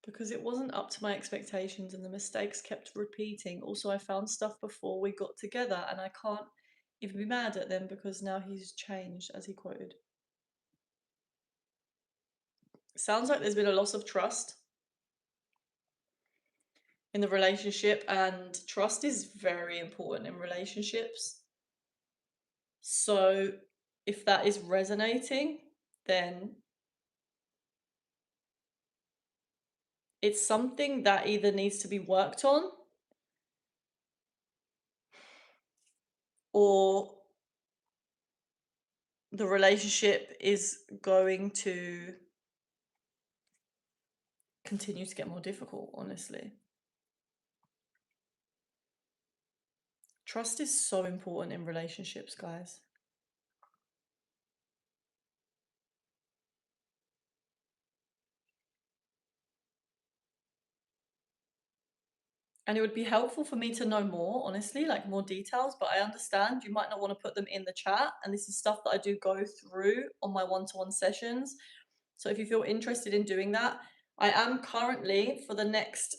Because it wasn't up to my expectations and the mistakes kept repeating. Also, I found stuff before we got together and I can't even be mad at them because now he's changed, as he quoted. Sounds like there's been a loss of trust in the relationship, and trust is very important in relationships. So, if that is resonating, then it's something that either needs to be worked on, or the relationship is going to continue to get more difficult, honestly. Trust is so important in relationships, guys. And it would be helpful for me to know more, honestly, like more details, but I understand you might not want to put them in the chat. And this is stuff that I do go through on my one-to-one sessions. So if you feel interested in doing that, I am currently for the next,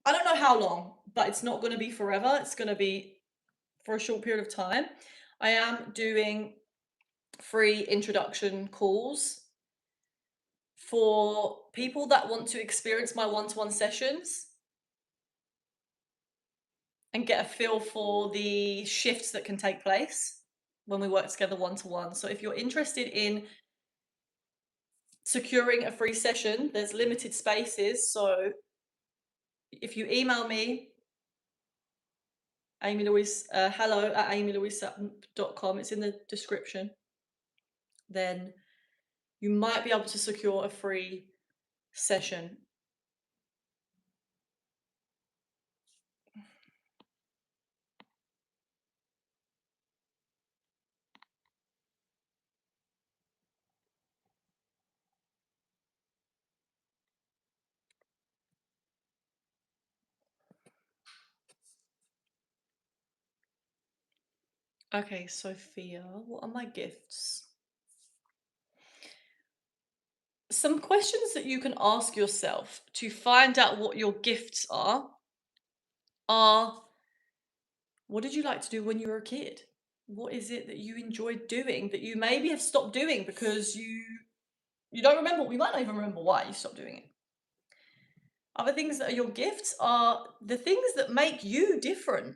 I don't know how long, but it's not going to be forever. It's going to be for a short period of time. I am doing free introduction calls for people that want to experience my one-to-one sessions and get a feel for the shifts that can take place when we work together one-to-one. So if you're interested in securing a free session, there's limited spaces. So if you email me, Amy Louise, hello at amylouise.com, it's in the description, then you might be able to secure a free session. Okay, Sophia, what are my gifts? Some questions that you can ask yourself to find out what your gifts are what did you like to do when you were a kid? What is it that you enjoyed doing that you maybe have stopped doing because you don't remember, you might not even remember why you stopped doing it. Other things that are your gifts are the things that make you different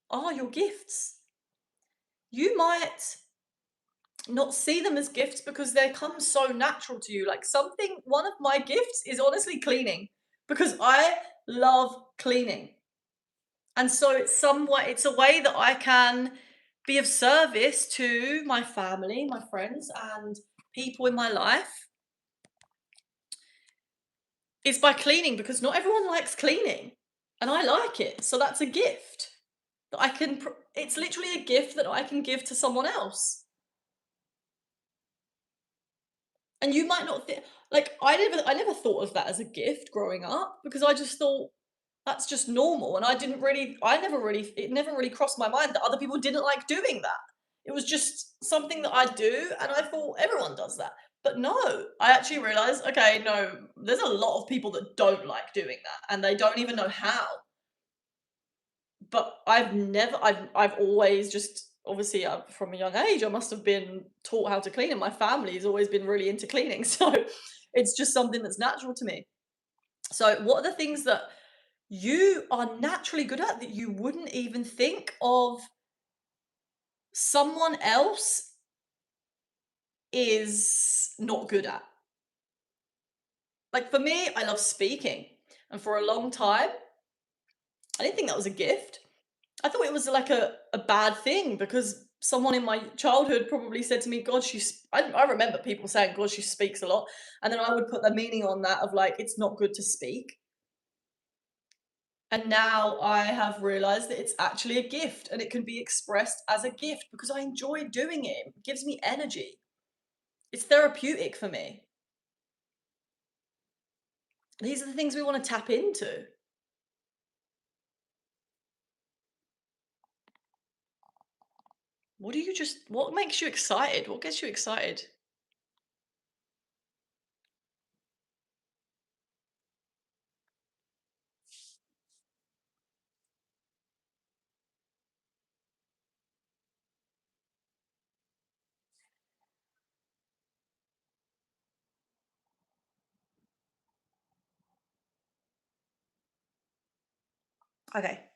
are your gifts. You might not see them as gifts because they come so natural to you. Like something, one of my gifts is honestly cleaning because I love cleaning. And so it's some way, it's a way that I can be of service to my family, my friends, and people in my life is by cleaning because not everyone likes cleaning and I like it. So that's a gift that I can, it's literally a gift that I can give to someone else. And you might not think like I never thought of that as a gift growing up because I just thought that's just normal and I never really it never really crossed my mind that other people didn't like doing that. It was just something that I do and I thought everyone does that. But no, I actually realized okay, no, there's a lot of people that don't like doing that and they don't even know how. But I've always just obviously, from a young age, I must have been taught how to clean, and my family has always been really into cleaning, so it's just something that's natural to me. So, what are the things that you are naturally good at that you wouldn't even think of someone else is not good at? Like, for me, I love speaking, and for a long time, I didn't think that was a gift. I thought it was like a bad thing because someone in my childhood probably said to me, God, I remember people saying, God, she speaks a lot. And then I would put the meaning on that of like, it's not good to speak. And now I have realized that it's actually a gift and it can be expressed as a gift because I enjoy doing it. It gives me energy. It's therapeutic for me. These are the things we want to tap into. What makes you excited? What gets you excited? Okay.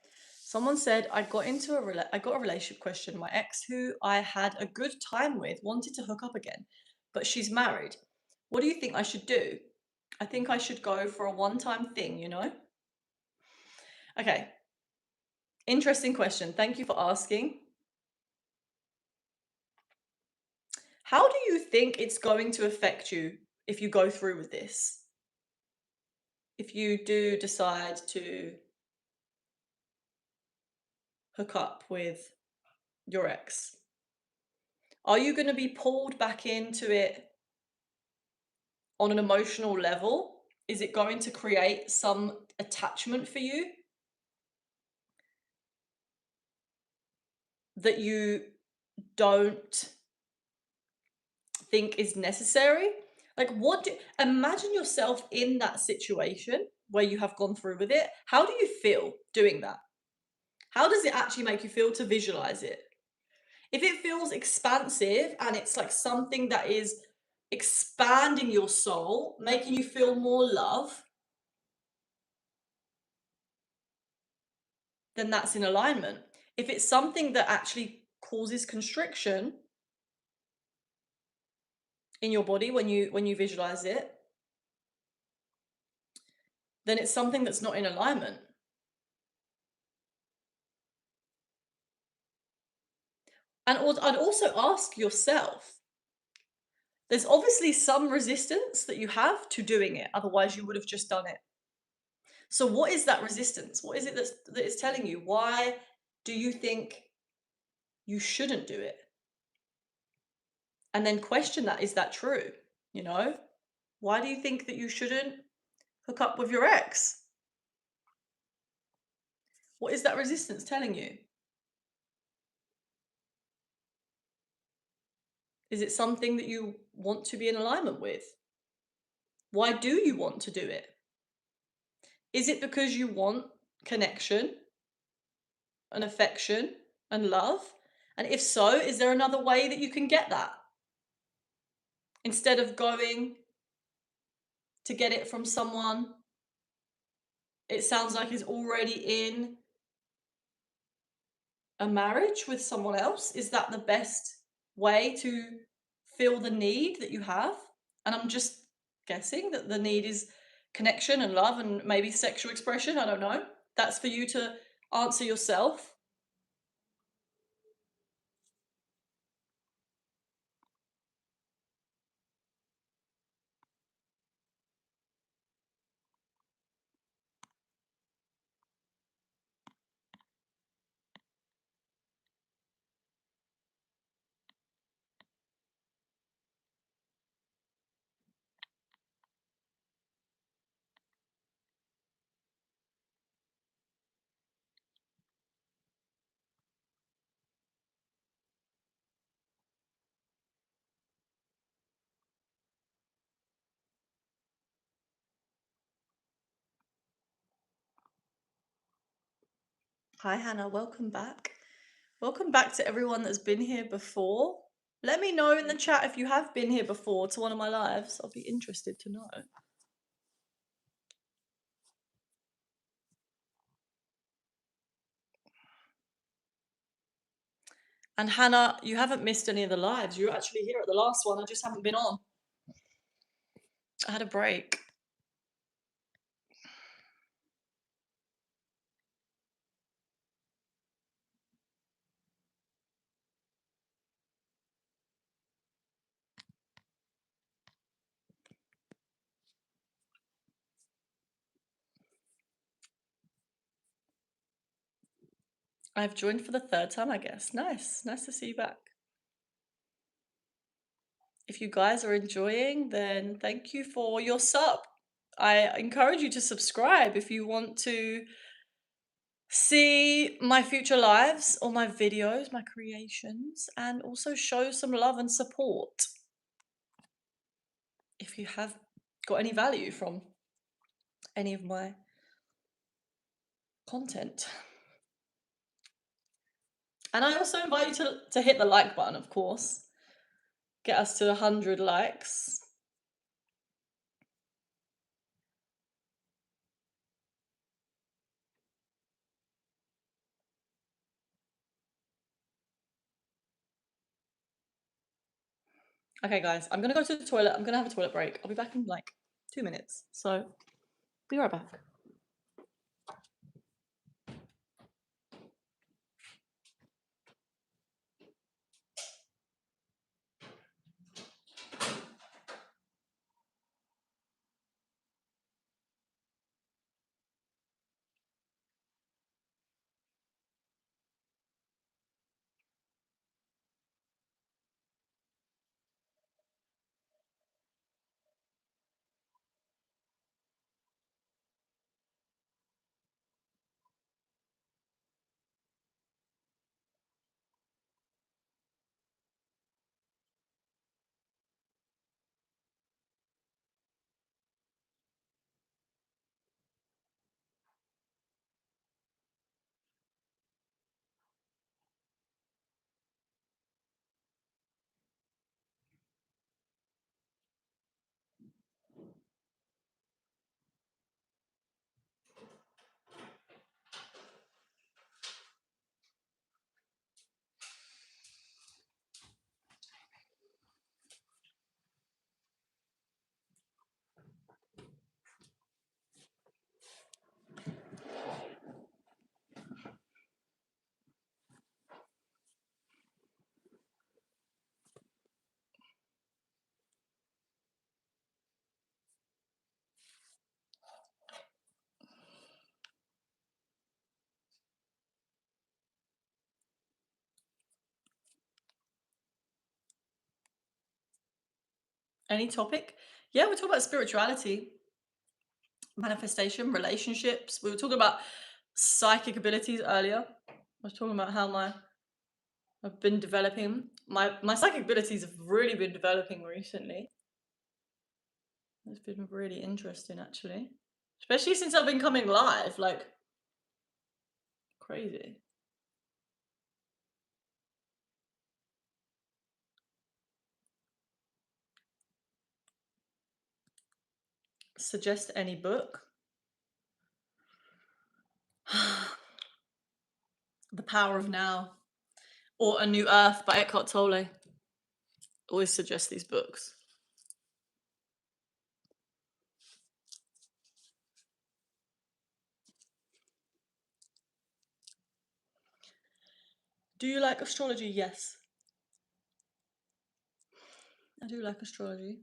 Someone said I got a relationship question. My ex who I had a good time with wanted to hook up again, but she's married. What do you think I should do? I think I should go for a one-time thing, you know? Okay. Interesting question. Thank you for asking. How do you think it's going to affect you if you go through with this? If you do decide to hook up with your ex? Are you going to be pulled back into it on an emotional level? Is it going to create some attachment for you that you don't think is necessary? Like, imagine yourself in that situation where you have gone through with it. How do you feel doing that? How does it actually make you feel to visualize it? If it feels expansive and it's like something that is expanding your soul, making you feel more love, then that's in alignment. If it's something that actually causes constriction in your body when you visualize it, then it's something that's not in alignment. And I'd also ask yourself, there's obviously some resistance that you have to doing it, otherwise you would have just done it. So what is that resistance? What is it that is telling you? Why do you think you shouldn't do it? And then question that, is that true? You know? Why do you think that you shouldn't hook up with your ex? What is that resistance telling you? Is it something that you want to be in alignment with? Why do you want to do it? Is it because you want connection and affection and love? And if so, is there another way that you can get that instead of going to get it from someone it sounds like is already in a marriage with someone else? Is that the best way to feel the need that you have? And I'm just guessing that the need is connection and love and maybe sexual expression. I don't know. That's for you to answer yourself. Hi, Hannah. Welcome back. Welcome back to everyone that's been here before. Let me know in the chat if you have been here before to one of my lives. I'll be interested to know. And Hannah, you haven't missed any of the lives. You were actually here at the last one. I just haven't been on. I had a break. I've joined for the third time, I guess. Nice. Nice to see you back. If you guys are enjoying, then thank you for your sub. I encourage you to subscribe if you want to see my future lives or my videos, my creations, and also show some love and support if you have got any value from any of my content. And I also invite you to hit the like button, of course. Get us to 100 likes. Okay, guys, I'm gonna go to the toilet. I'm gonna have a toilet break. I'll be back in like 2 minutes. So, be right back. Any topic? Yeah, we're talking about spirituality, manifestation, relationships. We were talking about psychic abilities earlier. I was talking about how I've been developing My psychic abilities have really been developing recently. It's been really interesting actually. Especially since I've been coming live, like crazy. Suggest any book. The Power of Now or A New Earth by Eckhart Tolle. Always suggest these books. Do you like astrology? Yes. I do like astrology.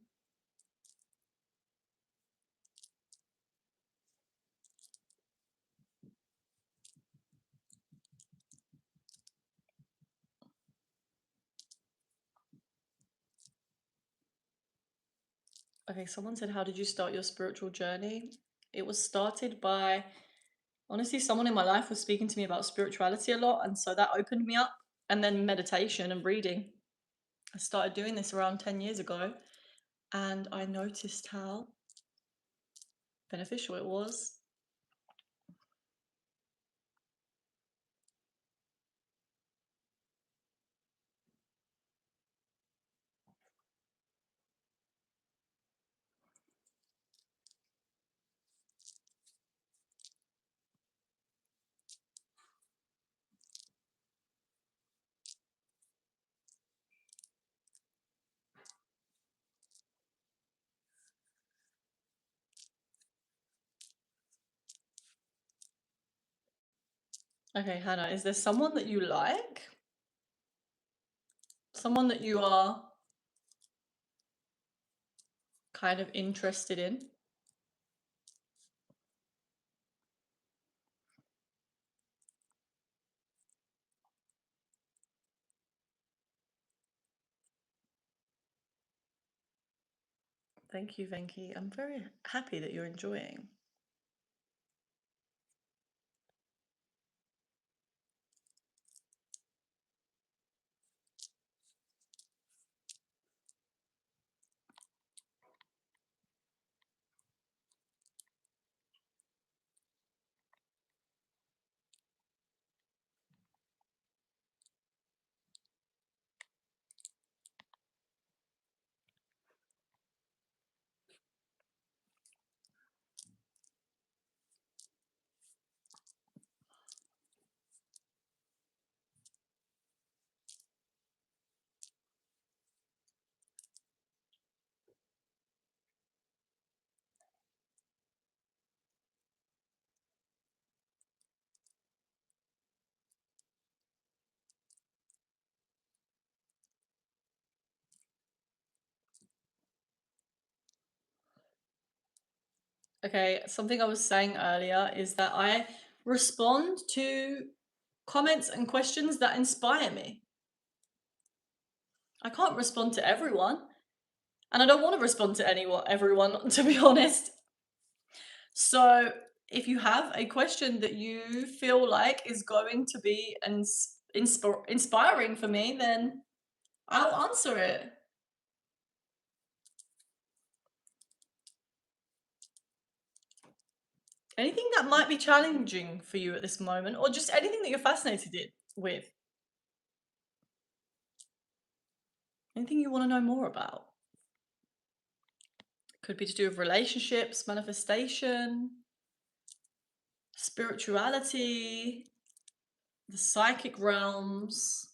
Okay, someone said, how did you start your spiritual journey? It was started by, honestly, someone in my life was speaking to me about spirituality a lot, and so that opened me up. And then meditation and reading. I started doing this around 10 years ago, and I noticed how beneficial it was. Okay, Hannah, is there someone that you like? Someone that you are kind of interested in? Thank you, Venki. I'm very happy that you're enjoying. Okay, something I was saying earlier is that I respond to comments and questions that inspire me. I can't respond to everyone, and I don't want to respond to everyone, to be honest. So, if you have a question that you feel like is going to be inspiring for me, then I'll answer it. Anything that might be challenging for you at this moment, or just anything that you're fascinated with, anything you want to know more about. Could be to do with relationships, manifestation, spirituality, the psychic realms.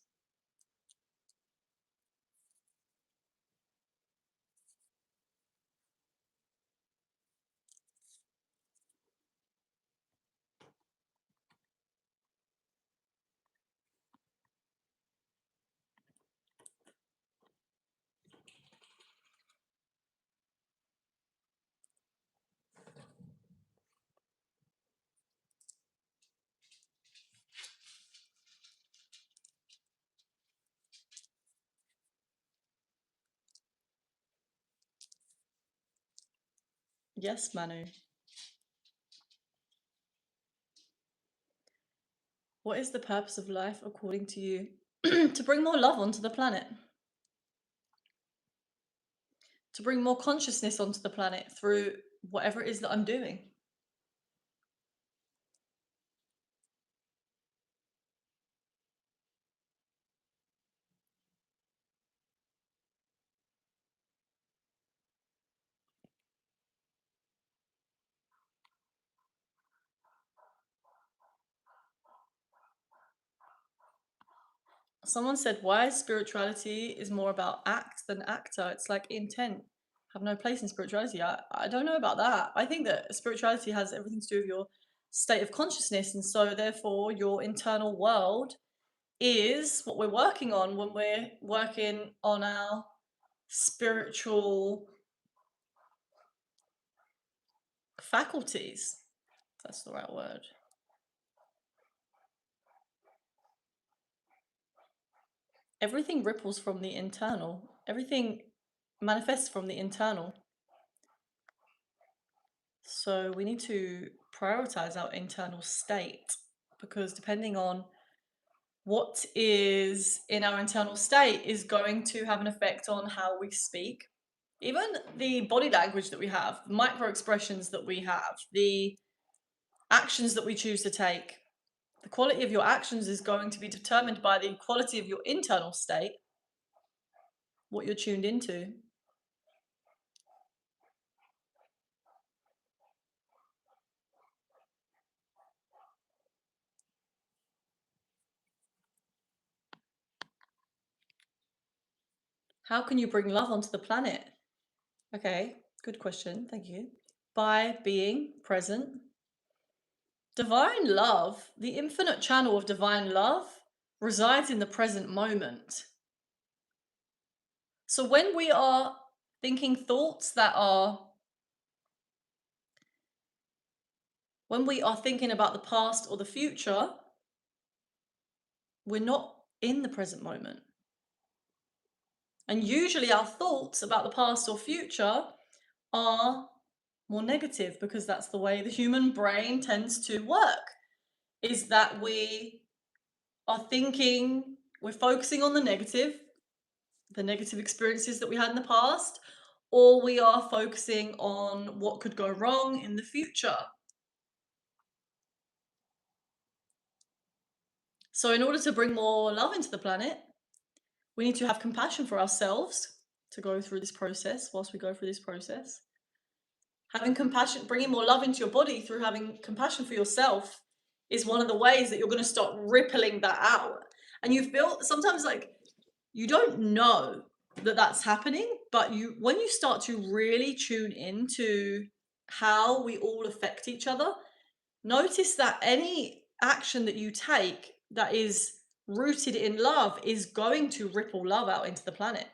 Yes, Manu. What is the purpose of life according to you? To bring more love onto the planet. to bring more consciousness onto the planet through whatever it is that I'm doing. Someone said, why spirituality is more about act than actor? It's like intent have no place in spirituality. I don't know about that. I think that spirituality has everything to do with your state of consciousness. And so, therefore, your internal world is what we're working on when we're working on our spiritual faculties. If that's the right word. Everything ripples from the internal, everything manifests from the internal. So we need to prioritize our internal state because depending on what is in our internal state is going to have an effect on how we speak. Even the body language that we have, the micro expressions that we have, the actions that we choose to take, the quality of your actions is going to be determined by the quality of your internal state, what you're tuned into. How can you bring love onto the planet? Okay, good question. Thank you. By being present. Divine love, the infinite channel of divine love, resides in the present moment. So when we are thinking thoughts that are, when we are thinking about the past or the future, we're not in the present moment. And usually our thoughts about the past or future are more negative because that's the way the human brain tends to work, is that we are thinking, we're focusing on the negative experiences that we had in the past, or we are focusing on what could go wrong in the future. So, in order to bring more love into the planet, we need to have compassion for ourselves to go through this process whilst we go through this process. Having compassion, bringing more love into your body through having compassion for yourself is one of the ways that you're going to start rippling that out. And you feel sometimes like you don't know that that's happening, but when you start to really tune into how we all affect each other, notice that any action that you take that is rooted in love is going to ripple love out into the planet.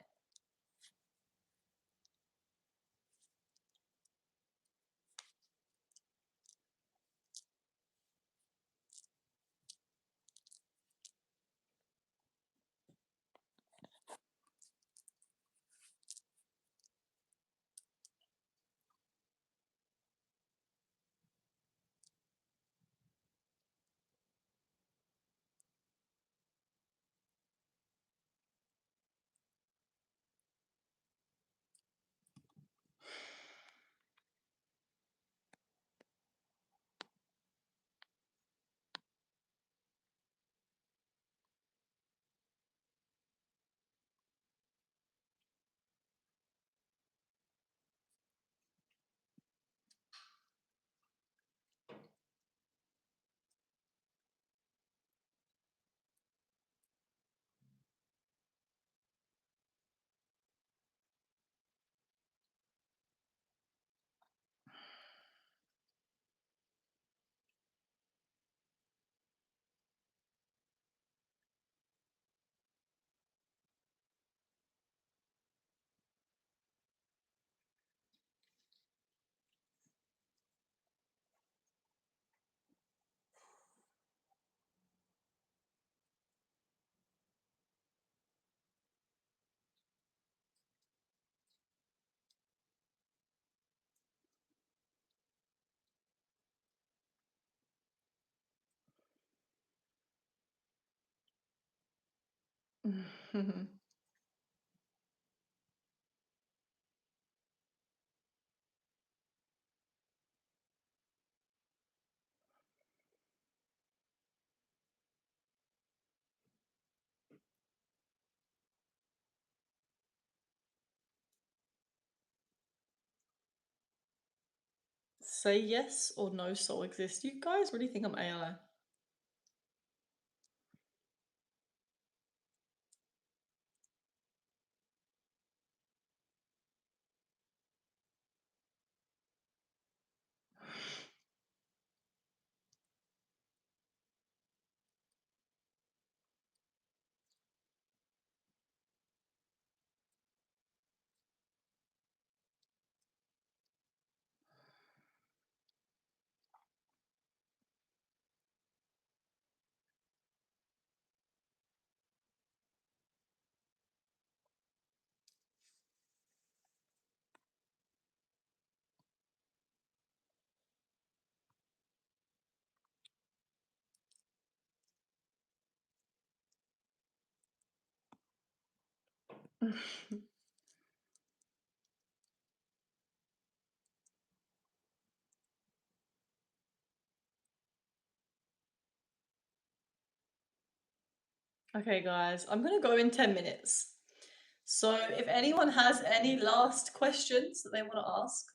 Say yes or no soul exists. You guys really think I'm AI? Okay, guys, I'm gonna go in 10 minutes. So if anyone has any last questions that they want to ask,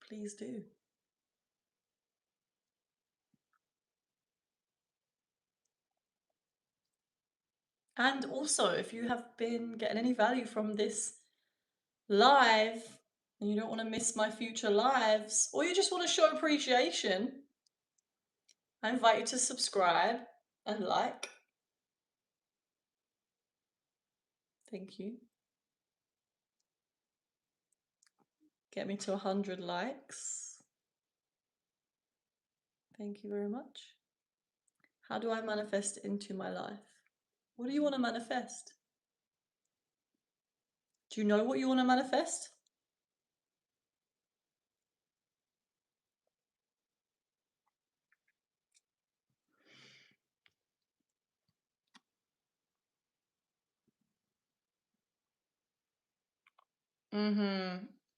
please do. And also, if you have been getting any value from this live and you don't want to miss my future lives, or you just want to show appreciation, I invite you to subscribe and like. Thank you. Get me to 100 likes. Thank you very much. How do I manifest into my life? What do you want to manifest? Do you know what you want to manifest?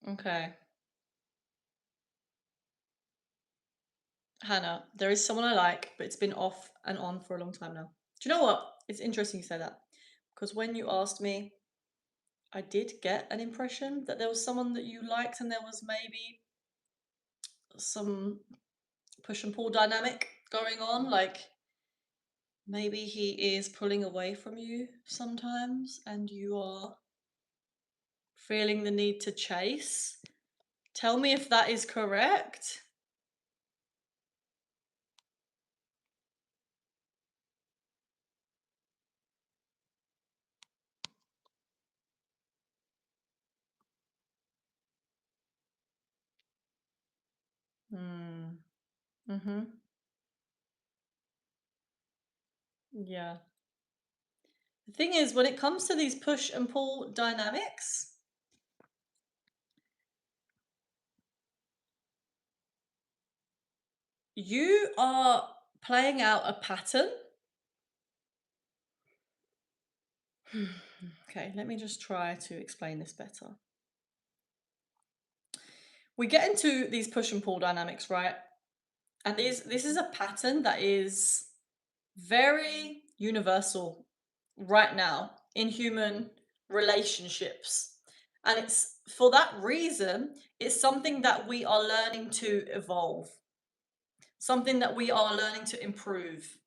Okay. Hannah, there is someone I like, but it's been off and on for a long time now. Do you know what? It's interesting you say that. Because when you asked me, I did get an impression that there was someone that you liked and there was maybe some push and pull dynamic going on. Like maybe he is pulling away from you sometimes and you are feeling the need to chase. Tell me if that is correct. Hmm. Mm-hmm. Yeah. The thing is, when it comes to these push and pull dynamics, you are playing out a pattern. Okay, let me just try to explain this better. We get into these push and pull dynamics, right? And this is a pattern that is very universal right now in human relationships. And it's for that reason, it's something that we are learning to evolve, something that we are learning to improve.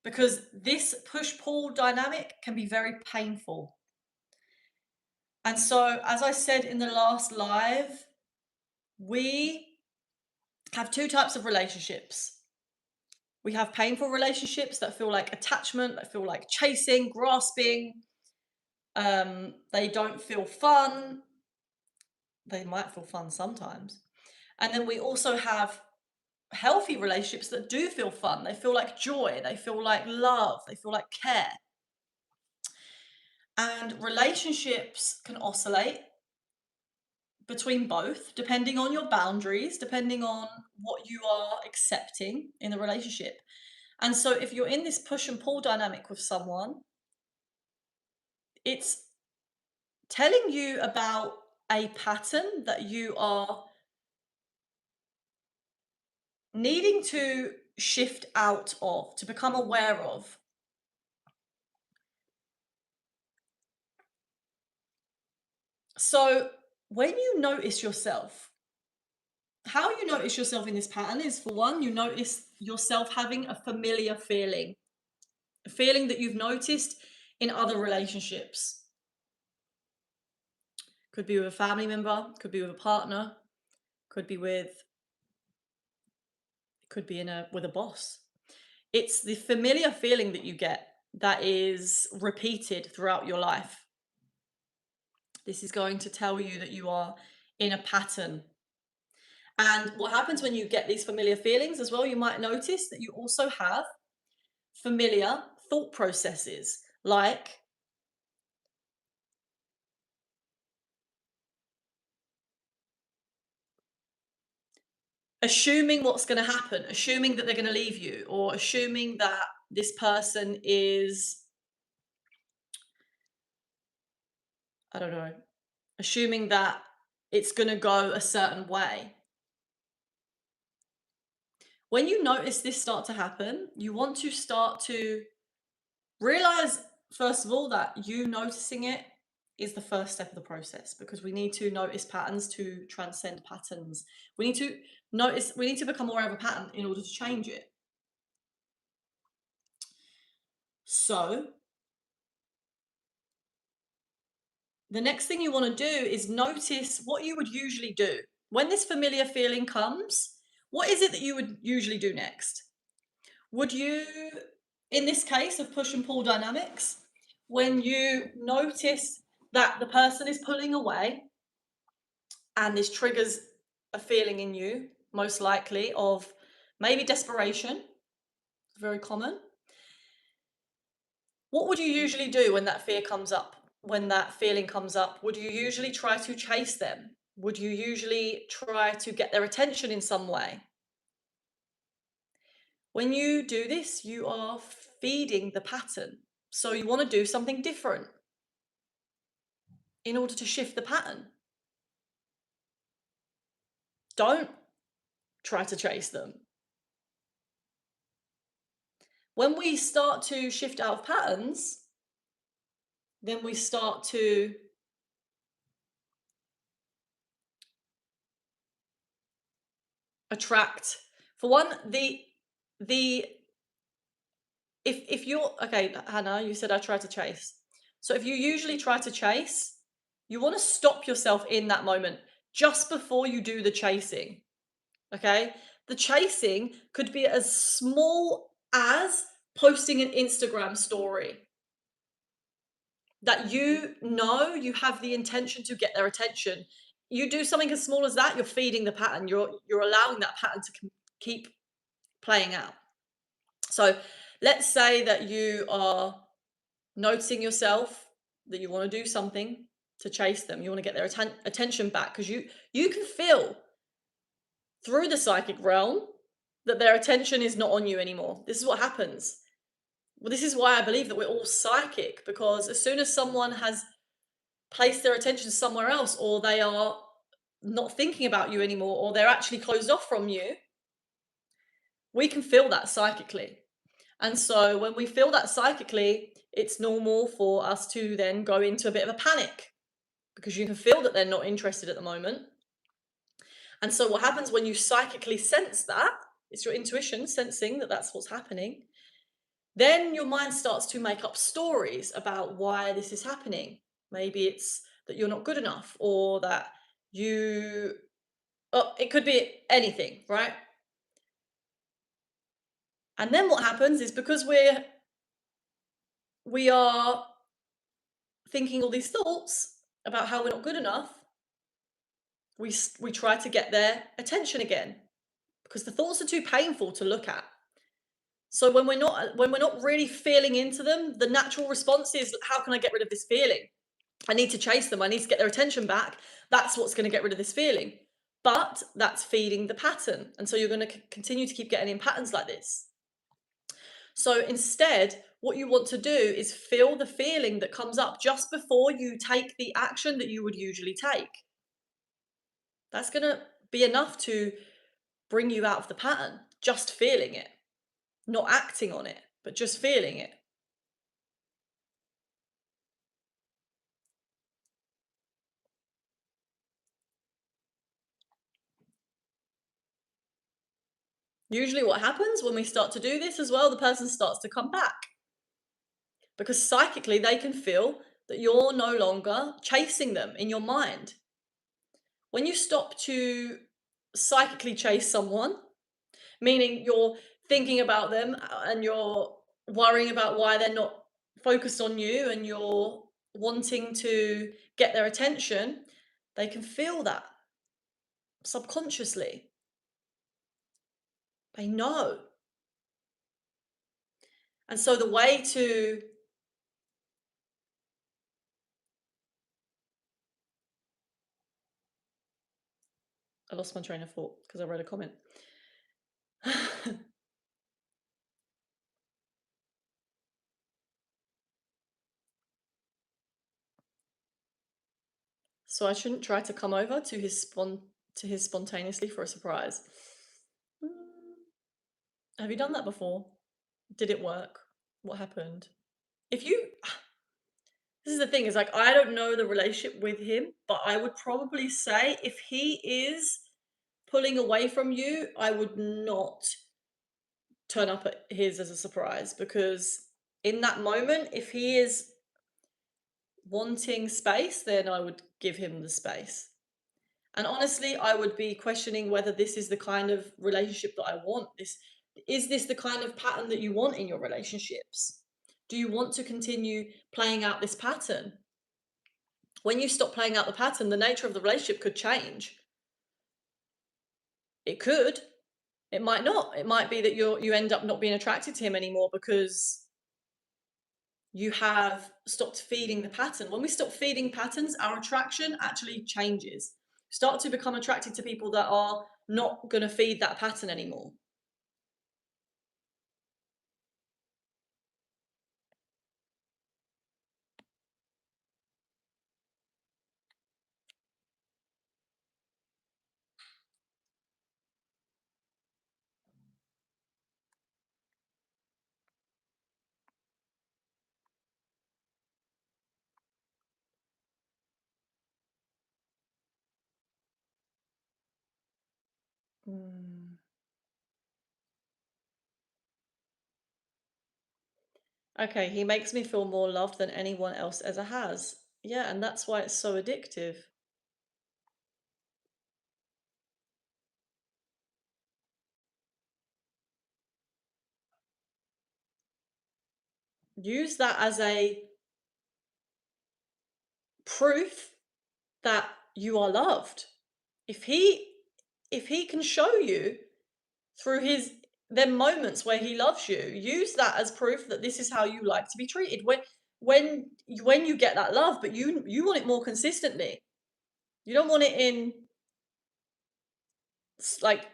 Because this push pull dynamic can be very painful. And so, as I said in the last live, we have two types of relationships. We have painful relationships that feel like attachment, that feel like chasing, grasping. They don't feel fun. They might feel fun sometimes. And then we also have healthy relationships that do feel fun. They feel like joy, they feel like love, they feel like care. And relationships can oscillate between both, depending on your boundaries, depending on what you are accepting in the relationship. And so, if you're in this push and pull dynamic with someone, it's telling you about a pattern that you are needing to shift out of, to become aware of. So, when you notice yourself, how you notice yourself in this pattern is, for one, you notice yourself having a familiar feeling, a feeling that you've noticed in other relationships. Could be with a family member, could be with a partner, could be with, could be in a with a boss. It's the familiar feeling that you get that is repeated throughout your life. This is going to tell you that you are in a pattern. And what happens when you get these familiar feelings as well, you might notice that you also have familiar thought processes, like assuming what's going to happen, assuming that they're going to leave you, or assuming that this person is, I don't know, assuming that it's going to go a certain way. When you notice this start to happen, you want to start to realize, first of all, that you noticing it is the first step of the process, because we need to notice patterns to transcend patterns. We need to notice, we need to become aware of a pattern in order to change it. So, the next thing you want to do is notice what you would usually do. When this familiar feeling comes, what is it that you would usually do next? Would you, in this case of push and pull dynamics, when you notice that the person is pulling away and this triggers a feeling in you, most likely of maybe desperation, very common, what would you usually do when that fear comes up? When that feeling comes up, would you usually try to chase them? Would you usually try to get their attention in some way? When you do this, you are feeding the pattern. So you want to do something different in order to shift the pattern. Don't try to chase them. When we start to shift out of patterns, then we start to attract, for one, the if you're okay, Hannah, you said I try to chase. So if you usually try to chase, you want to stop yourself in that moment just before you do the chasing. Okay? The chasing could be as small as posting an Instagram story that you know you have the intention to get their attention. You do something as small as that, you're feeding the pattern. You're allowing that pattern to keep playing out. So let's say that you are noticing yourself that you want to do something to chase them. You want to get their attention back because you can feel through the psychic realm that their attention is not on you anymore. This is what happens. Well, this is why I believe that we're all psychic, because as soon as someone has placed their attention somewhere else, or they are not thinking about you anymore, or they're actually closed off from you, we can feel that psychically. And so when we feel that psychically, it's normal for us to then go into a bit of a panic, because you can feel that they're not interested at the moment. And so what happens when you psychically sense that, it's your intuition sensing that that's what's happening, then your mind starts to make up stories about why this is happening. Maybe it's that you're not good enough, or that you, oh, it could be anything, right? And then what happens is, because we are thinking all these thoughts about how we're not good enough, we try to get their attention again, because the thoughts are too painful to look at. So when we're not really feeling into them, the natural response is, how can I get rid of this feeling? I need to chase them. I need to get their attention back. That's what's going to get rid of this feeling. But that's feeding the pattern. And so you're going to continue to keep getting in patterns like this. So instead, what you want to do is feel the feeling that comes up just before you take the action that you would usually take. That's going to be enough to bring you out of the pattern, just feeling it, not acting on it, but just feeling it. Usually what happens when we start to do this as well, the person starts to come back because psychically they can feel that you're no longer chasing them in your mind. When you stop to psychically chase someone, meaning you're thinking about them and you're worrying about why they're not focused on you and you're wanting to get their attention, they can feel that subconsciously. They know. And so the way to I lost my train of thought because I read a comment. So I shouldn't try to come over to his spontaneously for a surprise. Mm, have you done that before? Did it work? What happened? If you This is the thing, is like I don't know the relationship with him, but I would probably say if he is pulling away from you, I would not turn up at his as a surprise because in that moment, if he is wanting space, then I would give him the space. And honestly, I would be questioning whether this is the kind of relationship that I want. Is this the kind of pattern that you want in your relationships? Do you want to continue playing out this pattern? When you stop playing out the pattern, the nature of the relationship could change. It could. It might not. It might be that you end up not being attracted to him anymore because you have stopped feeding the pattern. When we stop feeding patterns, our attraction actually changes. Start to become attracted to people that are not going to feed that pattern anymore. Mm. Okay, he makes me feel more loved than anyone else ever has. Yeah, and that's why it's so addictive. Use that as a proof that you are loved. If he if he can show you through his them moments where he loves you, use that as proof that this is how you like to be treated. When you get that love, but you want it more consistently. You don't want it in like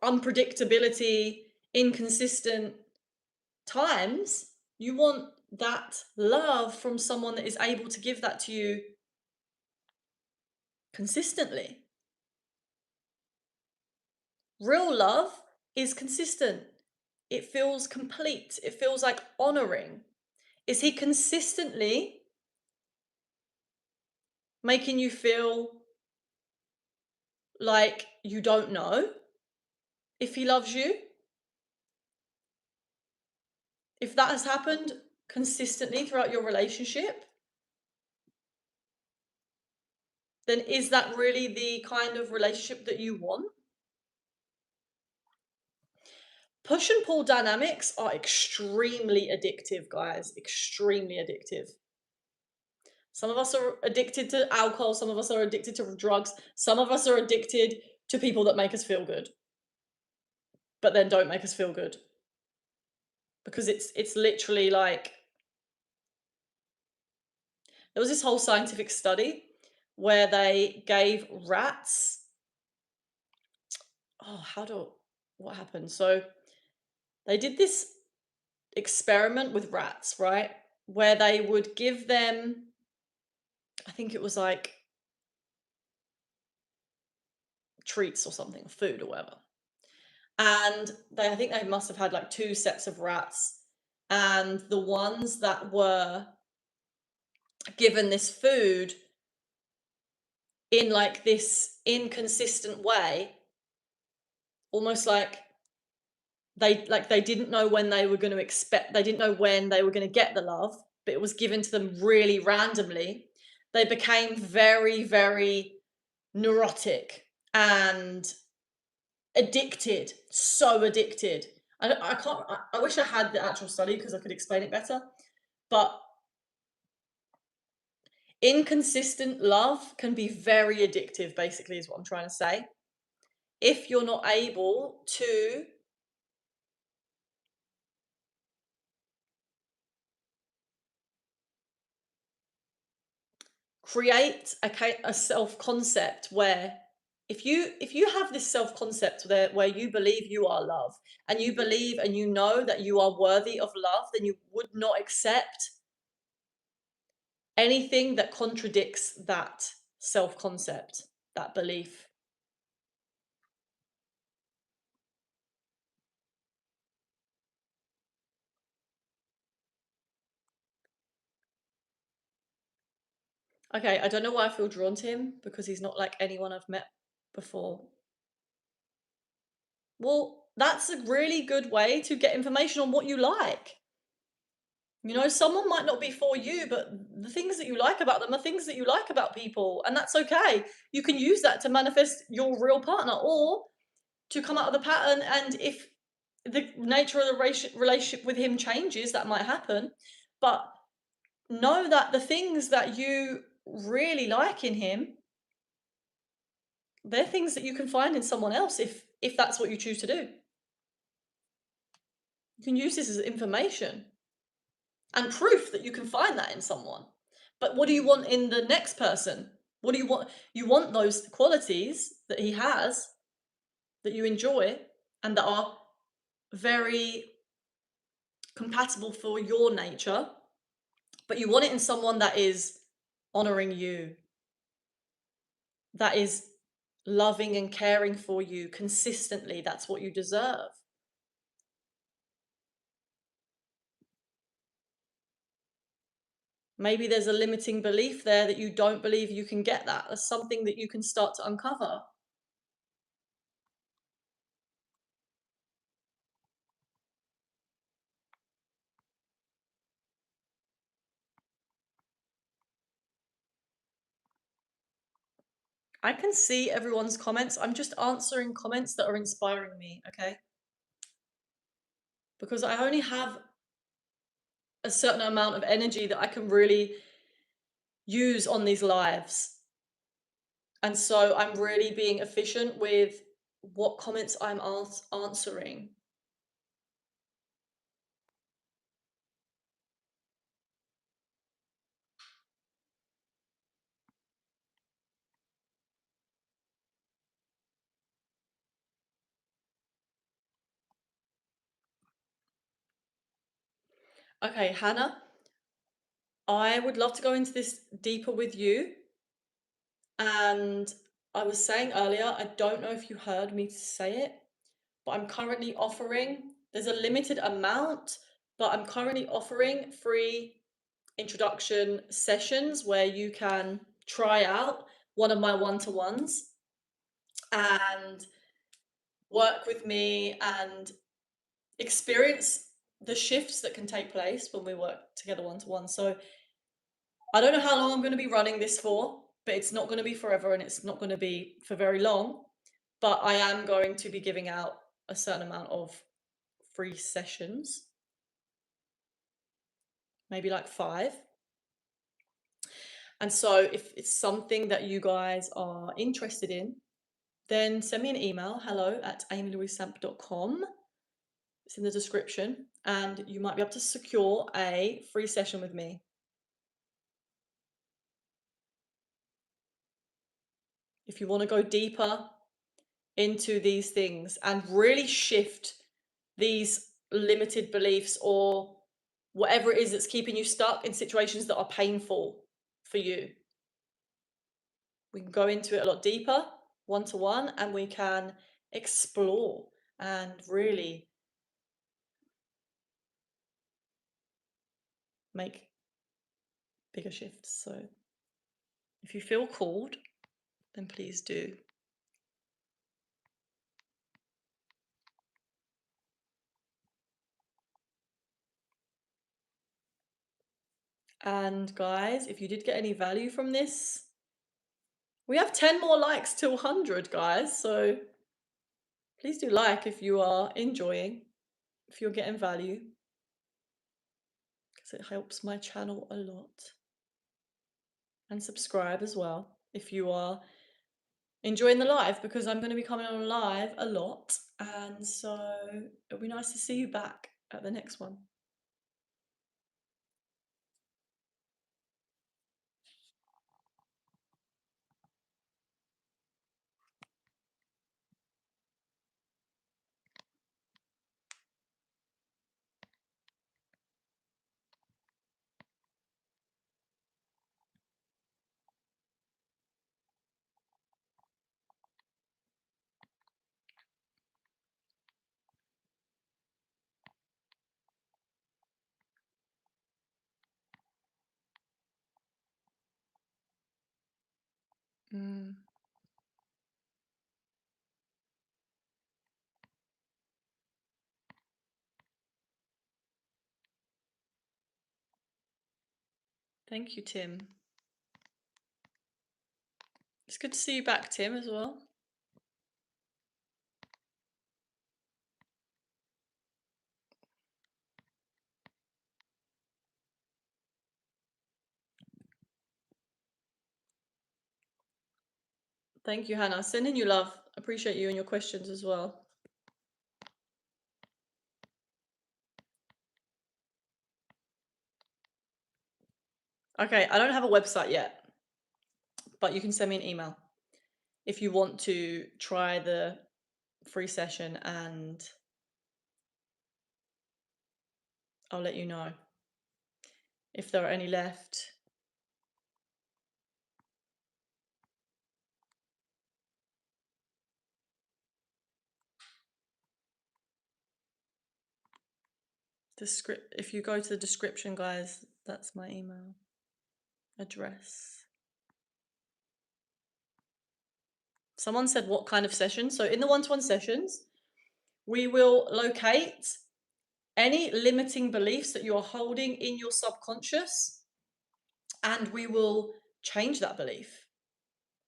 unpredictability, inconsistent times. You want that love from someone that is able to give that to you consistently. Real love is consistent. It feels complete. It feels like honoring. Is he consistently making you feel like you don't know if he loves you? If that has happened consistently throughout your relationship, then is that really the kind of relationship that you want? Push and pull dynamics are extremely addictive, guys. Extremely addictive. Some of us are addicted to alcohol, some of us are addicted to drugs, some of us are addicted to people that make us feel good, but then don't make us feel good. Because it's literally like there was this whole scientific study where they gave rats oh, what happened? So they did this experiment with rats, right? Where they would give them, I think it was like treats or something, food or whatever. And I think they must have had like two sets of rats. And the ones that were given this food in like this inconsistent way almost like they didn't know when they were going to expect, they didn't know when they were going to get the love, but it was given to them really randomly. They became very, very neurotic and addicted, so addicted. I can't, I wish I had the actual study because I could explain it better. But inconsistent love can be very addictive, basically, is what I'm trying to say. If you're not able to create a self concept where, if you have this self concept where you believe you are love, and you believe and you know that you are worthy of love, then you would not accept anything that contradicts that self concept, that belief. Okay, I don't know why I feel drawn to him, because he's not like anyone I've met before. Well, that's a really good way to get information on what you like. Someone might not be for you, but the things that you like about them are things that you like about people, and that's okay. You can use that to manifest your real partner, or to come out of the pattern. And if the nature of the relationship with him changes, that might happen. But know that the things that you really like in him, they're things that you can find in someone else, if that's what you choose to do. You can use this as information and proof that you can find that in someone. But what do you want in the next person? What do you want? You want those qualities that he has, that you enjoy, and that are very compatible for your nature, but you want it in someone that is honoring you, that is loving and caring for you consistently. That's what you deserve. Maybe there's a limiting belief there that you don't believe you can get that. That's something that you can start to uncover. I can see everyone's comments. I'm just answering comments that are inspiring me, okay? Because I only have a certain amount of energy that I can really use on these lives. And so I'm really being efficient with what comments I'm answering. Okay, Hannah, I would love to go into this deeper with you. And I was saying earlier, I don't know if you heard me say it, but I'm currently offering, there's a limited amount, but I'm currently offering free introduction sessions where you can try out one of my one-to-ones and work with me and experience the shifts that can take place when we work together one-to-one. So I don't know how long I'm going to be running this for, but it's not going to be forever, and it's not going to be for very long. But I am going to be giving out a certain amount of free sessions, maybe like 5. And so if it's something that you guys are interested in, then send me an email, hello@amylouisamp.com. It's in the description, and you might be able to secure a free session with me. If you want to go deeper into these things and really shift these limited beliefs, or whatever it is that's keeping you stuck in situations that are painful for you, we can go into it a lot deeper, one-to-one, and we can explore and really make bigger shifts. So if you feel called, then please do. And guys, if you did get any value from this, we have 10 more likes till 100, guys. So please do like if you are enjoying, if you're getting value, because it helps my channel a lot. And subscribe as well if you are enjoying the live, because I'm going to be coming on live a lot. And so it'll be nice to see you back at the next one. Mm. Thank you, Tim. It's good to see you back, Tim, as well. Thank you, Hannah. Sending you love. Appreciate you and your questions as well. Okay, I don't have a website yet, but you can send me an email if you want to try the free session, and I'll let you know if there are any left. If you go to the description, guys, that's my email address. Someone said what kind of session? So in the one-to-one sessions, we will locate any limiting beliefs that you are holding in your subconscious, and we will change that belief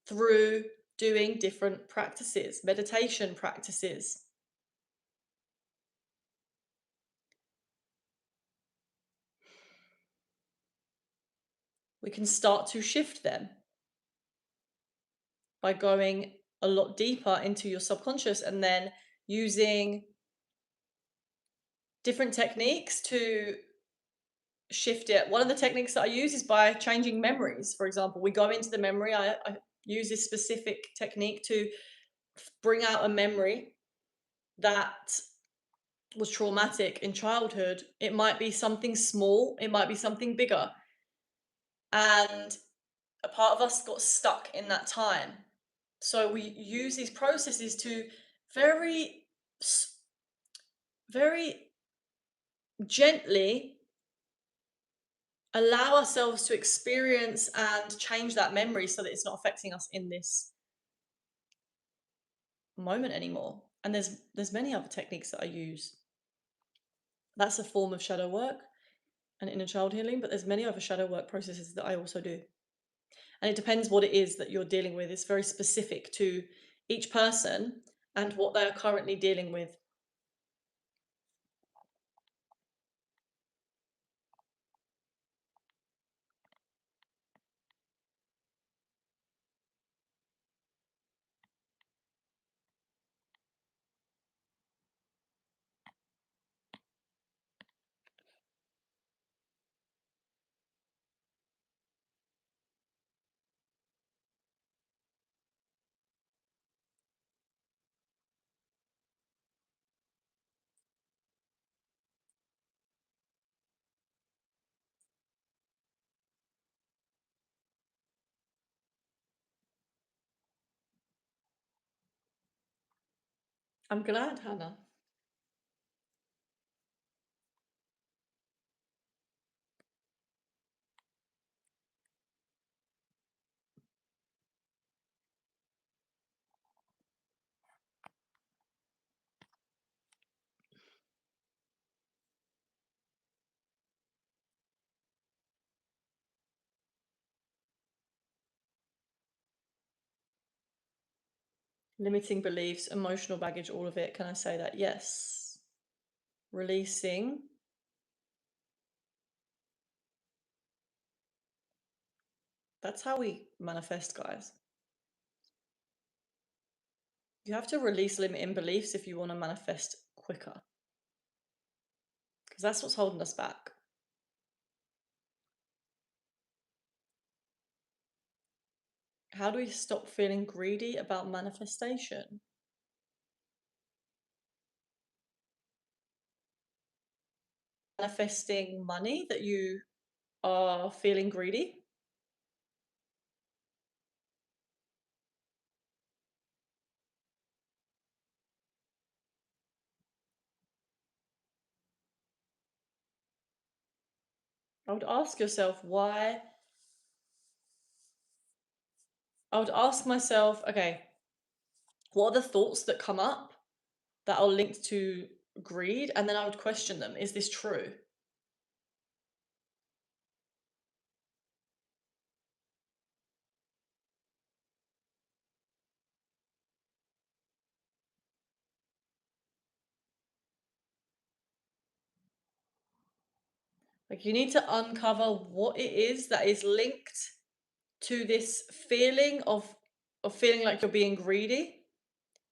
through doing different practices, meditation practices. We can start to shift them by going a lot deeper into your subconscious and then using different techniques to shift it. One of the techniques that I use is by changing memories. For example, we go into the memory. I use this specific technique to bring out a memory that was traumatic in childhood. It might be something small, it might be something bigger. And a part of us got stuck in that time. So we use these processes to very, very gently allow ourselves to experience and change that memory so that it's not affecting us in this moment anymore. And there's many other techniques that I use. That's a form of shadow work and inner child healing, but there's many other shadow work processes that I also do. And it depends what it is that you're dealing with. It's very specific to each person and what they are currently dealing with. I'm glad, Hannah. limiting beliefs, emotional baggage, all of it. Can I say that? Yes. Releasing. That's how we manifest, guys. You have to release limiting beliefs if you want to manifest quicker, because that's what's holding us back. How do we stop feeling greedy about manifestation? Manifesting money that you are feeling greedy. I would ask yourself why. I would ask myself, okay, what are the thoughts that come up that are linked to greed? And then I would question them. Is this true? Like, you need to uncover what it is that is linked to this feeling of feeling like you're being greedy.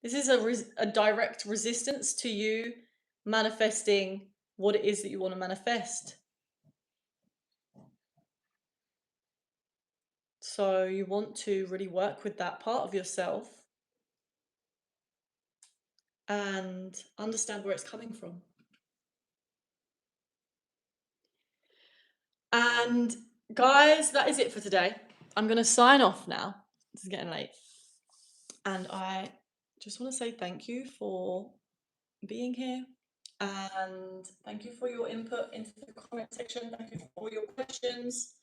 This is a direct resistance to you manifesting what it is that you want to manifest. So you want to really work with that part of yourself and understand where it's coming from. And guys, that is it for today. I'm going to sign off now. It's getting late. And I just want to say thank you for being here. And thank you for your input into the comment section. Thank you for all your questions.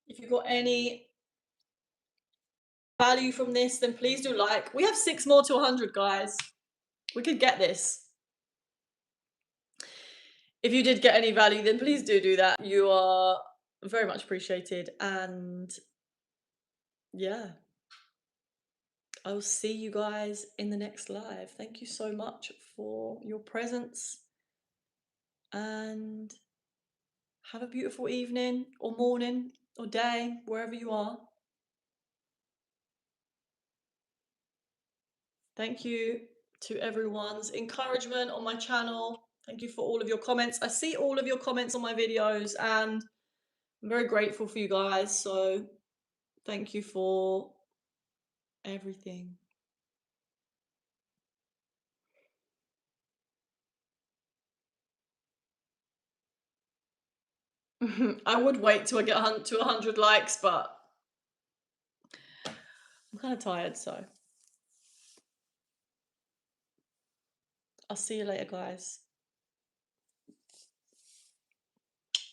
If you've got any value from this, then please do like. We have 6 more to 100, guys. We could get this. If you did get any value, then please do that. You are very much appreciated. And yeah, I'll see you guys in the next live. Thank you so much for your presence. And have a beautiful evening or morning or day, wherever you are. Thank you to everyone's encouragement on my channel. Thank you for all of your comments. I see all of your comments on my videos and I'm very grateful for you guys. So thank you for everything. I would wait till I get to 100 likes, but I'm kind of tired, so I'll see you later, guys.